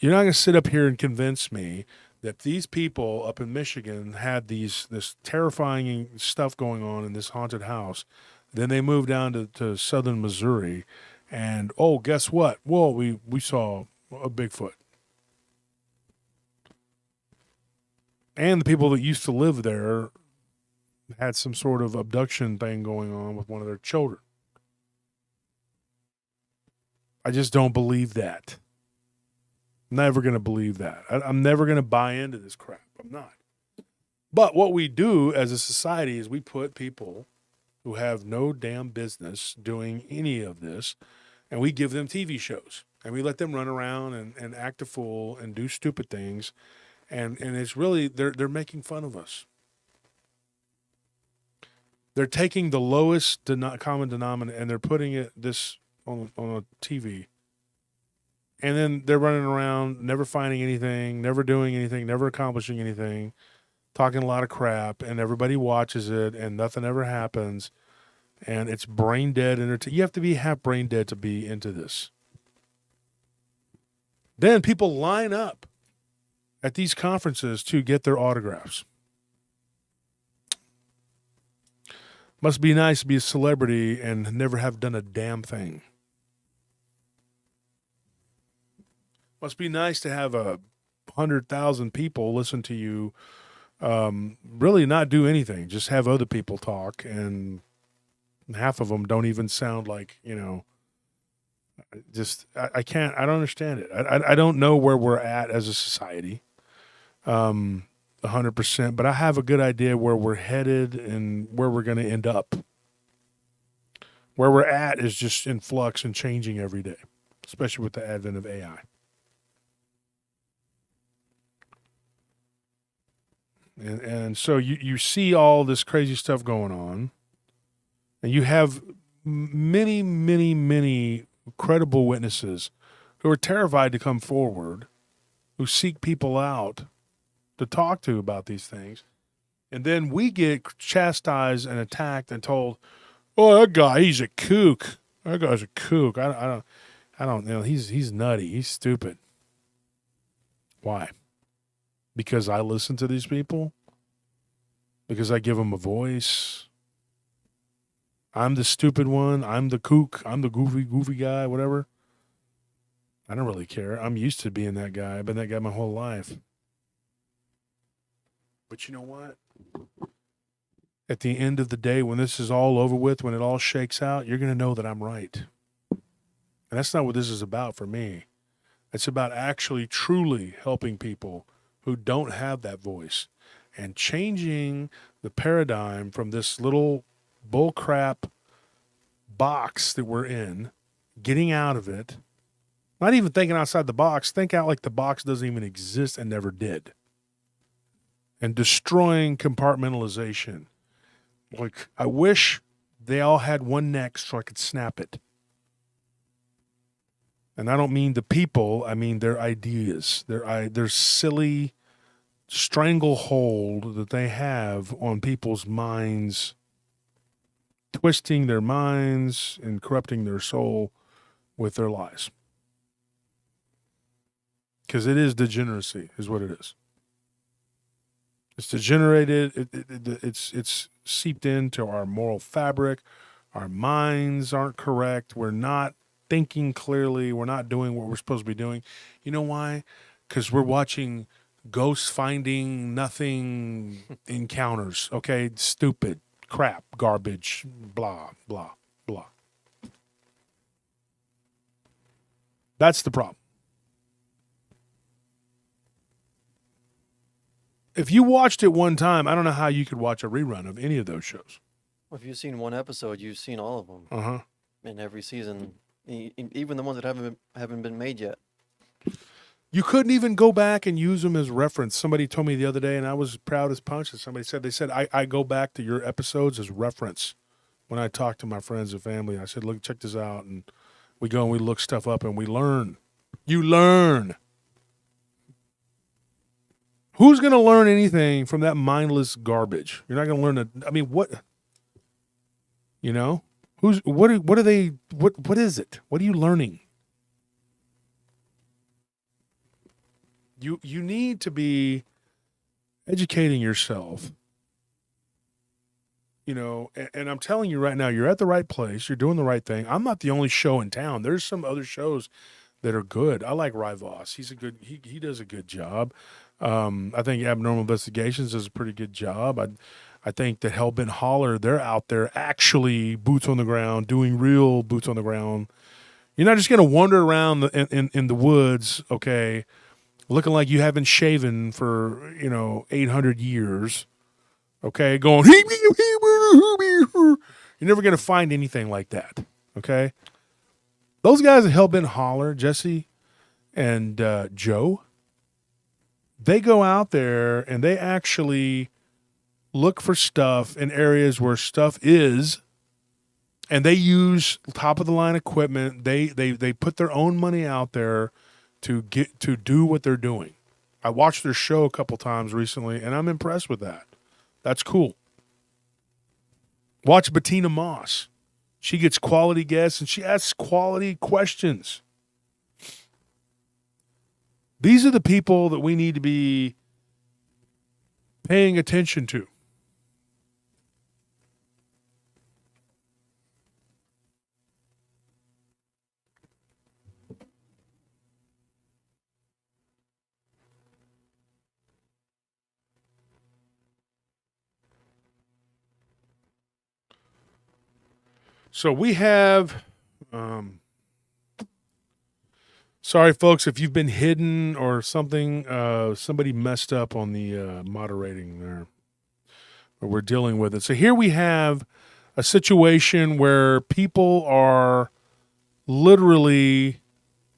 You're not going to sit up here and convince me that these people up in Michigan had this terrifying stuff going on in this haunted house. Then they moved down to southern Missouri, and oh, guess what? Well, we saw a Bigfoot. And the people that used to live there had some sort of abduction thing going on with one of their children. I just don't believe that. Never going to believe that. I'm never going to buy into this crap. I'm not. But what we do as a society is we put people who have no damn business doing any of this, and we give them TV shows. And we let them run around and act a fool and do stupid things. And it's really, they're making fun of us. They're taking the lowest common denominator and they're putting this on a TV. And then they're running around, never finding anything, never doing anything, never accomplishing anything, talking a lot of crap, and everybody watches it, and nothing ever happens. And it's brain dead. You have to be half brain dead to be into this. Then people line up at these conferences to get their autographs. Must be nice to be a celebrity and never have done a damn thing. Must be nice to have 100,000 people listen to you, really not do anything, just have other people talk, and half of them don't even sound like, I can't, I don't understand it. I don't know where we're at as a society, 100%, but I have a good idea where we're headed and where we're going to end up. Where we're at is just in flux and changing every day, especially with the advent of AI. And so you see all this crazy stuff going on, and you have many, many, many credible witnesses who are terrified to come forward, who seek people out to talk to about these things. And then we get chastised and attacked and told, oh, that guy, he's a kook. That guy's a kook. I don't know. He's nutty. He's stupid. Why? Because I listen to these people? Because I give them a voice? I'm the stupid one. I'm the kook. I'm the goofy guy, whatever. I don't really care. I'm used to being that guy. I've been that guy my whole life. But you know what? At the end of the day, when this is all over with, when it all shakes out, you're going to know that I'm right. And that's not what this is about for me. It's about actually, truly helping people who don't have that voice and changing the paradigm from this little bullcrap box that we're in, getting out of it, not even thinking outside the box, think out like the box doesn't even exist and never did, and destroying compartmentalization. Like, I wish they all had one neck so I could snap it. And I don't mean the people, I mean their ideas, their silly stranglehold that they have on people's minds, twisting their minds and corrupting their soul with their lies. Because it is degeneracy, is what it is. It's degenerated. It's seeped into our moral fabric. Our minds aren't correct. We're not thinking clearly. We're not doing what we're supposed to be doing. You know why? Because we're watching ghost finding nothing encounters. Okay, stupid crap, garbage, blah, blah, blah. That's the problem. If you watched it one time, I don't know how you could watch a rerun of any of those shows. Well, if you've seen one episode, you've seen all of them. Uh-huh. In every season, even the ones that haven't been made yet. You couldn't even go back and use them as reference. Somebody told me the other day, and I was proud as punch. Somebody said, I go back to your episodes as reference when I talk to my friends and family. I said, look, check this out. And we go and we look stuff up and we learn. You learn. Who's going to learn anything from that mindless garbage? You're not going to learn I mean, what? You know? What is it? What are you learning? You need to be educating yourself. You know, and I'm telling you right now, you're at the right place. You're doing the right thing. I'm not the only show in town. There's some other shows that are good. I like Rivas. He does a good job. I think Abnormal Investigations does a pretty good job. I think that Hellbent Holler, they're out there actually boots on the ground, doing real boots on the ground. You're not just going to wander around in the woods, okay, looking like you haven't shaven for, 800 years, okay, going, you're never going to find anything like that, okay? Those guys at Hellbent Holler, Jesse and Joe, they go out there and they actually look for stuff in areas where stuff is, and they use top of the line equipment. They put their own money out there to do what they're doing. I watched their show a couple times recently, and I'm impressed with that. That's cool. Watch Bettina Moss. She gets quality guests, and she asks quality questions. These are the people that we need to be paying attention to. So we have, sorry folks, if you've been hidden or something, somebody messed up on the moderating there. But we're dealing with it. So here we have a situation where people are literally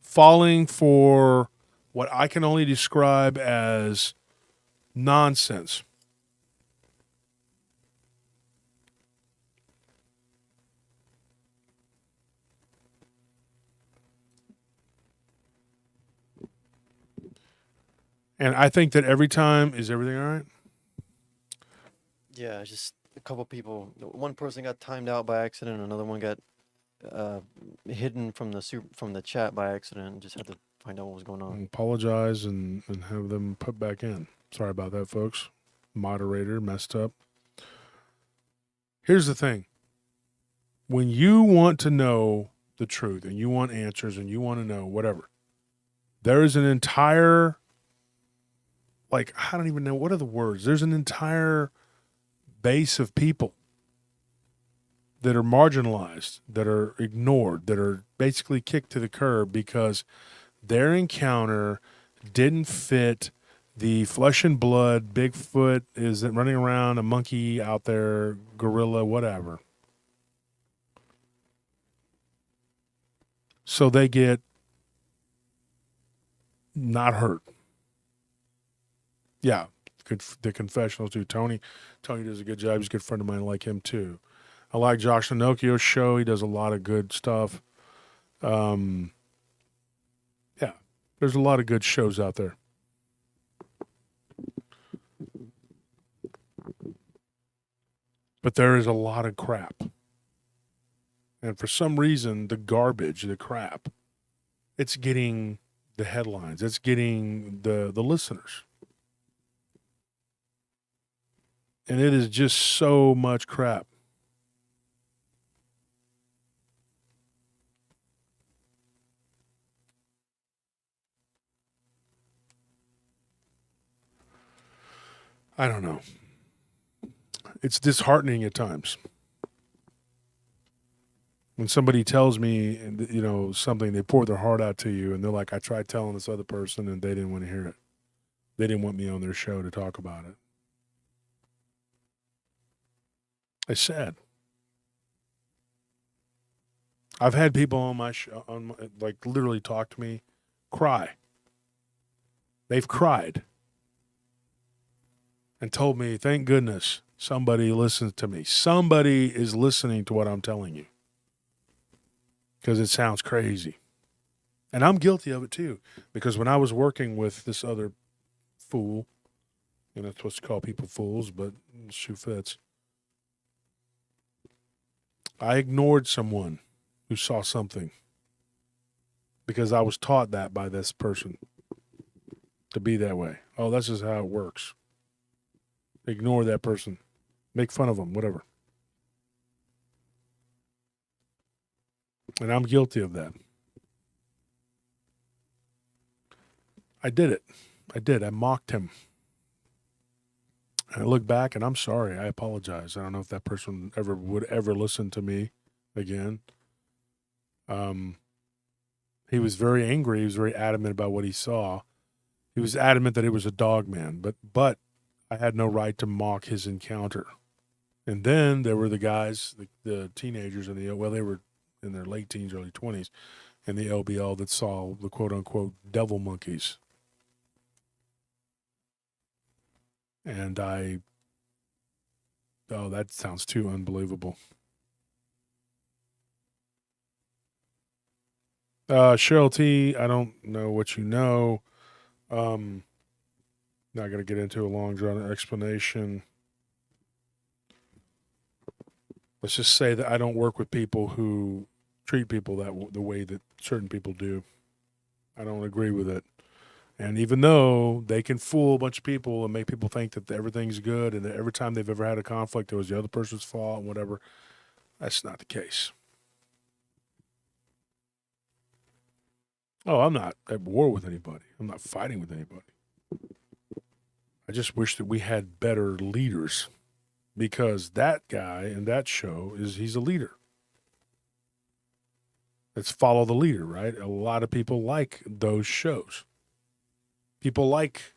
falling for what I can only describe as nonsense. And I think that every time, is everything all right? Yeah, just a couple people. One person got timed out by accident. Another one got hidden from the chat by accident. And just had to find out what was going on. Apologize and have them put back in. Sorry about that, folks. Moderator messed up. Here's the thing. When you want to know the truth and you want answers and you want to know whatever, there is an entire, I don't even know, what are the words? There's an entire base of people that are marginalized, that are ignored, that are basically kicked to the curb because their encounter didn't fit the flesh and blood. Bigfoot is running around, a monkey out there, gorilla, whatever. So they get not hurt. Yeah, the confessionals do. Tony does a good job. He's a good friend of mine. I like him too. I like Josh Pinocchio's show. He does a lot of good stuff. Yeah, there's a lot of good shows out there. But there is a lot of crap. And for some reason, the garbage, the crap, it's getting the headlines. It's getting the listeners. And it is just so much crap. I don't know. It's disheartening at times. When somebody tells me, something, they pour their heart out to you, and they're like, I tried telling this other person, and they didn't want to hear it. They didn't want me on their show to talk about it. It's sad. I've had people on my show, literally talk to me, cry. They've cried and told me, thank goodness somebody listens to me. Somebody is listening to what I'm telling you. Because it sounds crazy. And I'm guilty of it too. Because when I was working with this other fool, and that's what's called people fools, but shoe fits, I ignored someone who saw something. Because I was taught that by this person. To be that way. Oh, that's just how it works. Ignore that person. Make fun of them, whatever. And I'm guilty of that. I did it. I did. I mocked him. And I look back and I'm sorry. I apologize. I don't know if that person would ever listen to me again. He was very angry. He was very adamant about what he saw. He was adamant that it was a Dogman, but I had no right to mock his encounter. And then there were the guys, the teenagers they were in their late teens, early 20s, in the LBL that saw the quote-unquote devil monkeys. And that sounds too unbelievable. Cheryl T, I don't know what you know. Not going to get into a long drawn explanation. Let's just say that I don't work with people who treat people the way that certain people do. I don't agree with it. And even though they can fool a bunch of people and make people think that everything's good and that every time they've ever had a conflict, it was the other person's fault and whatever, that's not the case. Oh, I'm not at war with anybody. I'm not fighting with anybody. I just wish that we had better leaders, because that guy in that show he's a leader. Let's follow the leader, right? A lot of people like those shows. People like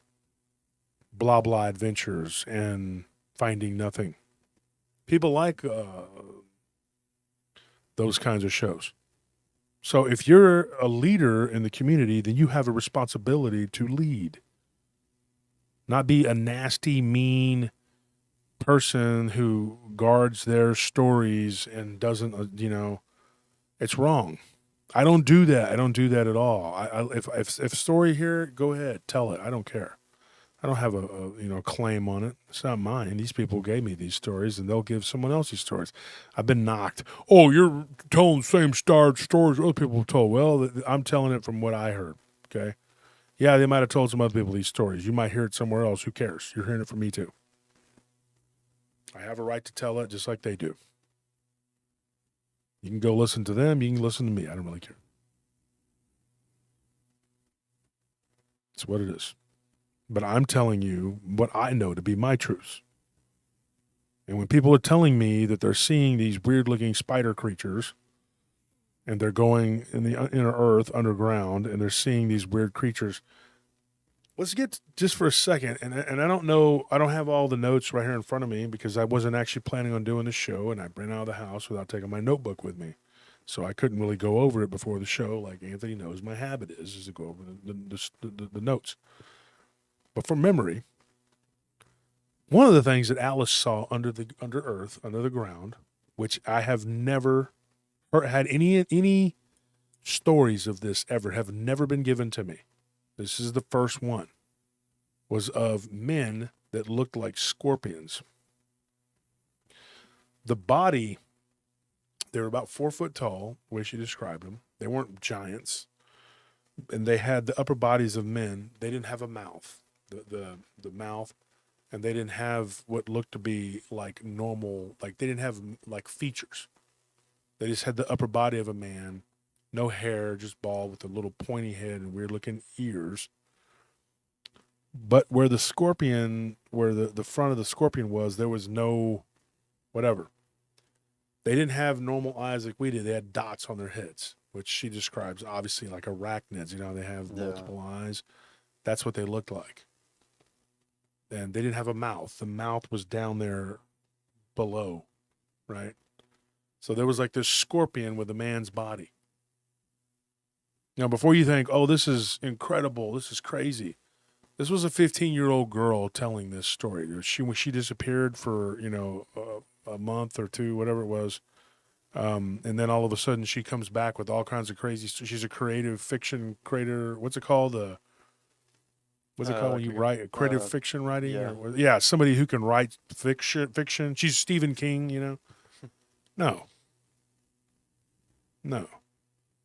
blah blah adventures and finding nothing. People like those kinds of shows. So if you're a leader in the community, then you have a responsibility to lead. Not be a nasty, mean person who guards their stories and doesn't, it's wrong. I don't do that. I don't do that at all. If story here, go ahead, tell it. I don't care. I don't have a claim on it. It's not mine. These people gave me these stories, and they'll give someone else these stories. I've been knocked. Oh, you're telling the same stories other people have told. Well, I'm telling it from what I heard. Okay. Yeah, they might have told some other people these stories. You might hear it somewhere else. Who cares? You're hearing it from me too. I have a right to tell it just like they do. You can go listen to them. You can listen to me. I don't really care. It's what it is. But I'm telling you what I know to be my truths. And when people are telling me that they're seeing these weird-looking spider creatures, and they're going in the inner earth, underground, and they're seeing these weird creatures, let's get just for a second, and I don't know, I don't have all the notes right here in front of me because I wasn't actually planning on doing the show, and I ran out of the house without taking my notebook with me. So I couldn't really go over it before the show like Anthony knows my habit is to go over the notes. But from memory, one of the things that Alice saw under earth, under the ground, which I have never had any stories of this ever, have never been given to me. This is the first one, was of men that looked like scorpions. The body, they were about 4 foot tall, the way she described them. They weren't giants. And they had the upper bodies of men. They didn't have a mouth. The mouth, and they didn't have what looked to be like normal, like they didn't have like features. They just had the upper body of a man, no hair, just bald with a little pointy head and weird looking ears. But where the scorpion, where the front of the scorpion was, there was no whatever. They didn't have normal eyes like we did. They had dots on their heads, which she describes obviously like arachnids. They have multiple eyes. That's what they looked like. And they didn't have a mouth. The mouth was down there below, right? So there was like this scorpion with a man's body. Now, before you think, oh, this is incredible, this is crazy, This was a 15-year-old girl telling this story. When she disappeared for a month or two, whatever it was, and then all of a sudden she comes back with all kinds of crazy. She's a creative fiction creator. What's it called? What's it called when you write creative fiction writing? Yeah. Somebody who can write fiction. She's Stephen King. No,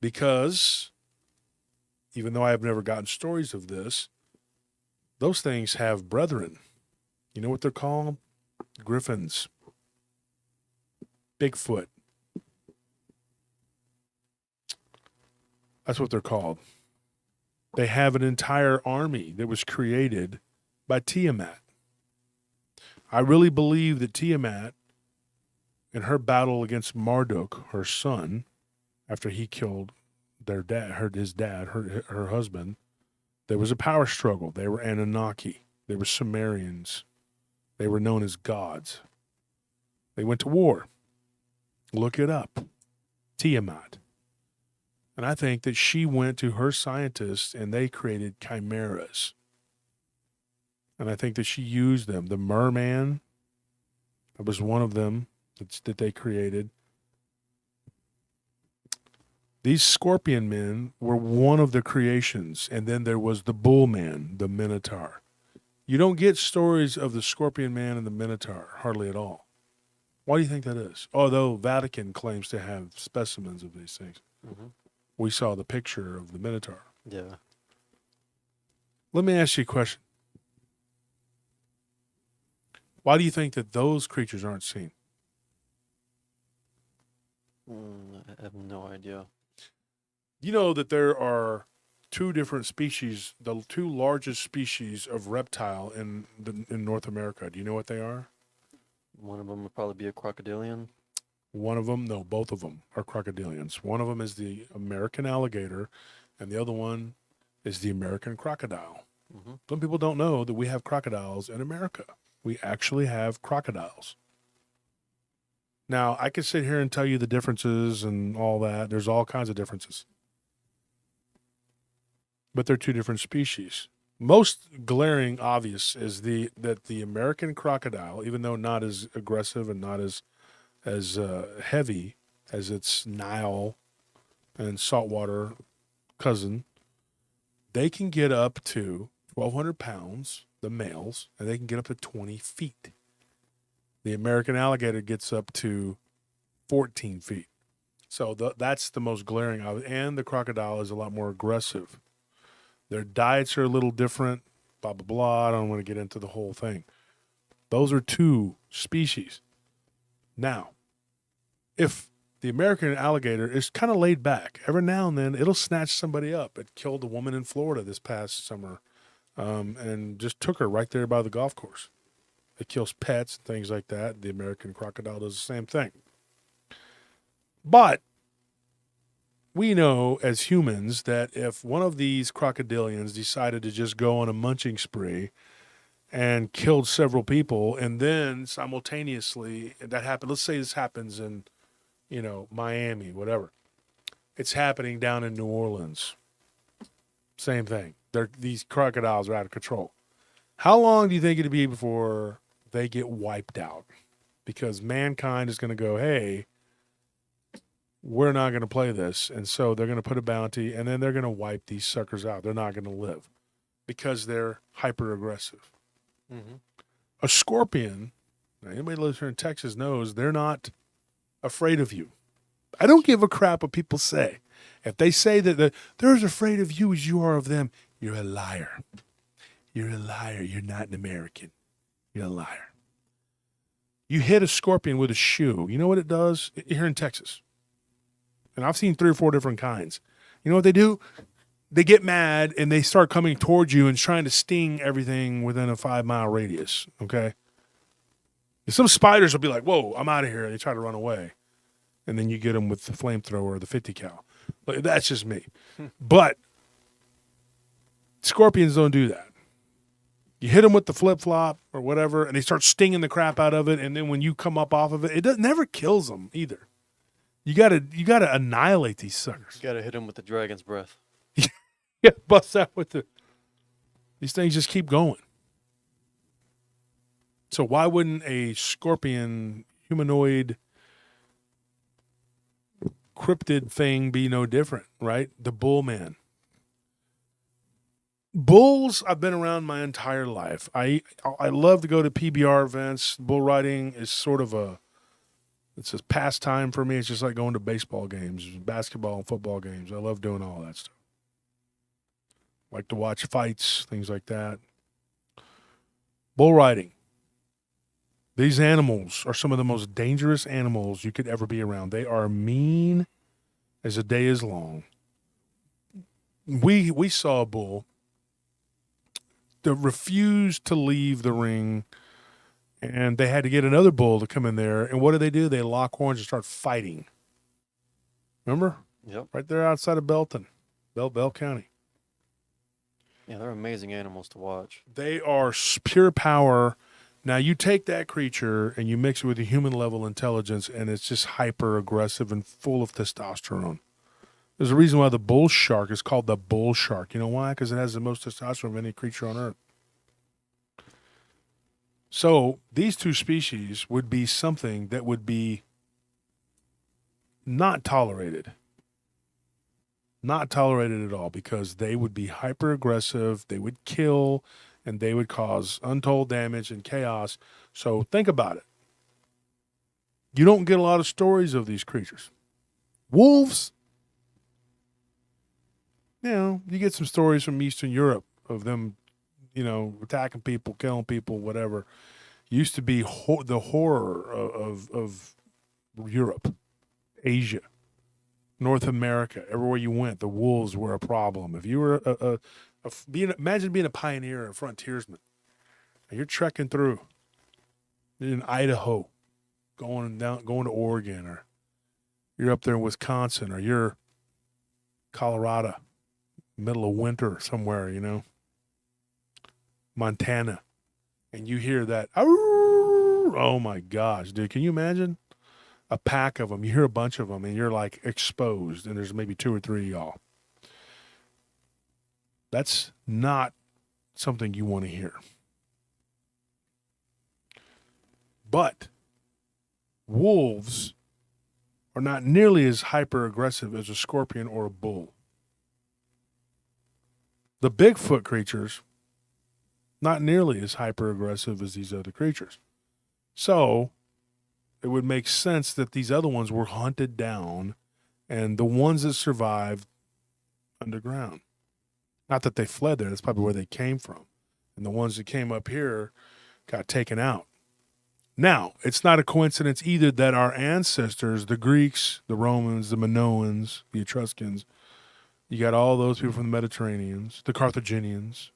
because even though I have never gotten stories of this, those things have brethren. You know what they're called? Griffins. Bigfoot. That's what they're called. They have an entire army that was created by Tiamat. I really believe that Tiamat, in her battle against Marduk, her son, after he killed his dad, her husband, there was a power struggle. They were Anunnaki. They were Sumerians. They were known as gods. They went to war. Look it up. Tiamat. And I think that she went to her scientists and they created chimeras. And I think that she used them. The merman, that was one of them that they created. These scorpion men were one of the creations. And then there was the bull man, the minotaur. You don't get stories of the scorpion man and the minotaur hardly at all. Why do you think that is? Although Vatican claims to have specimens of these things. Mm-hmm. We saw the picture of the minotaur. Yeah. Let me ask you a question. Why do you think that those creatures aren't seen? I have no idea. You know that there are two different species, the two largest species of reptile in North America. Do you know what they are? One of them would probably be a crocodilian. One of them, no, both of them are crocodilians. One of them is the American alligator, and the other one is the American crocodile. Mm-hmm. Some people don't know that we have crocodiles in America. We actually have crocodiles. Now, I could sit here and tell you the differences and all that. There's all kinds of differences. But they're two different species. Most glaring obvious is that the American crocodile, even though not as aggressive and not as heavy as its Nile and saltwater cousin, they can get up to 1,200 pounds, the males, and they can get up to 20 feet. The American alligator gets up to 14 feet. So that's the most glaring of it. And the crocodile is a lot more aggressive. Their diets are a little different, blah, blah, blah. I don't want to get into the whole thing. Those are two species. Now, if the American alligator is kind of laid back, every now and then it'll snatch somebody up. It killed a woman in Florida this past summer and just took her right there by the golf course. It kills pets and things like that. The American crocodile does the same thing. But we know as humans that if one of these crocodilians decided to just go on a munching spree and killed several people, and then simultaneously that happened, let's say this happens in, Miami, whatever. It's happening down in New Orleans. Same thing. These crocodiles are out of control. How long do you think it'd be before they get wiped out? Because mankind is going to go, hey, we're not going to play this. And so they're going to put a bounty, and then they're going to wipe these suckers out. They're not going to live because they're hyper aggressive. Mm-hmm. A scorpion, anybody who lives here in Texas knows they're not afraid of you. I don't give a crap what people say. If they say that they're as afraid of you as you are of them, you're a liar. You're a liar. You're not an American. You're a liar. You hit a scorpion with a shoe. You know what it does? Here in Texas. And I've seen 3 or 4 different kinds. You know what they do? They get mad and they start coming towards you and trying to sting everything within a 5-mile radius. Okay? And some spiders will be like, whoa, I'm out of here. And they try to run away. And then you get them with the flamethrower or the 50 cal. But that's just me. But scorpions don't do that. You hit them with the flip-flop or whatever, and they start stinging the crap out of it. And then when you come up off of it, never kills them either. You gotta annihilate these suckers. You gotta hit them with the dragon's breath. Yeah, bust out with the These things just keep going. So why wouldn't a scorpion humanoid cryptid thing be no different, right? The bull man. Bulls, I've been around my entire life. I love to go to PBR events. Bull riding is sort of it's a pastime for me. It's just like going to baseball games, basketball and football games. I love doing all that stuff. Like to watch fights, things like that. Bull riding. These animals are some of the most dangerous animals you could ever be around. They are mean as a day is long. We saw a bull that refused to leave the ring, and they had to get another bull to come in there. And what do? They lock horns and start fighting. Remember? Yep. Right there outside of Belton, Bell County. Yeah, they're amazing animals to watch. They are pure power. Now, you take that creature and you mix it with a human level intelligence, and it's just hyper aggressive and full of testosterone. There's a reason why the bull shark is called the bull shark. You know why? Because it has the most testosterone of any creature on Earth. So these two species would be something that would be not tolerated. Not tolerated at all, because they would be hyper aggressive, they would kill, and they would cause untold damage and chaos. So think about it. You don't get a lot of stories of these creatures. Wolves, you get some stories from Eastern Europe of them, attacking people, killing people, whatever. Used to be the horror of Europe, Asia, North America. Everywhere you went, the wolves were a problem. If you were imagine being a pioneer or a frontiersman. You're trekking through in Idaho, going to Oregon, or you're up there in Wisconsin, or you're Colorado, middle of winter somewhere, Montana, and you hear that, oh my gosh, dude, can you imagine a pack of them? You hear a bunch of them, and you're like exposed, and there's maybe 2 or 3 of y'all. That's not something you want to hear. But wolves are not nearly as hyper aggressive as a scorpion or a bull. The Bigfoot creatures, not nearly as hyper aggressive as these other creatures. So it would make sense that these other ones were hunted down, and the ones that survived underground. Not that they fled there, that's probably where they came from. And the ones that came up here got taken out. Now, it's not a coincidence either that our ancestors, the Greeks, the Romans, the Minoans, the Etruscans, you got all those people from the Mediterraneans, the Carthaginians,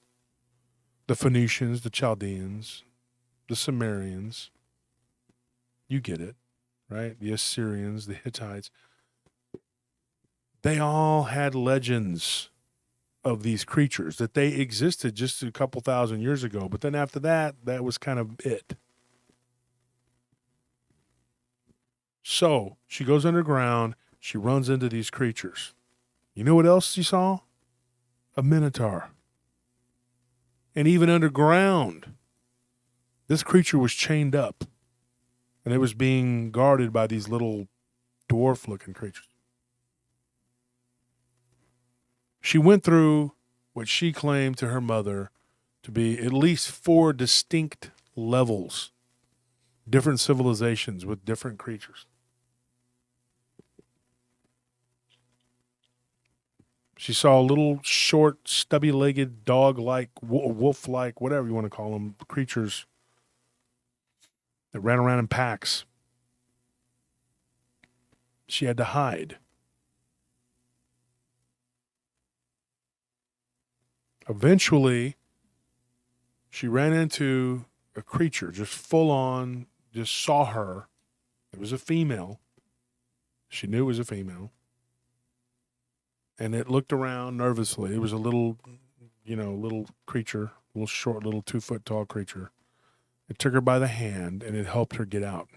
the Phoenicians, the Chaldeans, the Sumerians. You get it, right? The Assyrians, the Hittites. They all had legends of these creatures, that they existed just a couple thousand years ago. But then after that, that was kind of it. So she goes underground. She runs into these creatures. You know what else she saw? A minotaur. And even underground, this creature was chained up, and it was being guarded by these little dwarf-looking creatures. She went through what she claimed to her mother to be at least 4 distinct levels, different civilizations with different creatures. She saw little, short, stubby-legged, dog-like, wolf-like, whatever you want to call them, creatures that ran around in packs. She had to hide. Eventually, she ran into a creature, just full on, just saw her. It was a female. She knew it was a female. And it looked around nervously. It was a little, little creature, little short, little 2-foot tall creature. It took her by the hand, and it helped her get out.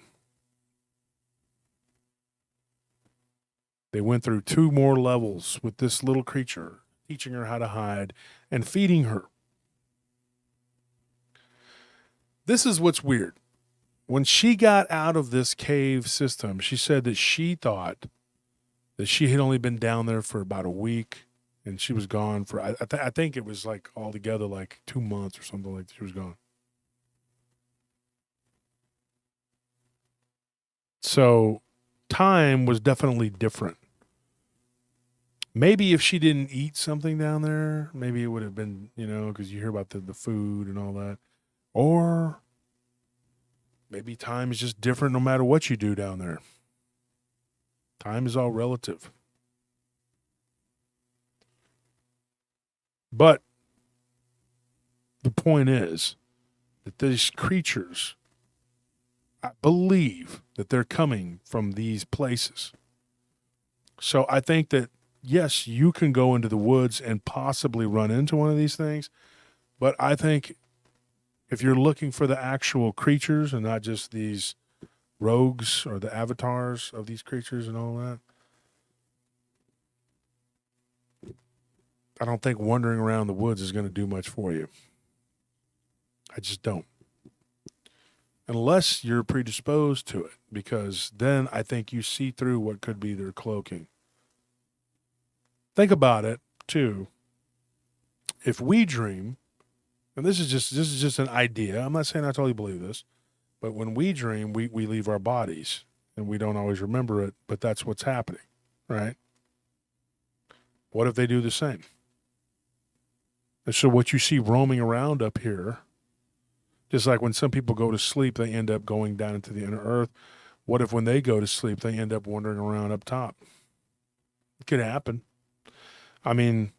They went through 2 more levels with this little creature, teaching her how to hide and feeding her. This is what's weird. When she got out of this cave system, she said that she thought that she had only been down there for about a week, and she was gone for, I think it was like altogether like 2 months or something like that. She was gone. So time was definitely different. Maybe if she didn't eat something down there, maybe it would have been, because you hear about the food and all that. Or maybe time is just different no matter what you do down there. Time is all relative. But the point is that these creatures, I believe that they're coming from these places. So I think that, yes, you can go into the woods and possibly run into one of these things. But I think if you're looking for the actual creatures and not just these rogues or the avatars of these creatures and all that, I don't think wandering around the woods is going to do much for you. I just don't. Unless you're predisposed to it, because then I think you see through what could be their cloaking. Think about it, too. If we dream, and this is just an idea. I'm not saying I totally believe this, but when we dream, we leave our bodies, and we don't always remember it, but that's what's happening, right? What if they do the same? And so what you see roaming around up here, just like when some people go to sleep, they end up going down into the inner earth. What if when they go to sleep, they end up wandering around up top? It could happen. I mean,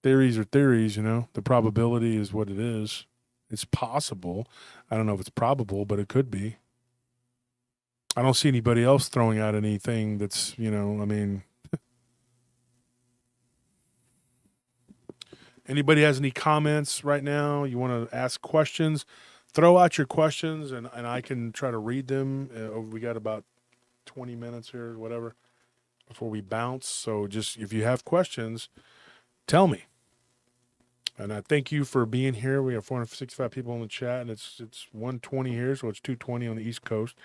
theories are theories, The probability is what it is. It's possible. I don't know if it's probable, but it could be. I don't see anybody else throwing out anything that's, Anybody has any comments right now? You want to ask questions? Throw out your questions, and I can try to read them. We got about 20 minutes here, or whatever, before we bounce. So just if you have questions, tell me. And I thank you for being here. We have 465 people in the chat, and it's 1:20 here, so it's 2:20 on the East Coast.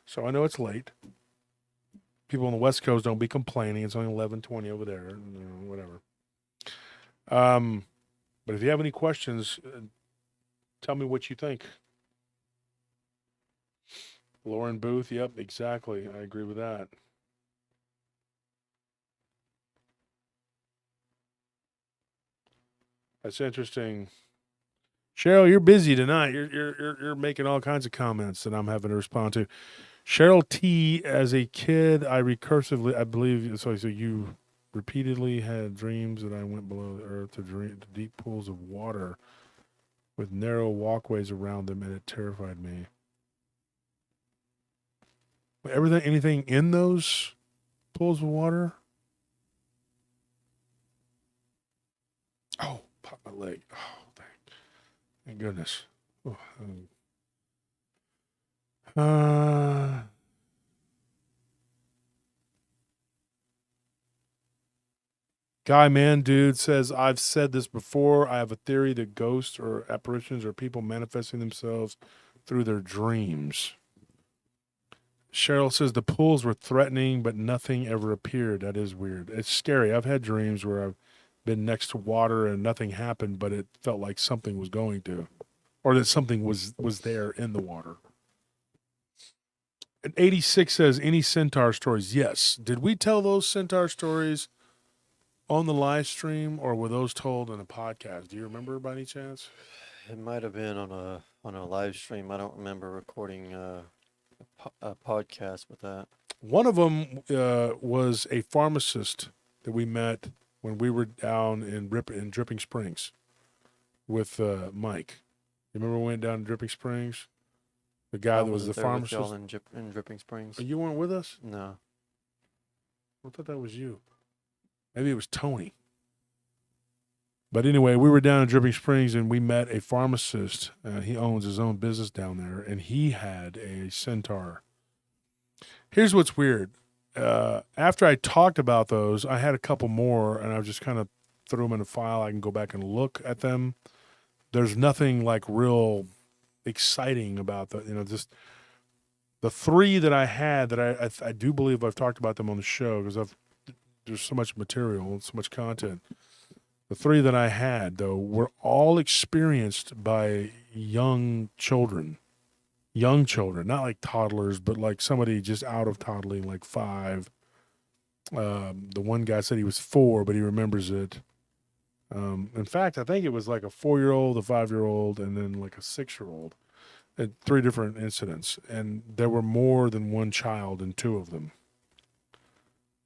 So I know it's late. People on the West Coast, don't be complaining. It's only 11:20 over there, whatever. But if you have any questions, tell me what you think. Lauren Booth, yep, exactly. I agree with that. That's interesting. Cheryl, you're busy tonight. You're making all kinds of comments that I'm having to respond to. Cheryl T, as a kid, I believe, so you repeatedly had dreams that I went below the earth to deep pools of water with narrow walkways around them, and it terrified me. Anything in those pools of water? Oh, pop my leg. Oh, thank goodness. Guy Man Dude says, I've said this before. I have a theory that ghosts or apparitions are people manifesting themselves through their dreams. Cheryl says the pools were threatening, but nothing ever appeared. That is weird. It's scary. I've had dreams where I've been next to water and nothing happened, but it felt like something was going to, or that something was there in the water. And 86 says, any Centaur stories? Yes. Did we tell those Centaur stories on the live stream, or were those told in a podcast? Do you remember by any chance? It might have been on a live stream. I don't remember recording a podcast with that. One of them was a pharmacist that we met when we were down in Dripping Springs with Mike. You remember we went down to Dripping Springs? The guy that was the pharmacist in Dripping Springs. Oh, you weren't with us? No. I thought that was you. Maybe it was Tony. But anyway, we were down in Dripping Springs and we met a pharmacist. He owns his own business down there, and he had a Centaur. Here's what's weird. After I talked about those, I had a couple more, and I just kind of threw them in a file. I can go back and look at them. there's nothing like real exciting about just the three that I had that I do believe I've talked about them on the show because there's so much material and so much content. The three that I had though were all experienced by young children, not like toddlers, but like somebody just out of toddling, like 5. The one guy said he was 4, but he remembers it. In fact, I think it was like a 4-year-old, a 5-year-old, and then like a 6-year-old at 3 different incidents. And there were more than one child in 2 of them.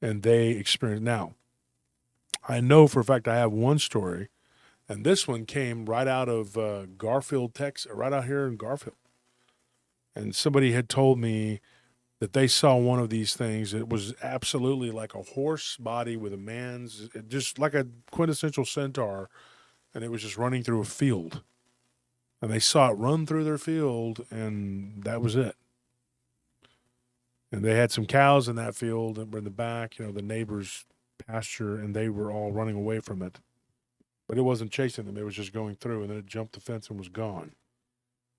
And they experienced. Now, I know for a fact I have one story, and this one came right out of Garfield, Texas, right out here in Garfield. And somebody had told me that they saw one of these things. It was absolutely like a horse body with a man's, just like a quintessential centaur, and it was just running through a field. And they saw it run through their field, and that was it. And they had some cows in that field that were in the back, the neighbor's pasture, and they were all running away from it. But it wasn't chasing them. It was just going through, and then it jumped the fence and was gone.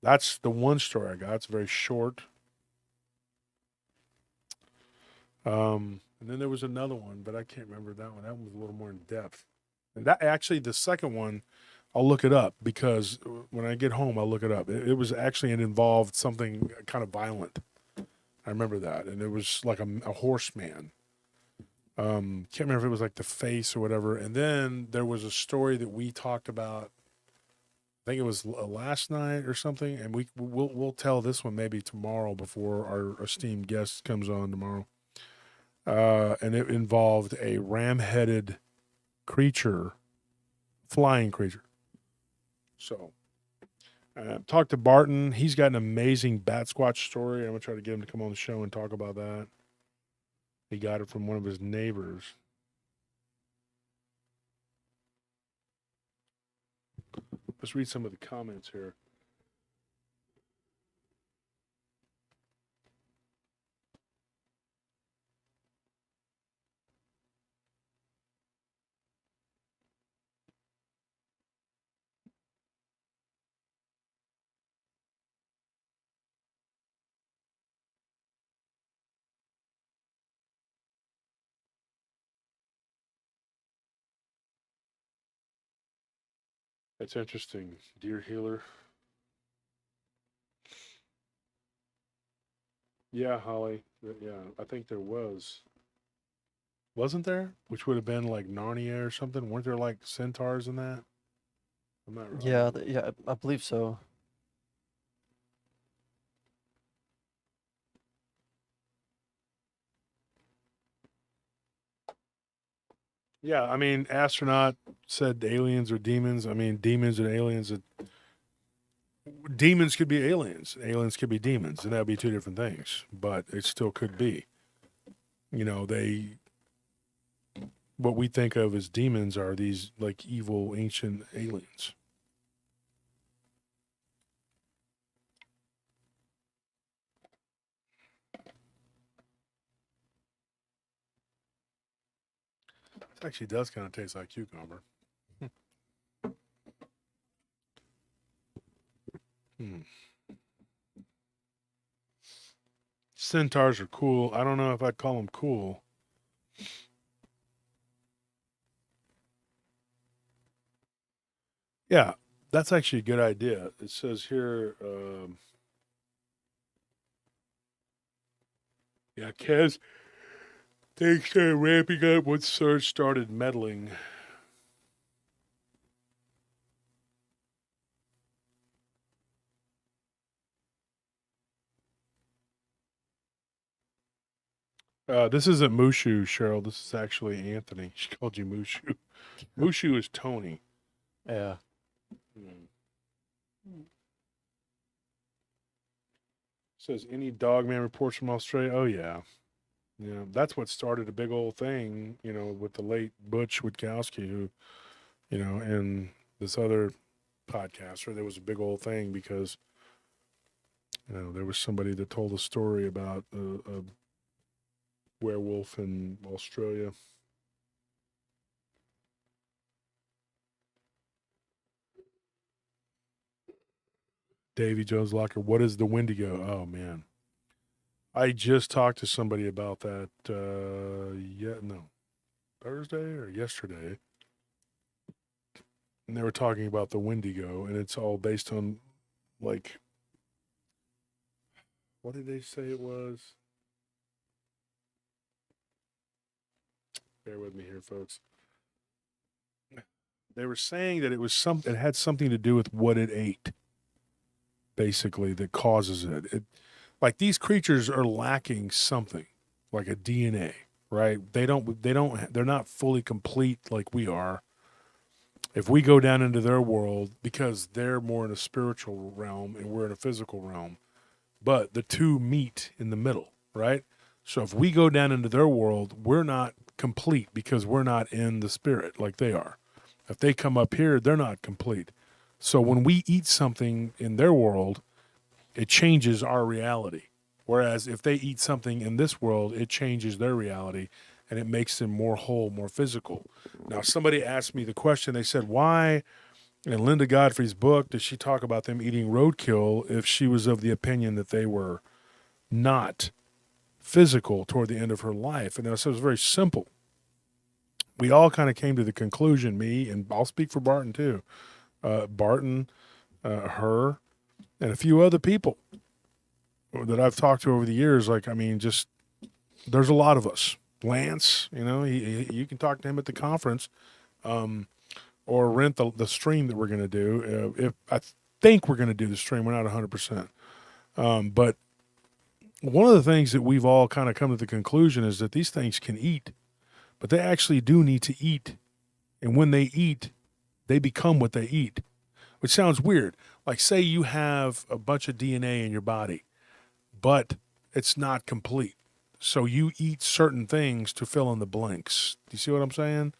That's the one story I got. It's very short. And then there was another one, but I can't remember that one. That one was a little more in depth. And that actually, the second one, I'll look it up because when I get home, I'll look it up. It was actually, it involved something kind of violent. I remember that. And it was like a horseman. Can't remember if it was like the face or whatever. And then there was a story that we talked about. I think it was last night or something. And we'll tell this one maybe tomorrow before our esteemed guest comes on tomorrow. And it involved a ram-headed creature, flying creature. So, talk to Barton. He's got an amazing bat squatch story. I'm going to try to get him to come on the show and talk about that. He got it from one of his neighbors. Let's read some of the comments here. That's interesting. Deer healer. Yeah, Holly. Yeah, I think there was. Wasn't there? Which would have been like Narnia or something. Weren't there like centaurs in that? I'm not right. Yeah, I believe so. Yeah, I mean, astronaut said aliens or demons. I mean, demons and aliens. Demons could be aliens. Aliens could be demons, and that would be 2 different things. But it still could be. What we think of as demons are these like evil ancient aliens. It actually does kind of taste like cucumber. Centaurs are cool. I don't know if I'd call them cool. Yeah, that's actually a good idea. It says here, yeah, Kez, things started ramping up once Surge started meddling. This isn't Mushu, Cheryl. This is actually Anthony. She called you Mushu. Mushu is Tony. Yeah. Says any Dogman reports from Australia. Oh yeah, yeah. That's what started a big old thing, with the late Butch Witkowski, who, and this other podcaster. There was a big old thing because, there was somebody that told a story about a werewolf in Australia. Davy Jones Locker, what is the Wendigo? Oh man, I just talked to somebody about that. Thursday or yesterday, and they were talking about the Wendigo, and it's all based on like, what did they say it was? Bear with me here, folks. They were saying that it had something to do with what it ate, basically, that causes it. Like these creatures are lacking something, like a DNA, right? They're not fully complete like we are. If we go down into their world, because they're more in a spiritual realm and we're in a physical realm, but the two meet in the middle, right? So if we go down into their world, we're not complete because we're not in the spirit like they are. If they come up here, they're not complete. So when we eat something in their world, it changes our reality. Whereas if they eat something in this world, it changes their reality and it makes them more whole, more physical. Now, somebody asked me the question, they said, why in Linda Godfrey's book does she talk about them eating roadkill if she was of the opinion that they were not physical toward the end of her life? And I said it was very simple. We all kind of came to the conclusion, me, and I'll speak for Barton too, Barton, her, and a few other people that I've talked to over the years. Like, I mean, just there's a lot of us. Lance, you can talk to him at the conference, or rent the stream that we're going to do. If I think we're going to do the stream, we're not 100%. But one of the things that we've all kind of come to the conclusion is that these things can eat, but they actually do need to eat. And when they eat, they become what they eat, which sounds weird. Like, say you have a bunch of DNA in your body, but it's not complete. So you eat certain things to fill in the blanks. Do you see what I'm saying?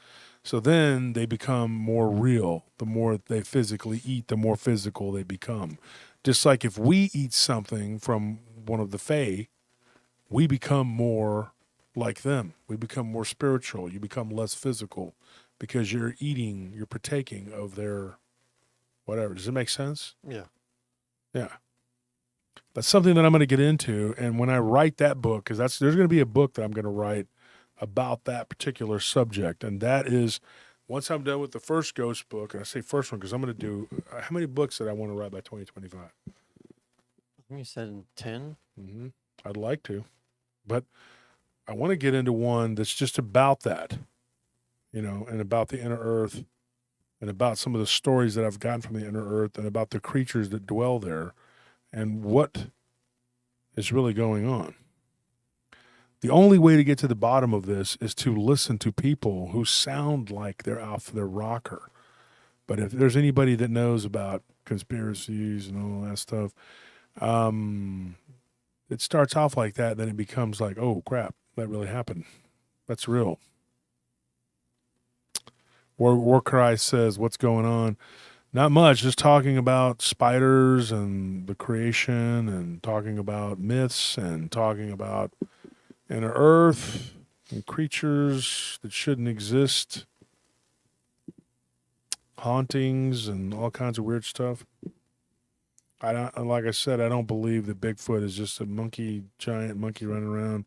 So then they become more real. The more they physically eat, the more physical they become. Just like if we eat something from one of the Fae, we become more like them. We become more spiritual. You become less physical because you're eating, you're partaking of their whatever. Does it make sense? Yeah. Yeah. That's something that I'm going to get into. And when I write that book, because there's going to be a book that I'm going to write about that particular subject. And that is, once I'm done with the first ghost book, and I say first one because I'm going to do, how many books that I want to write by 2025? You said 10? Mm-hmm. I'd like to. But I want to get into one that's just about that, and about the inner earth and about some of the stories that I've gotten from the inner earth and about the creatures that dwell there and what is really going on. The only way to get to the bottom of this is to listen to people who sound like they're off their rocker. But if there's anybody that knows about conspiracies and all that stuff, it starts off like that, then it becomes like, oh crap, that really happened. That's real. Warcry says, what's going on? Not much, just talking about spiders and the creation and talking about myths and talking about inner earth and creatures that shouldn't exist, hauntings and all kinds of weird stuff. Like I said, I don't believe that Bigfoot is just a giant monkey running around,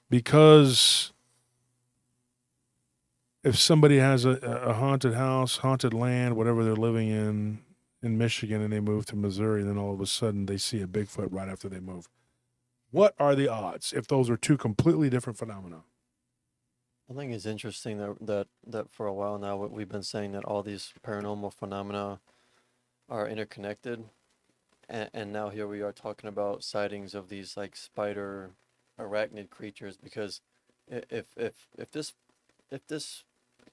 because if somebody has a haunted house, haunted land, whatever they're living in Michigan, and they move to Missouri, then all of a sudden they see a Bigfoot right after they move. What are the odds if those are two completely different phenomena? I think it's interesting that for a while now we've been saying that all these paranormal phenomena are interconnected, and now here we are talking about sightings of these like spider, arachnid creatures. Because if this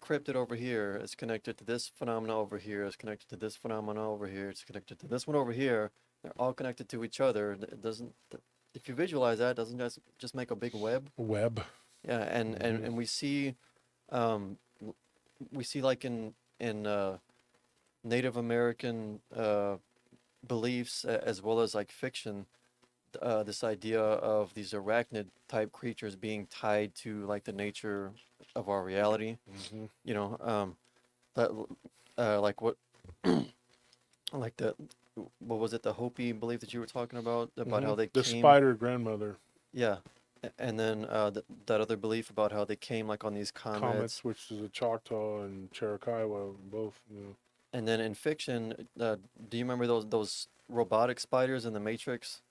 cryptid over here is connected to this phenomena over here, is connected to this phenomena over here, it's connected to this one over here, they're all connected to each other. It doesn't. If you visualize that, doesn't that just make a big web? Web. Yeah, and we see, like in Native American beliefs, as well as like fiction, this idea of these arachnid type creatures being tied to like the nature of our reality. Mm-hmm. That like what like what was it, the Hopi belief that you were talking about how they The came? spider grandmother Yeah. And then that other belief about how they came like on these comets. comets, which is a Choctaw and Cherokee, both. And then in fiction, do you remember those robotic spiders in the Matrix?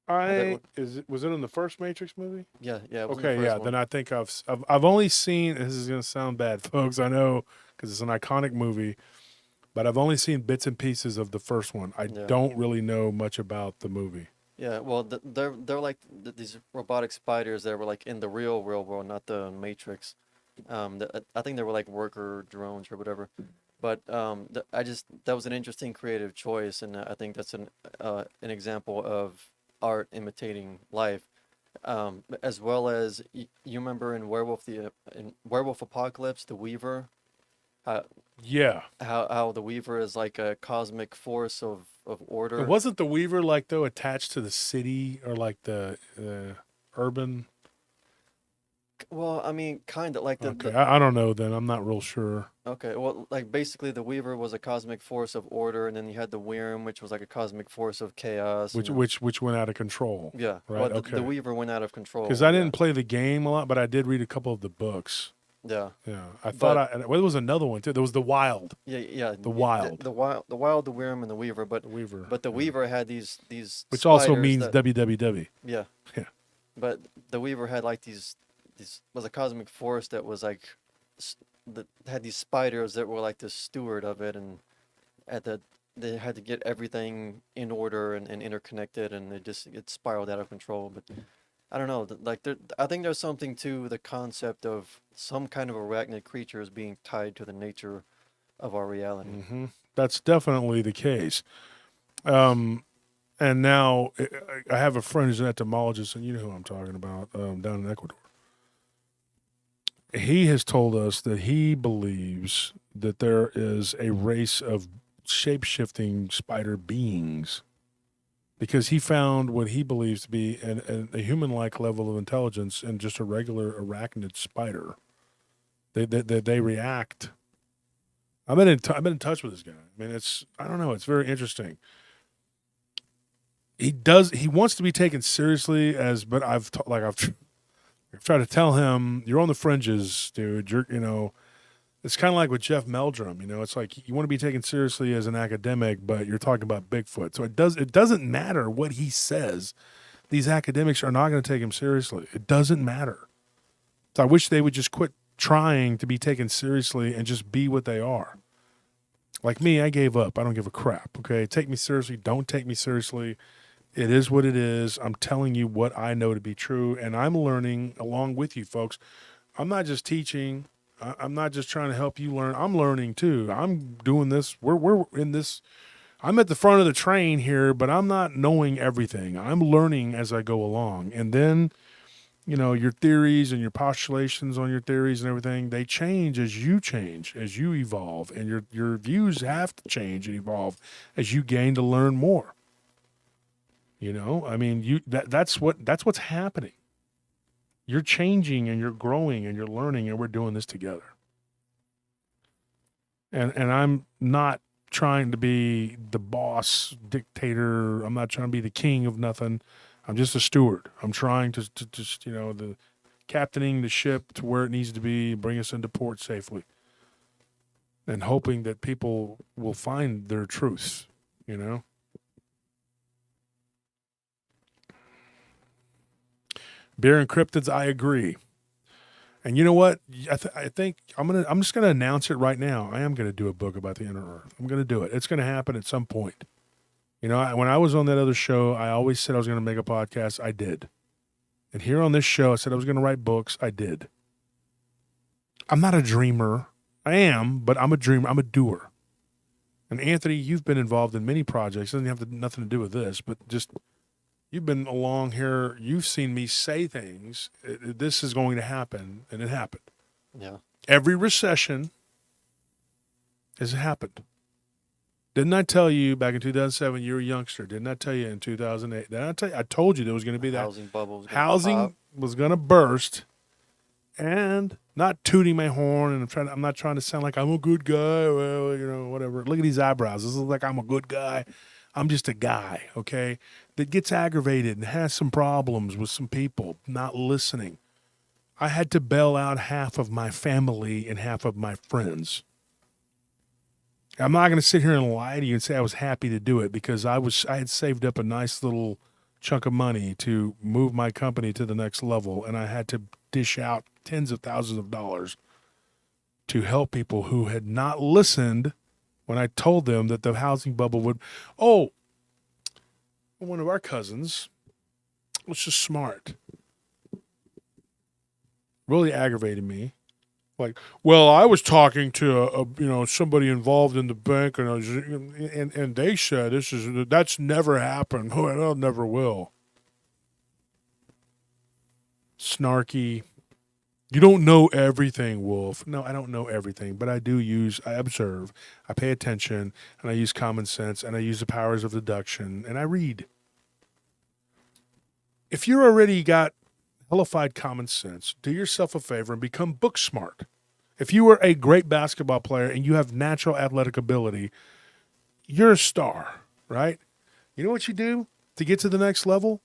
How that look? Was it in the first Matrix movie? Yeah, yeah, it was in the Okay, first yeah. one. Then I think I've only seen. This is gonna sound bad, folks. I know because it's an iconic movie, but I've only seen bits and pieces of the first one. I Yeah. don't really know much about the movie. Yeah, well, they're like these robotic spiders that were like in the real world, not the Matrix. I think they were like worker drones or whatever. But that was an interesting creative choice, and I think that's an example of art imitating life, as well as you remember in Werewolf Apocalypse, the Weaver, how Yeah, how the Weaver is like a cosmic force of it order. wasn't the Weaver like though attached to the city or like the urban. Well, I mean, kind of like Okay, I don't know. Then I'm not real sure. okay, well, like basically the Weaver was a cosmic force of order, and then you had the Worm, which was like a cosmic force of chaos. Which And which went out of control. yeah, Right. well, the Okay. Weaver went out of Because control. I Yeah, didn't play the game a lot, but I did read a couple of the books. yeah, Yeah, I thought but well, there was another one too. There was the Wild, yeah, the Wild, the Wild, the Worm, and the Weaver. the Weaver, But the yeah. Weaver had these Which also spiders means that WWW. yeah, Yeah. but the Weaver had like these was a cosmic force that was like that had these spiders that were like the steward of it, and at the they had to get everything in order and interconnected, and it spiraled out of control. But I don't know, I think there's something to the concept of some kind of arachnid creatures being tied to the nature of our reality. That's definitely the case. And now I have a friend who's an entomologist, and you know who I'm talking about, down in Ecuador. He has told us that he believes that there is a race of shape-shifting spider beings because he found what he believes to be a human-like level of intelligence in just a regular arachnid spider. They react. I've been in touch with this guy. I mean, I don't know. It's very interesting. He wants to be taken seriously but I've tried to tell him you're on the fringes, dude. It's kind of like with Jeff Meldrum. It's like you want to be taken seriously as an academic, but you're talking about Bigfoot. So it doesn't matter what he says. These academics are not going to take him seriously. It doesn't matter. So I wish they would just quit trying to be taken seriously and just be what they are. Like me, I gave up. I don't give a crap. Okay, take me seriously. Don't take me seriously. It is what it is. I'm telling you what I know to be true, and I'm learning along with you, folks. I'm not just teaching. I'm not just trying to help you learn. I'm learning too. I'm doing this. We're in this. I'm at the front of the train here, but I'm not knowing everything. I'm learning as I go along, and then, your theories and your postulations on your theories and everything, they change, as you evolve, and your views have to change and evolve as you gain to learn more. I mean, that's what's happening. You're changing and you're growing and you're learning, and we're doing this together. And I'm not trying to be the boss dictator. I'm not trying to be the king of nothing. I'm just a steward. I'm trying to just, the captaining the ship to where it needs to be, bring us into port safely, and hoping that people will find their truths, Beer and cryptids, I agree. And you know what? I think I'm just gonna announce it right now. I am gonna do a book about the inner Earth. I'm gonna do it. It's gonna happen at some point. When I was on that other show, I always said I was gonna make a podcast. I did. And here on this show, I said I was gonna write books. I did. I'm not a dreamer. I am, but I'm a dreamer. I'm a doer. And Anthony, you've been involved in many projects. It doesn't have nothing to do with this, but just. You've been along here. You've seen me say things. This is going to happen, and it happened. Yeah. Every recession has happened. Didn't I tell you back in 2007, you were a youngster? Didn't I tell you in 2008? Didn't I tell you? I told you there was going to be that Housing bubble. housing was going to burst, and Not tooting my horn, and I'm not trying to sound like I'm a good guy. Well, whatever. Look at these eyebrows. This is like I'm a good guy. I'm just a guy, okay, that gets aggravated and has some problems with some people not listening. I had to bail out half of my family and half of my friends. I'm not going to sit here and lie to you and say I was happy to do it, because I had saved up a nice little chunk of money to move my company to the next level, and I had to dish out tens of thousands of dollars to help people who had not listened when I told them that the housing bubble would. Oh, one of our cousins was just smart. Really aggravated me. Like, well, I was talking to somebody involved in the bank, and they said that's never happened. Well, it never will. Snarky. You don't know everything, Wolf. No, I don't know everything, but I observe, I pay attention, and I use common sense, and I use the powers of deduction, and I read. If you're already got hellified common sense, do yourself a favor and become book smart. If you were a great basketball player and you have natural athletic ability, you're a star, right? You know what you do to get to the next level?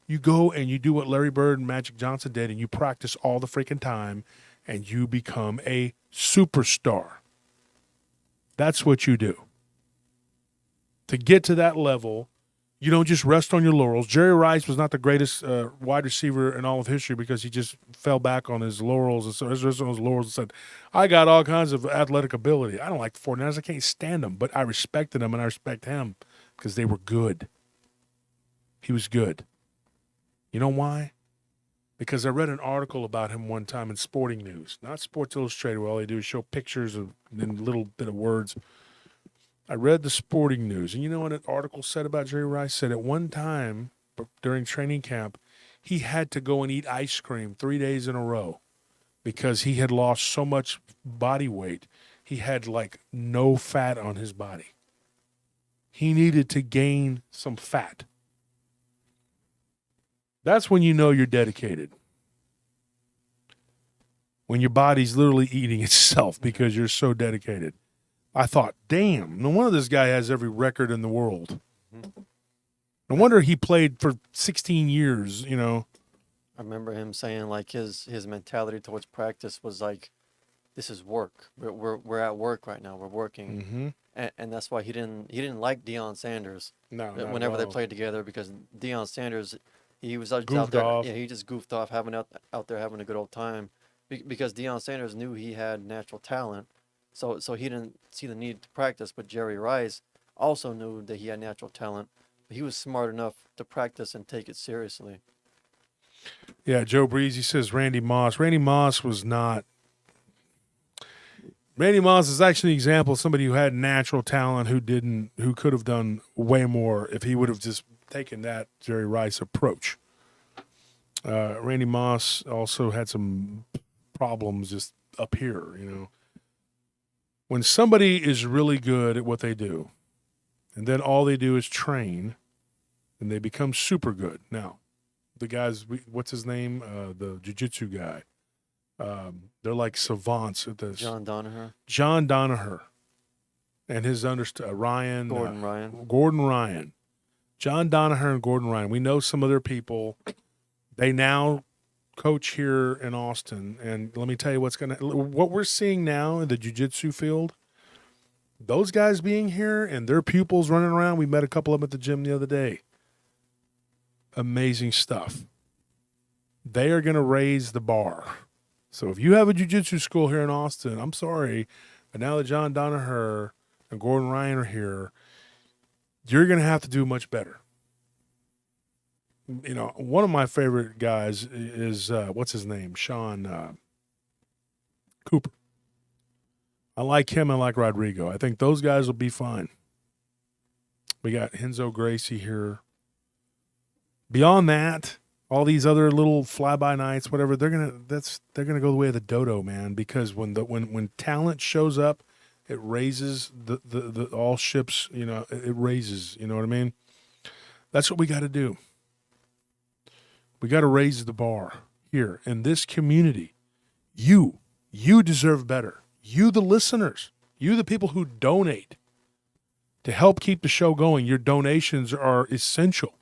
You go and you do what Larry Bird and Magic Johnson did, and you practice all the freaking time, and you become a superstar. That's what you do. To get to that level, you don't just rest on your laurels. Jerry Rice was not the greatest wide receiver in all of history because he just fell back on his laurels and said, I got all kinds of athletic ability. I don't like the 49ers. I can't stand them, but I respected them, and I respect him because they were good. He was good. You know why? Because I read an article about him one time in Sporting News, not Sports Illustrated, where all they do is show pictures and a little bit of words. I read the Sporting News, and you know what an article said about Jerry Rice? Said at one time during training camp, he had to go and eat ice cream 3 days in a row because he had lost so much body weight. He had like no fat on his body. He needed to gain some fat. That's when you know you're dedicated. When your body's literally eating itself because you're so dedicated. I thought, damn, no wonder this guy has every record in the world. No wonder he played for 16 years, I remember him saying like his mentality towards practice was like, this is work. We're at work right now. We're working. Mm-hmm. And that's why he didn't like Deion Sanders. No, whenever they played together, because Deion Sanders, he was out goofed there. Off. Yeah, he just goofed off, out there having a good old time, because Deion Sanders knew he had natural talent, so he didn't see the need to practice. But Jerry Rice also knew that he had natural talent, but he was smart enough to practice and take it seriously. Yeah, Joe Breezy says Randy Moss. Randy Moss is actually an example of somebody who had natural talent who could have done way more if he would have just taken that Jerry Rice approach. Randy Moss also had some problems just up here, When somebody is really good at what they do, and then all they do is train, and they become super good. Now, the guys, what's his name? The jiu-jitsu guy. They're like savants at this. John Danaher. And his Ryan. Gordon Ryan. John Danaher and Gordon Ryan. We know some other people. They now coach here in Austin. And let me tell you what we're seeing now in the jiu-jitsu field. Those guys being here and their pupils running around. We met a couple of them at the gym the other day. Amazing stuff. They are going to raise the bar. So if you have a jiu-jitsu school here in Austin, I'm sorry, but now that John Danaher and Gordon Ryan are here, you're going to have to do much better. One of my favorite guys is, what's his name? Sean Cooper. I like him. I like Rodrigo. I think those guys will be fine. We got Renzo Gracie here. Beyond that, all these other little fly-by-nights, whatever, they're gonna go the way of the dodo, man. Because when talent shows up, it raises the all ships. It raises. You know what I mean? That's what we got to do. We got to raise the bar here in this community. You You deserve better. You, the listeners, you, the people who donate to help keep the show going, your donations are essential.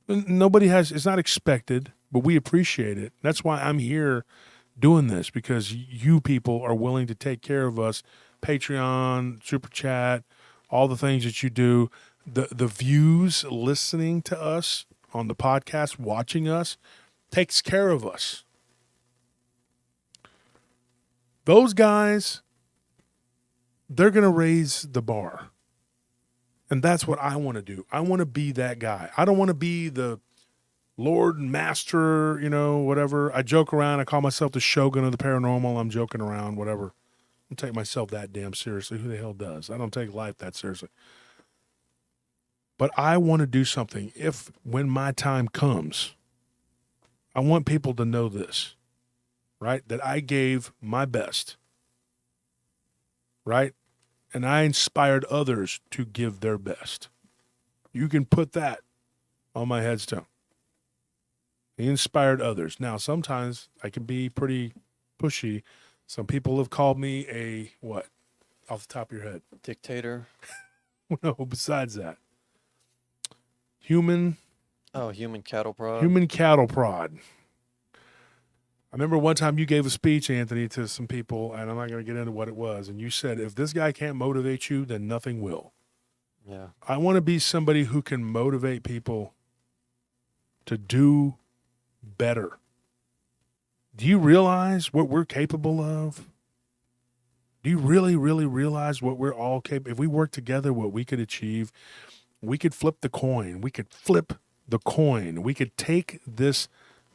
Nobody has, it's not expected, but we appreciate it. That's why I'm here doing this, because you people are willing to take care of us. Patreon, Super Chat, all the things that you do, the views, listening to us on the podcast, watching us, takes care of us. Those guys, they're going to raise the bar. And that's what I want to do. I want to be that guy. I don't want to be the Lord and Master, whatever. I joke around. I call myself the Shogun of the Paranormal. I'm joking around, whatever. I don't take myself that damn seriously. Who the hell does? I don't take life that seriously. But I want to do something. When my time comes, I want people to know this, right? That I gave my best, right? And I inspired others to give their best. You can put that on my headstone. He inspired others. Now, sometimes I can be pretty pushy. Some people have called me a, what? Off the top of your head. Dictator. No, besides that. Human cattle prod. Human cattle prod. I remember one time you gave a speech, Anthony, to some people, and I'm not going to get into what it was, and you said, if this guy can't motivate you, then nothing will. Yeah. I want to be somebody who can motivate people to do better. Do you realize what we're capable of? Do you really, really realize what we're all capable? If we work together, what we could achieve, we could flip the coin. We could flip the coin. We could take this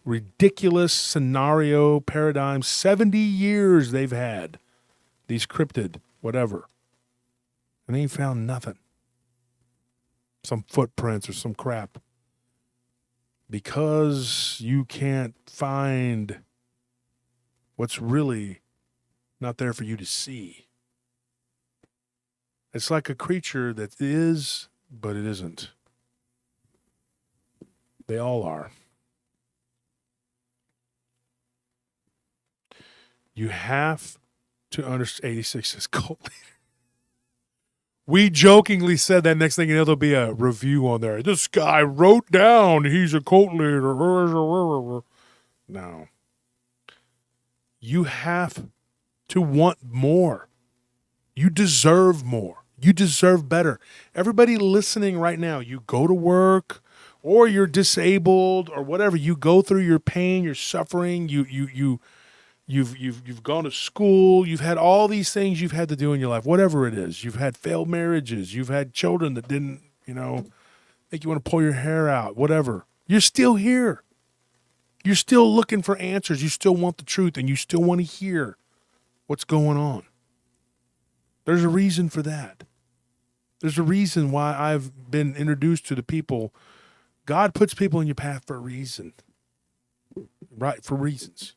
ridiculous scenario paradigm, 70 years they've had, these cryptid, whatever, and they ain't found nothing. Some footprints or some crap. Because you can't find what's really not there for you to see. It's like a creature that is, but it isn't. They all are. You have to understand. 86 is cult leader. We jokingly said that. Next thing you know, there'll be a review on there. This guy wrote down he's a cult leader. No. You have to want more. You deserve more. You deserve better. Everybody listening right now, you go to work or you're disabled or whatever. You go through your pain, your suffering. You've gone to school. You've had all these things you've had to do in your life, whatever it is. You've had failed marriages. You've had children that didn't, make you want to pull your hair out, whatever. You're still here. You're still looking for answers. You still want the truth, and you still want to hear what's going on. There's a reason for that. There's a reason why I've been introduced to the people. God puts people in your path for a reason. Right, for reasons.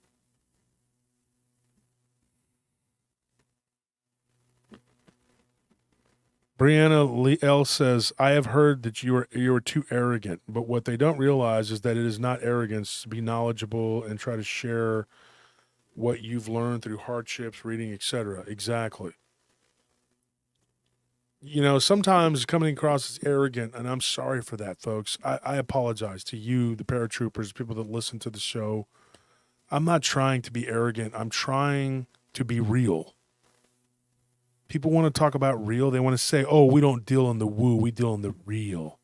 Brianna L says, I have heard that you are too arrogant, but what they don't realize is that it is not arrogance to be knowledgeable and try to share what you've learned through hardships, reading, etc. Exactly. Sometimes coming across as arrogant, and I'm sorry for that, folks. I apologize to you, the paratroopers, people that listen to the show. I'm not trying to be arrogant. I'm trying to be real. People want to talk about real. They want to say, oh, we don't deal in the woo. We deal in the real.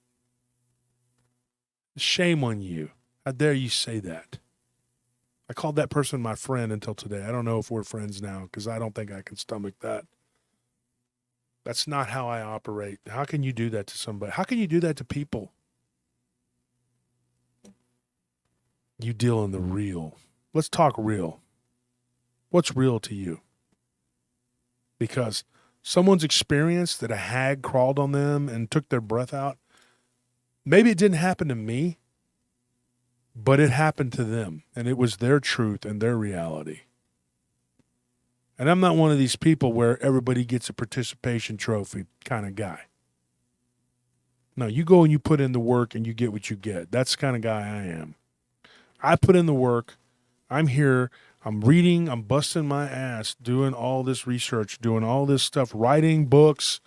Shame on you. How dare you say that? I called that person my friend until today. I don't know if we're friends now because I don't think I can stomach that. That's not how I operate. How can you do that to somebody? How can you do that to people? You deal in the real. Let's talk real. What's real to you? Because someone's experienced that a hag crawled on them and took their breath out. Maybe it didn't happen to me, but it happened to them, and it was their truth and their reality. And I'm not one of these people where everybody gets a participation trophy kind of guy. No, you go and you put in the work and you get what you get. That's the kind of guy I am. I put in the work. I'm here. I'm reading, I'm busting my ass, doing all this research, doing all this stuff, writing books,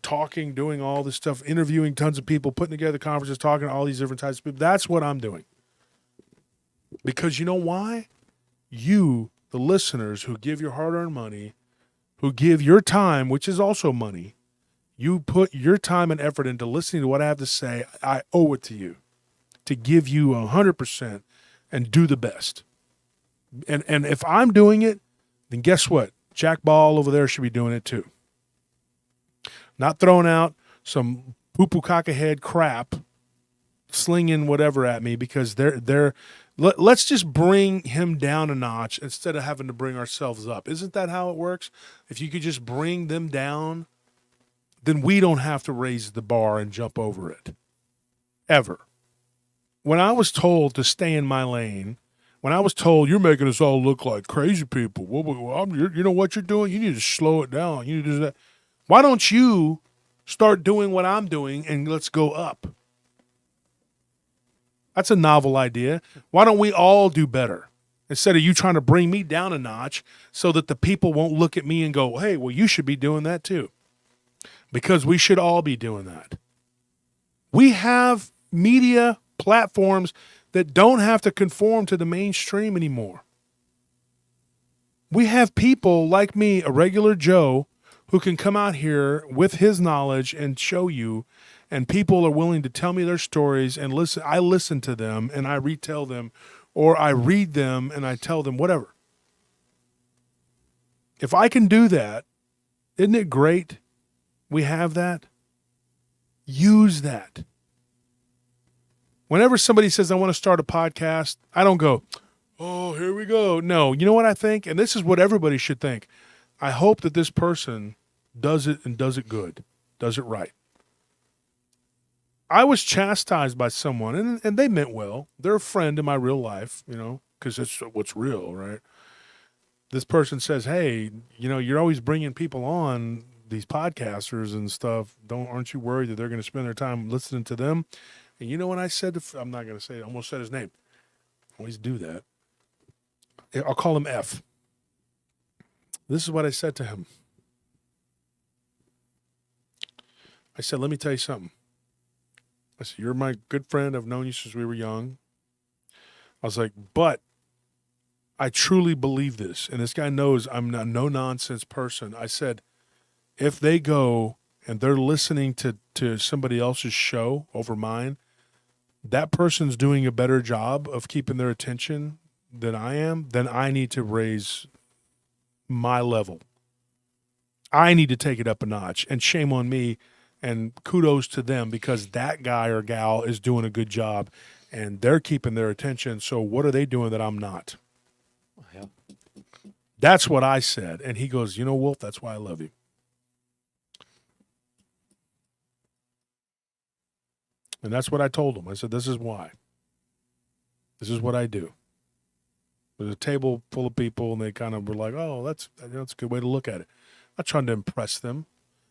talking, doing all this stuff, interviewing tons of people, putting together conferences, talking to all these different types of people. That's what I'm doing. Because you know why? You, the listeners who give your hard-earned money, who give your time, which is also money, you put your time and effort into listening to what I have to say. I owe it to you to give you 100% and do the best. And if I'm doing it, then guess what? Jack Ball over there should be doing it too. Not throwing out some poo-poo cock-a-head crap, slinging whatever at me because let's just bring him down a notch instead of having to bring ourselves up. Isn't that how it works? If you could just bring them down, then we don't have to raise the bar and jump over it. Ever. When I was told to stay in my lane, when I was told you're making us all look like crazy people, you know what you're doing? You need to slow it down. You need to do that. Why don't you start doing what I'm doing and let's go up? That's a novel idea. Why don't we all do better? Instead of you trying to bring me down a notch so that the people won't look at me and go, hey, well, you should be doing that too. Because we should all be doing that. We have media platforms that don't have to conform to the mainstream anymore. We have people like me, a regular Joe, who can come out here with his knowledge and show you, and people are willing to tell me their stories and listen. I listen to them and I retell them, or I read them and I tell them whatever. If I can do that, isn't it great? We have that. Use that. Whenever somebody says, I want to start a podcast, I don't go, oh, here we go. No, you know what I think? And this is what everybody should think. I hope that this person does it and does it good, does it right. I was chastised by someone, and they meant well. They're a friend in my real life, you know, because it's what's real, right? This person says, hey, you know, you're always bringing people on, these podcasters and stuff. Aren't you worried that they're going to spend their time listening to them? And you know what I said? I'm not going to say it. I almost said his name. I always do that. I'll call him F. This is what I said to him. I said, let me tell you something. I said, you're my good friend. I've known you since we were young. I was like, but I truly believe this. And this guy knows I'm a no-nonsense person. I said, if they go and they're listening to somebody else's show over mine, that person's doing a better job of keeping their attention than I am, then I need to raise my level. I need to take it up a notch, and shame on me, and kudos to them because that guy or gal is doing a good job and they're keeping their attention. So what are they doing that I'm not? Yeah. That's what I said. And he goes, you know, Wolf, that's why I love you. And that's what I told him. I said, this is why. This is what I do. There's a table full of people, and they kind of were like, oh, that's a good way to look at it. I'm not trying to impress them.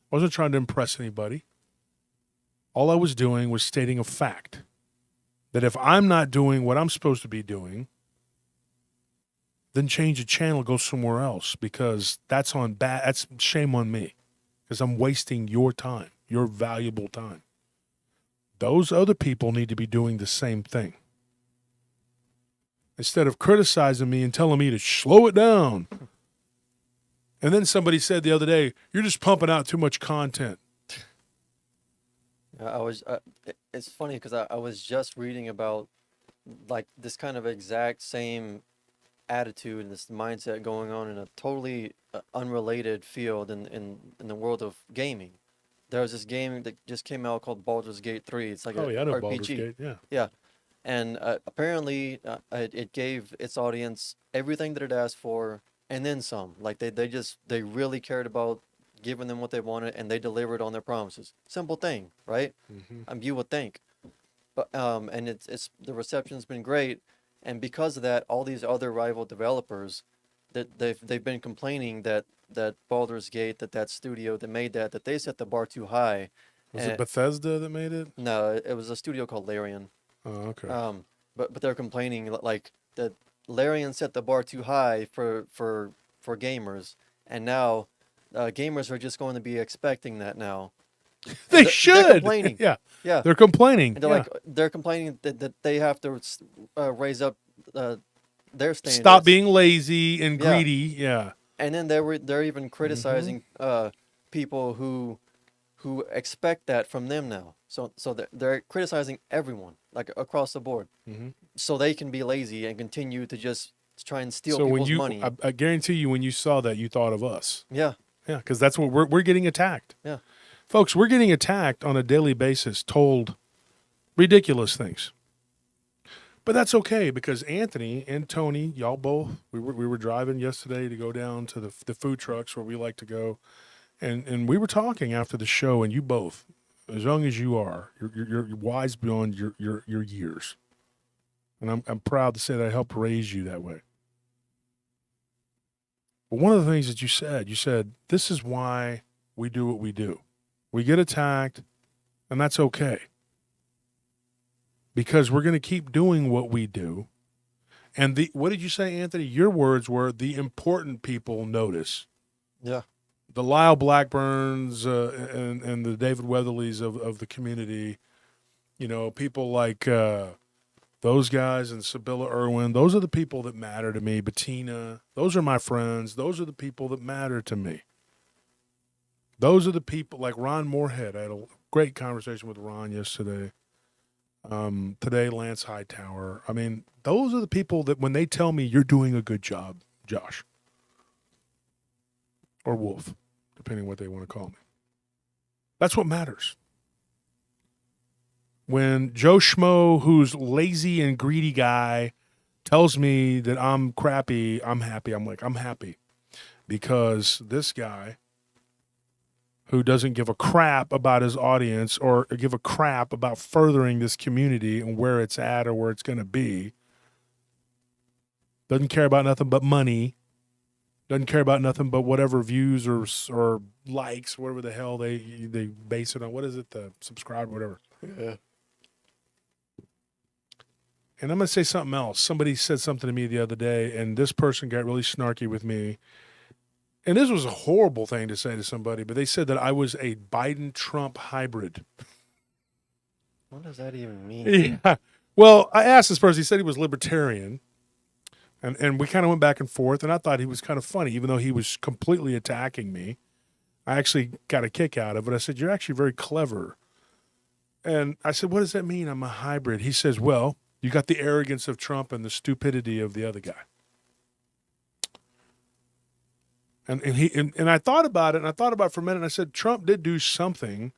I wasn't trying to impress anybody. All I was doing was stating a fact that if I'm not doing what I'm supposed to be doing, then change the channel, go somewhere else, because that's shame on me, because I'm wasting your time, your valuable time. Those other people need to be doing the same thing. Instead of criticizing me and telling me to slow it down. And then somebody said the other day, you're just pumping out too much content. It's funny because I was just reading about like this kind of exact same attitude and this mindset going on in a totally unrelated field in the world of gaming. There was this game that just came out called Baldur's Gate 3. It's like I know RPG. Baldur's Gate, yeah. Yeah. And apparently it gave its audience everything that it asked for and then some. Like they really cared about giving them what they wanted, and they delivered on their promises. Simple thing, right? Mm-hmm. You would think. But and it's the reception's been great, and because of that, all these other rival developers that they've been complaining that Baldur's Gate, that studio that made that they set the bar too high. Was it Bethesda that made it? No, it was a studio called Larian. Oh, okay. But they're complaining like that Larian set the bar too high for gamers, and now gamers are just going to be expecting that now. They They're should. complaining. Yeah. Yeah, They're complaining. and they're Yeah. like they're complaining that they have to raise up their standards. Stop being lazy and Yeah. greedy. Yeah. And then they're even criticizing people who expect that from them now. So they're criticizing everyone, like across the board, so they can be lazy and continue to just try and steal people's money. I guarantee you, when you saw that, you thought of us. Yeah, Yeah, because that's what we're getting attacked. yeah, Folks, we're getting attacked on a daily basis, told ridiculous things. But that's okay, because Anthony and Tony, y'all both, we were driving yesterday to go down to the food trucks where we like to go, and we were talking after the show, and you both, as young as you are, you're wise beyond your years, and I'm proud to say that I helped raise you that way. But one of the things that you said, this is why we do what we do. We get attacked, and that's okay. Because we're going to keep doing what we do. And what did you say, Anthony? Your words were, the important people notice. yeah. The Lyle Blackburns and the David Weatherlys of the community, people like those guys and Sibylla Irwin, those are the people that matter to me. Bettina, those are my friends. Those are the people that matter to me. Those are the people like Ron Moorhead. I had a great conversation with Ron yesterday. Today, Lance Hightower. I mean, those are the people that when they tell me you're doing a good job, Josh, or Wolf, depending on what they want to call me. That's what matters. When Joe Schmo, who's lazy and greedy guy, tells me that I'm crappy, I'm happy. I'm like, I'm happy because this guy who doesn't give a crap about his audience or give a crap about furthering this community and where it's at or where it's going to be, doesn't care about nothing but money, doesn't care about nothing but whatever views or likes, whatever the hell they base it on. What is it? The subscribe, whatever. Yeah. And I'm going to say something else. Somebody said something to me the other day, and this person got really snarky with me. And this was a horrible thing to say to somebody, but they said that I was a Biden-Trump hybrid. What does that even mean? Yeah. Well, I asked this person. He said he was libertarian, and we kind of went back and forth, and I thought he was kind of funny, even though he was completely attacking me. I actually got a kick out of it. I said, you're actually very clever. And I said, what does that mean? I'm a hybrid. He says, well, you got the arrogance of Trump and the stupidity of the other guy. And I thought about it, and I thought about it for a minute, and I said, Trump did do something.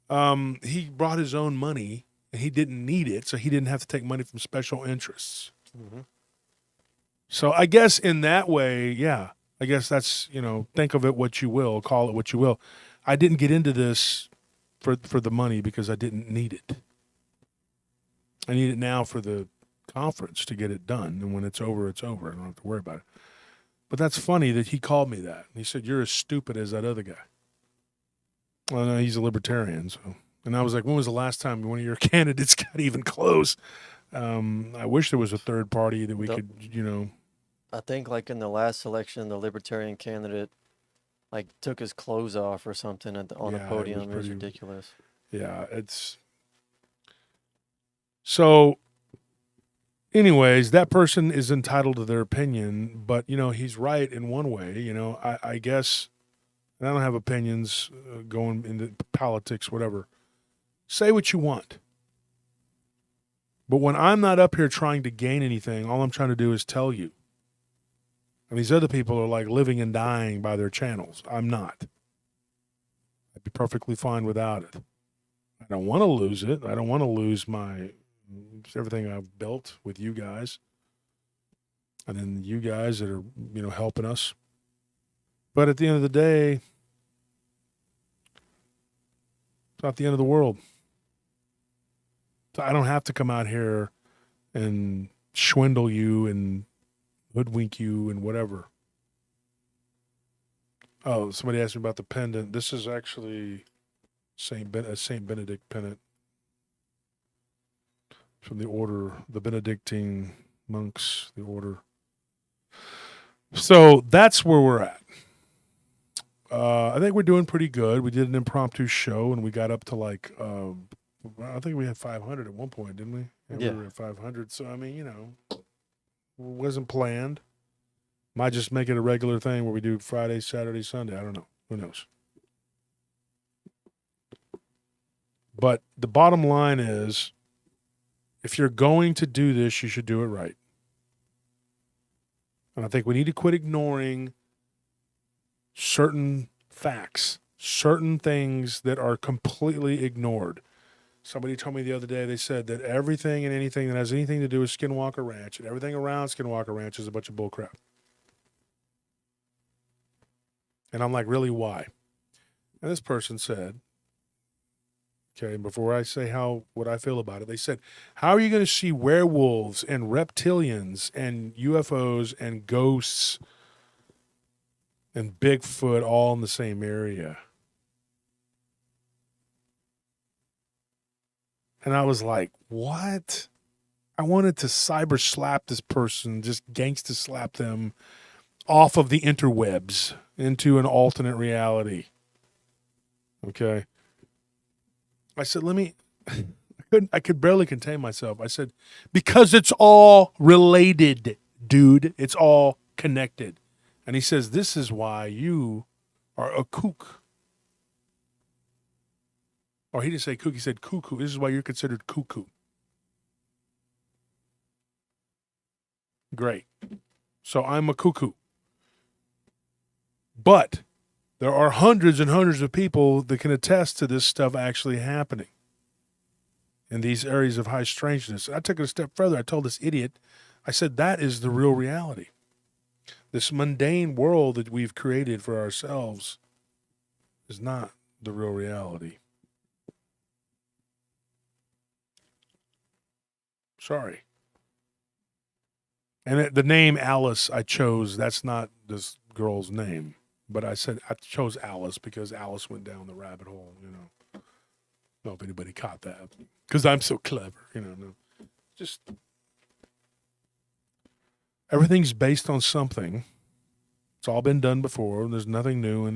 He brought his own money, and he didn't need it, so he didn't have to take money from special interests. Mm-hmm. So I guess in that way, yeah, I guess that's, think of it what you will, call it what you will. I didn't get into this for the money because I didn't need it. I need it now for the conference to get it done, and when it's over, it's over. I don't have to worry about it. But that's funny that he called me that. He said, you're as stupid as that other guy. Well, no, he's a libertarian. So, and I was like, when was the last time one of your candidates got even close? I wish there was a third party that we could, I think like in the last election, the libertarian candidate like took his clothes off or something on the podium. It was ridiculous. Yeah, it's... So... Anyways, that person is entitled to their opinion, but, he's right in one way. I guess, and I don't have opinions going into politics, whatever. Say what you want. But when I'm not up here trying to gain anything, all I'm trying to do is tell you. And these other people are like living and dying by their channels. I'm not. I'd be perfectly fine without it. I don't want to lose it. I don't want to lose everything I've built with you guys, and then you guys that are, helping us. But at the end of the day, it's not the end of the world. So I don't have to come out here and swindle you and hoodwink you and whatever. Oh, somebody asked me about the pendant. This is actually Saint Benedict pendant from the order, the Benedictine monks, the order. So that's where we're at. I think we're doing pretty good. We did an impromptu show and we got up to like, I think we had 500 at one point, didn't we? Yeah. We were at 500. So, I mean, wasn't planned. Might just make it a regular thing where we do Friday, Saturday, Sunday. I don't know. Who knows? But the bottom line is, if you're going to do this, you should do it right. And I think we need to quit ignoring certain facts, certain things that are completely ignored. Somebody told me the other day, they said that everything and anything that has anything to do with Skinwalker Ranch and everything around Skinwalker Ranch is a bunch of bullcrap. And I'm like, really, why? And this person said, okay, before I say what I feel about it, they said, how are you going to see werewolves and reptilians and UFOs and ghosts and Bigfoot all in the same area? And I was like, what? I wanted to cyber slap this person, just gangsta slap them off of the interwebs into an alternate reality. Okay. I said, I could barely contain myself. I said, because it's all related, dude. It's all connected. And he says, this is why you are a kook. Or he didn't say kook, he said cuckoo. This is why you're considered cuckoo. Great. So I'm a cuckoo. But there are hundreds and hundreds of people that can attest to this stuff actually happening in these areas of high strangeness. I took it a step further. I told this idiot, I said, that is the real reality. This mundane world that we've created for ourselves is not the real reality. Sorry. And the name Alice I chose, that's not this girl's name. But I said I chose Alice because Alice went down the rabbit hole, I don't know if anybody caught that. Because I'm so clever, No. Just everything's based on something. It's all been done before. There's nothing new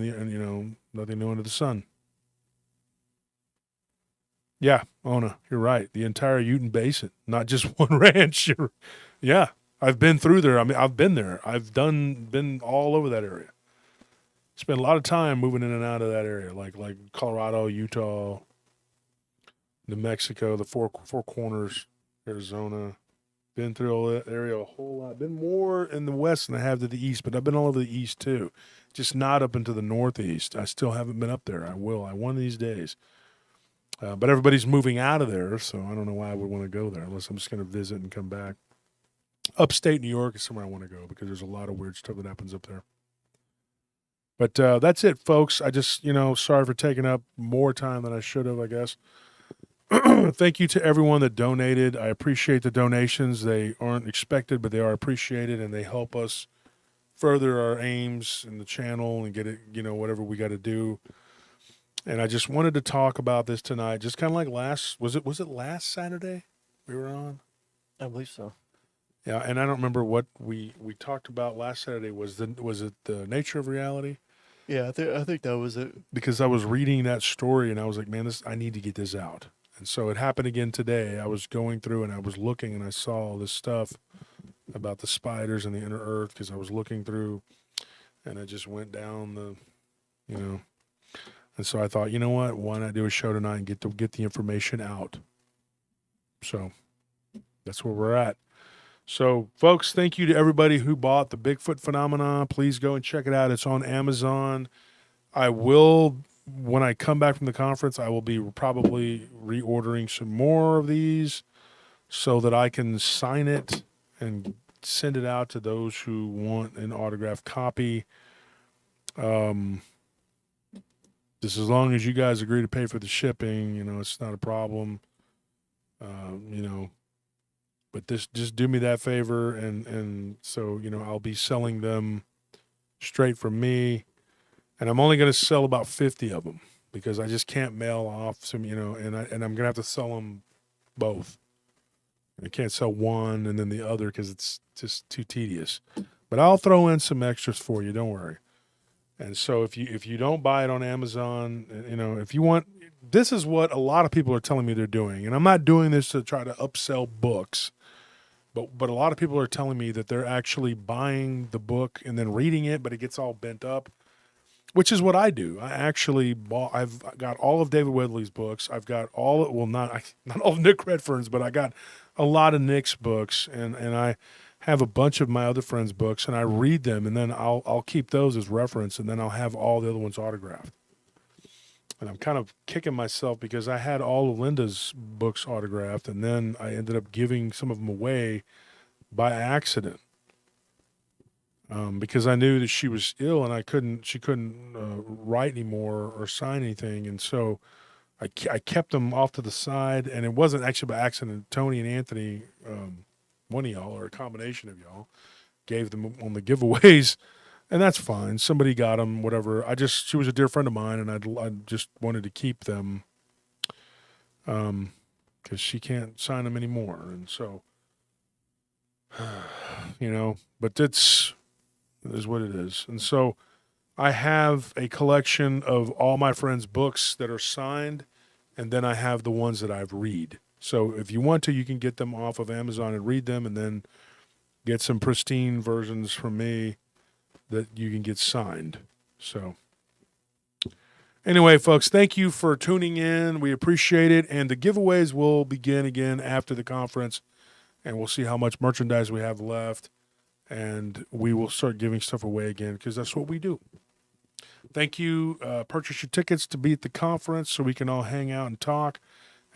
nothing new under the sun. Yeah, Ona, you're right. The entire Ute Basin, not just one ranch. Yeah, I've been through there. I mean, I've been there. I've been all over that area. Spent a lot of time moving in and out of that area, like Colorado, Utah, New Mexico, the four corners, Arizona. Been through all that area a whole lot. Been more in the west than I have to the east, but I've been all over the east too. Just not up into the northeast. I still haven't been up there. I will. One of these days. But everybody's moving out of there, so I don't know why I would want to go there unless I'm just going to visit and come back. Upstate New York is somewhere I want to go because there's a lot of weird stuff that happens up there. But that's it, folks. I just, sorry for taking up more time than I should have, I guess. Thank you to everyone that donated. I appreciate the donations. They aren't expected, but they are appreciated, and they help us further our aims in the channel and get it, whatever we got to do. And I just wanted to talk about this tonight, just kind of like was it last Saturday we were on? I believe so. Yeah, and I don't remember what we talked about last Saturday. Was it the nature of reality? Yeah, I think that was it. Because I was reading that story and I was like, man, I need to get this out. And so it happened again today. I was going through and I was looking and I saw all this stuff about the spiders and the inner earth because I was looking through and I just went down and so I thought, you know what? Why not do a show tonight and get the information out? So that's where we're at. So, folks, thank you to everybody who bought the Bigfoot Phenomenon. Please go and check it out. It's on Amazon. I will, when I come back from the conference, I will be probably reordering some more of these so that I can sign it and send it out to those who want an autographed copy. Just as long as you guys agree to pay for the shipping, it's not a problem. But just do me that favor, and so I'll be selling them straight from me, and I'm only going to sell about 50 of them because I just can't mail off some, and I'm going to have to sell them both. I can't sell one and then the other because it's just too tedious. But I'll throw in some extras for you. Don't worry. And so if you don't buy it on Amazon, if you want, this is what a lot of people are telling me they're doing. And I'm not doing this to try to upsell books, but a lot of people are telling me that they're actually buying the book and then reading it, but it gets all bent up, which is what I do. I've got all of David Wedley's books. I've got not all of Nick Redfern's, but I got a lot of Nick's books, and I have a bunch of my other friends' books, and I read them, and then I'll keep those as reference, and then I'll have all the other ones autographed. And I'm kind of kicking myself because I had all of Linda's books autographed, and then I ended up giving some of them away by accident. Because I knew that she was ill and she couldn't write anymore or sign anything. And so I kept them off to the side, and it wasn't actually by accident. Tony and Anthony, one of y'all or a combination of y'all, gave them on the giveaways, and that's fine. Somebody got them, whatever. She was a dear friend of mine, and I just wanted to keep them because she can't sign them anymore. And so, but it is what it is. And so I have a collection of all my friends' books that are signed, and then I have the ones that I've read. So if you want to, you can get them off of Amazon and read them, and then get some pristine versions from me that you can get signed. So anyway, folks, thank you for tuning in. We appreciate it. And the giveaways will begin again after the conference, and we'll see how much merchandise we have left. And we will start giving stuff away again because that's what we do. Thank you. Purchase your tickets to be at the conference so we can all hang out and talk.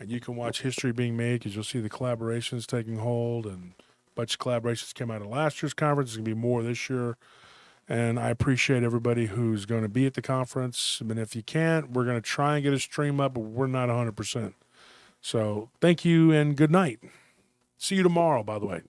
And you can watch history being made because you'll see the collaborations taking hold. And a bunch of collaborations came out of last year's conference. There's going to be more this year. And I appreciate everybody who's going to be at the conference. And if you can't, we're going to try and get a stream up, but we're not 100%. So thank you and good night. See you tomorrow, by the way.